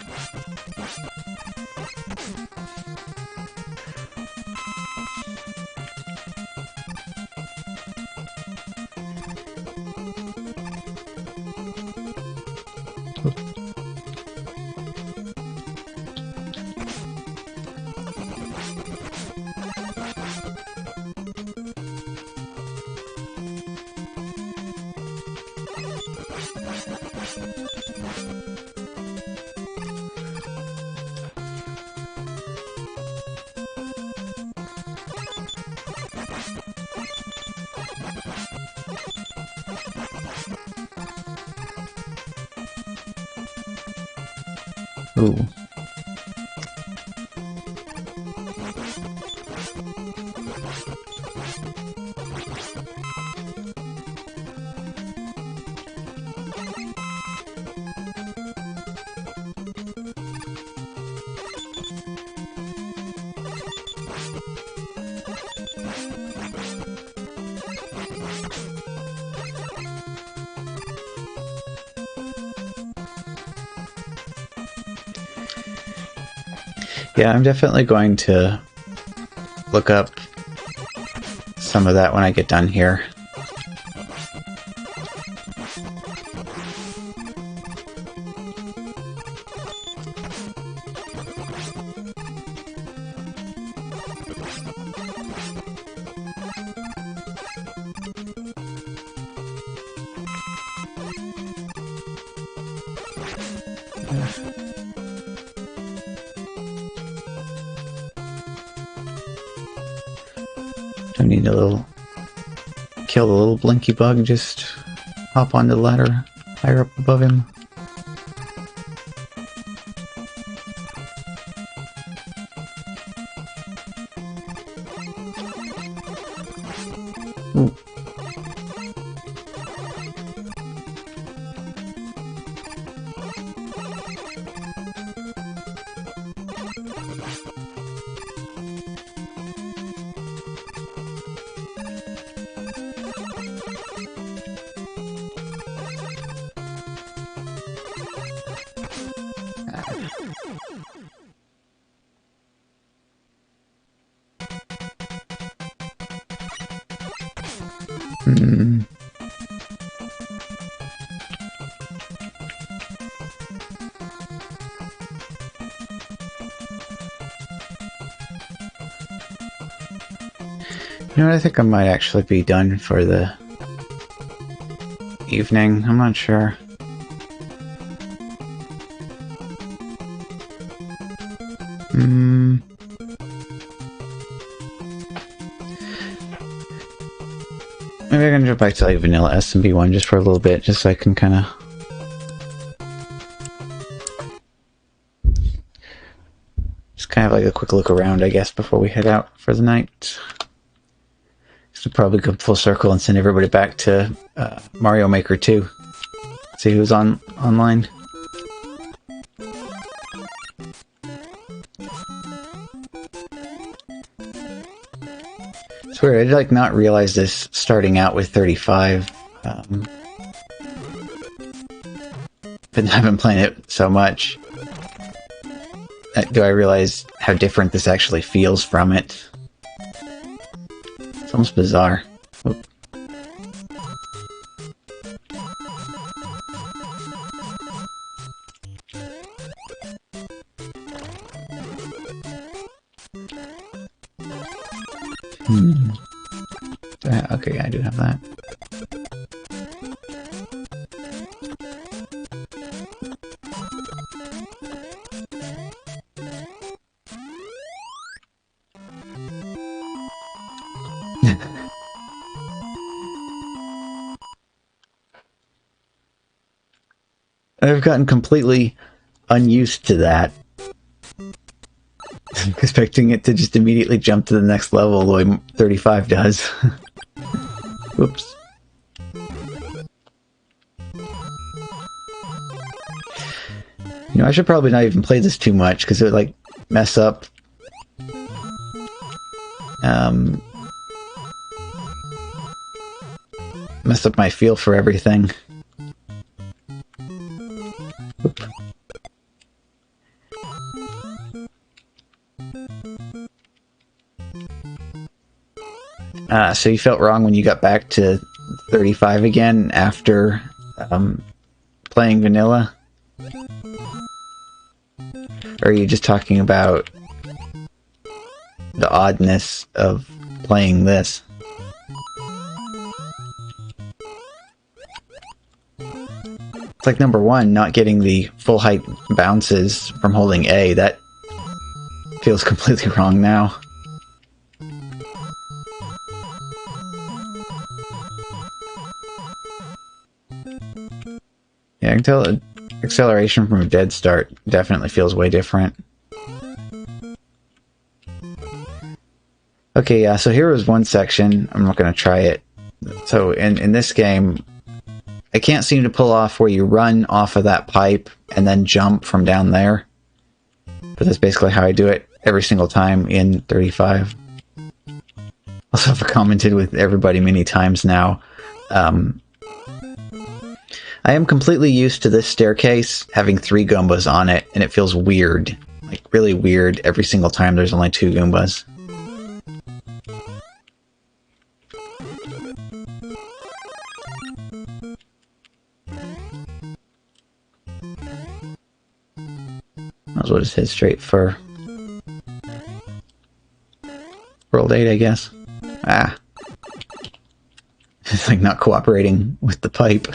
Ooh. Yeah, I'm definitely going to look up some of that when I get done here. I need a little... kill the little blinky bug and just hop on the ladder higher up above him. Ooh. Hmm. You know what, I think I might actually be done for the evening. I'm not sure. Maybe I can jump back to like vanilla SMB1 just for a little bit, just so I can kind of... just kind of like a quick look around, I guess, before we head out for the night. So probably go full circle and send everybody back to Mario Maker 2. See who's online. It's weird, I did like not realize this starting out with 35. But I've been playing it so much. Do I realize how different this actually feels from it? It's almost bizarre. Oh. Okay, I do have that. I've gotten completely unused to that. Expecting it to just immediately jump to the next level the way 35 does. Whoops. You know, I should probably not even play this too much, because it would, like, mess up... mess up my feel for everything. Oop. So you felt wrong when you got back to 35 again after playing vanilla? Or are you just talking about the oddness of playing this? It's like number one, not getting the full height bounces from holding A. That feels completely wrong now. Yeah, I can tell the acceleration from a dead start definitely feels way different. Okay, yeah, so here was one section. I'm not going to try it. So in this game, I can't seem to pull off where you run off of that pipe and then jump from down there. But that's basically how I do it every single time in 35. Also, I've commented with everybody many times now. I am completely used to this staircase having 3 Goombas on it, and it feels weird. Like, really weird every single time there's only 2 Goombas. Might as well just hit straight for World 8, I guess. Ah. It's like not cooperating with the pipe.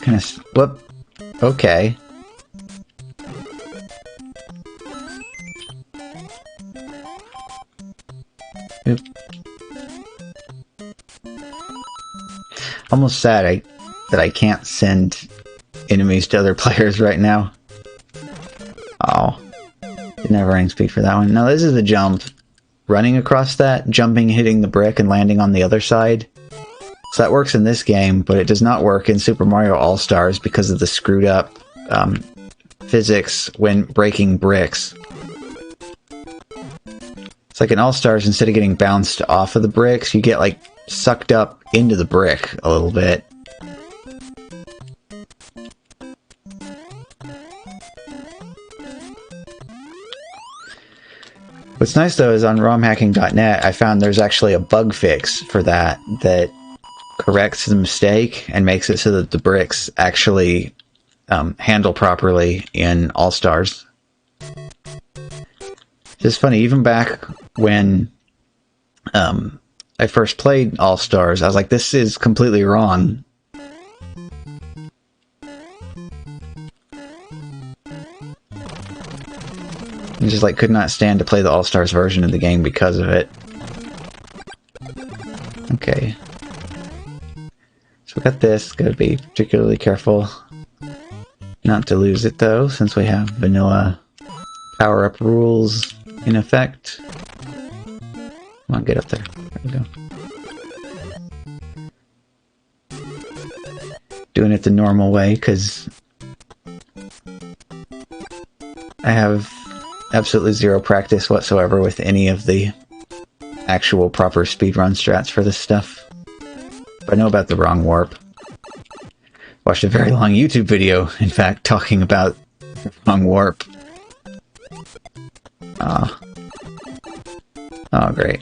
Kind of, whoop. Okay. Oop. Almost sad that I can't send enemies to other players right now. Oh. Didn't have running speed for that one. No, this is the jump. Running across that, jumping, hitting the brick, and landing on the other side. So that works in this game, but it does not work in Super Mario All-Stars because of the screwed up physics when breaking bricks. It's like in All-Stars, instead of getting bounced off of the bricks, you get, like, sucked up into the brick a little bit. What's nice, though, is on romhacking.net, I found there's actually a bug fix for that corrects the mistake and makes it so that the bricks actually handle properly in All-Stars. It's funny, even back when I first played All-Stars, I was like, this is completely wrong. I just like could not stand to play the All-Stars version of the game because of it. Okay. So we got this, gotta be particularly careful not to lose it though, since we have vanilla power-up rules in effect. Come on, get up there. There we go. Doing it the normal way, because I have absolutely zero practice whatsoever with any of the actual proper speedrun strats for this stuff. But I know about the wrong warp. Watched a very long YouTube video, in fact, talking about the wrong warp. Ah. Oh, great.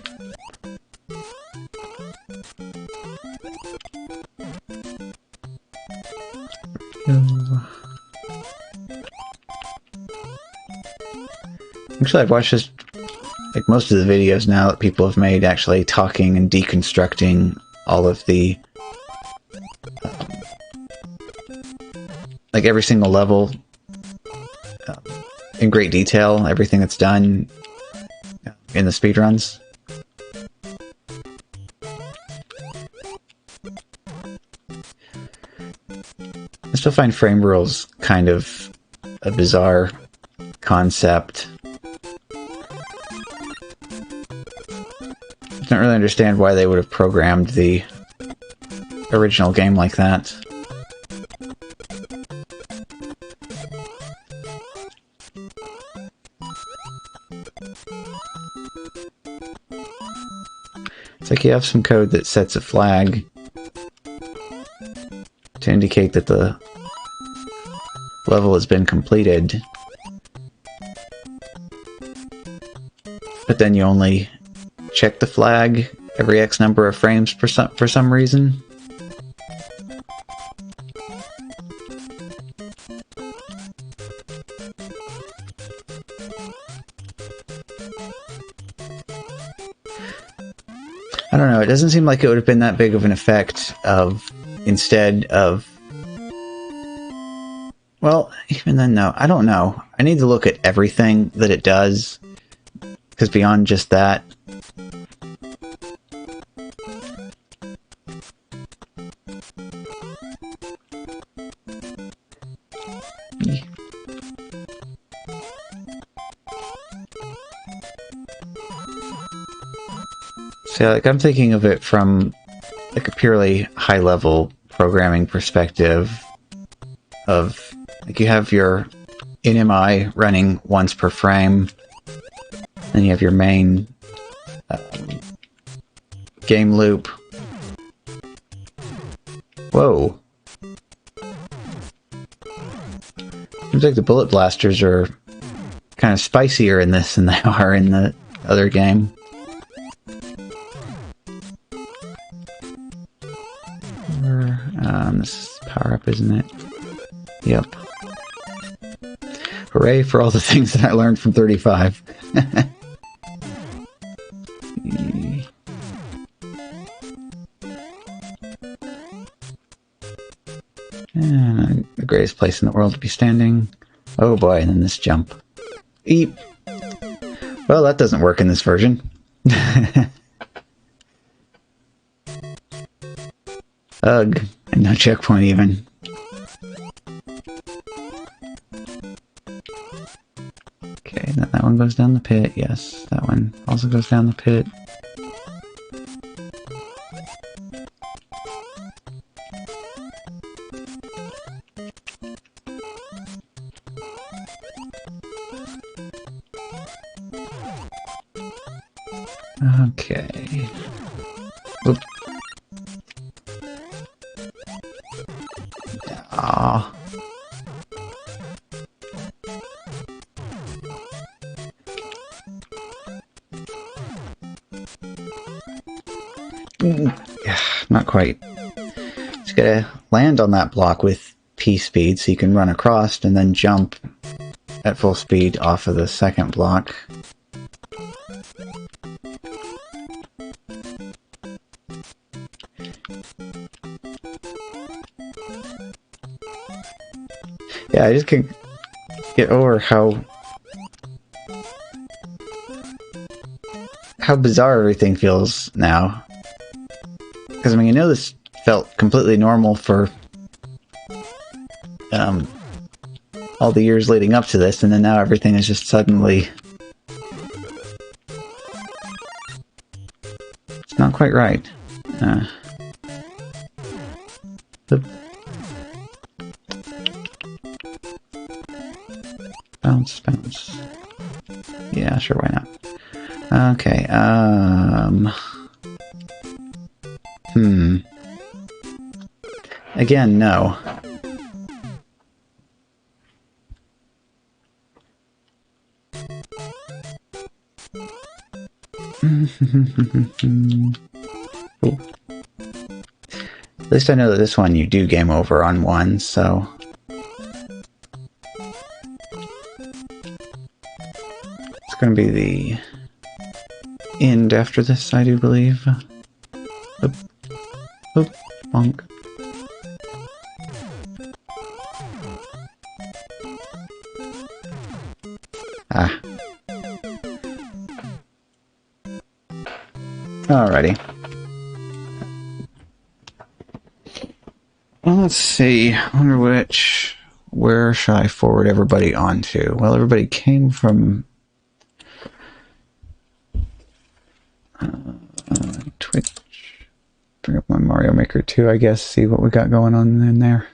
Actually, I've watched just like most of the videos now that people have made actually talking and deconstructing all of the like every single level in great detail, everything that's done in the speedruns. I still find frame rules kind of a bizarre concept. I don't really understand why they would have programmed the original game like that. It's like you have some code that sets a flag to indicate that the level has been completed, but then you only check the flag every X number of frames for some reason. I don't know, it doesn't seem like it would have been that big of an effect of, instead of... Well, even then, no, I don't know. I need to look at everything that it does, because beyond just that... So, like, I'm thinking of it from, like, a purely high-level programming perspective of, like, you have your NMI running once per frame, then you have your main game loop. Whoa. Seems like the bullet blasters are kind of spicier in this than they are in the other game. This is power up, isn't it? Yep. Hooray for all the things that I learned from 35. And the greatest place in the world to be standing. Oh boy, and then this jump. Eep. Well, that doesn't work in this version. Ugh, and no checkpoint even. Okay, then that one goes down the pit. Yes, that one also goes down the pit. Okay. Oop. Aww. Yeah, not quite. Just gotta land on that block with P speed so you can run across and then jump at full speed off of the second block. Yeah, I just can't get over how bizarre everything feels now. Because, I mean, I know this felt completely normal for all the years leading up to this, and then now everything is just suddenly... It's not quite right. Bounce, bounce. Yeah, sure, why not? Okay, Again, no. Ooh. At least I know that this one you do game over on one, so... It's gonna be the end after this, I do believe. Oop. Oop. Bonk. Ah. Alrighty. Well, let's see. I wonder where should I forward everybody onto? Well, everybody came from Twitch. Bring up my Mario Maker 2, I guess, see what we got going on in there.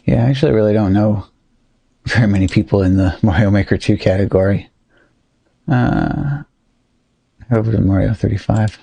Yeah, I actually really don't know very many people in the Mario Maker 2 category. Over to Mario 35.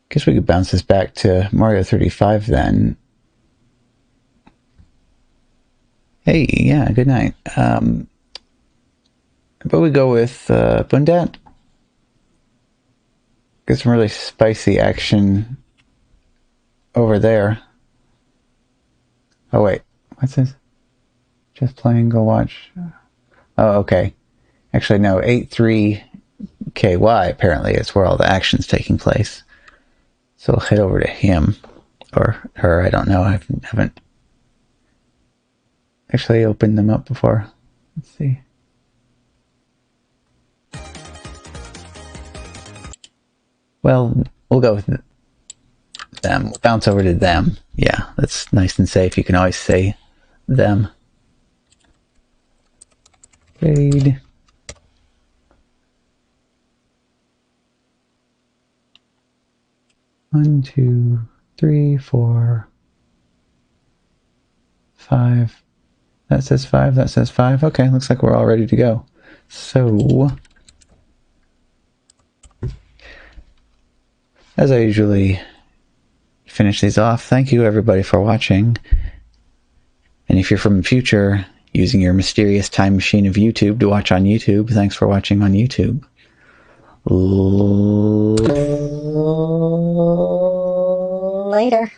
Guess we could bounce this back to Mario 35 then. Hey, yeah, good night. But we go with Bundat. Get some really spicy action over there. Oh wait, what's this? Just playing, go watch. Oh, okay. Actually, no, 83KY apparently is where all the action's taking place. So we'll head over to him. Or her, I don't know. I haven't actually opened them up before. Let's see. Well, we'll go with them. We'll bounce over to them. Yeah, that's nice and safe. You can always say them. Raid. One, 2, 3, 4, 5. That says 5. That says 5. Okay, looks like we're all ready to go. So, as I usually finish these off, thank you everybody for watching. And if you're from the future, using your mysterious time machine of YouTube to watch on YouTube, thanks for watching on YouTube. Later.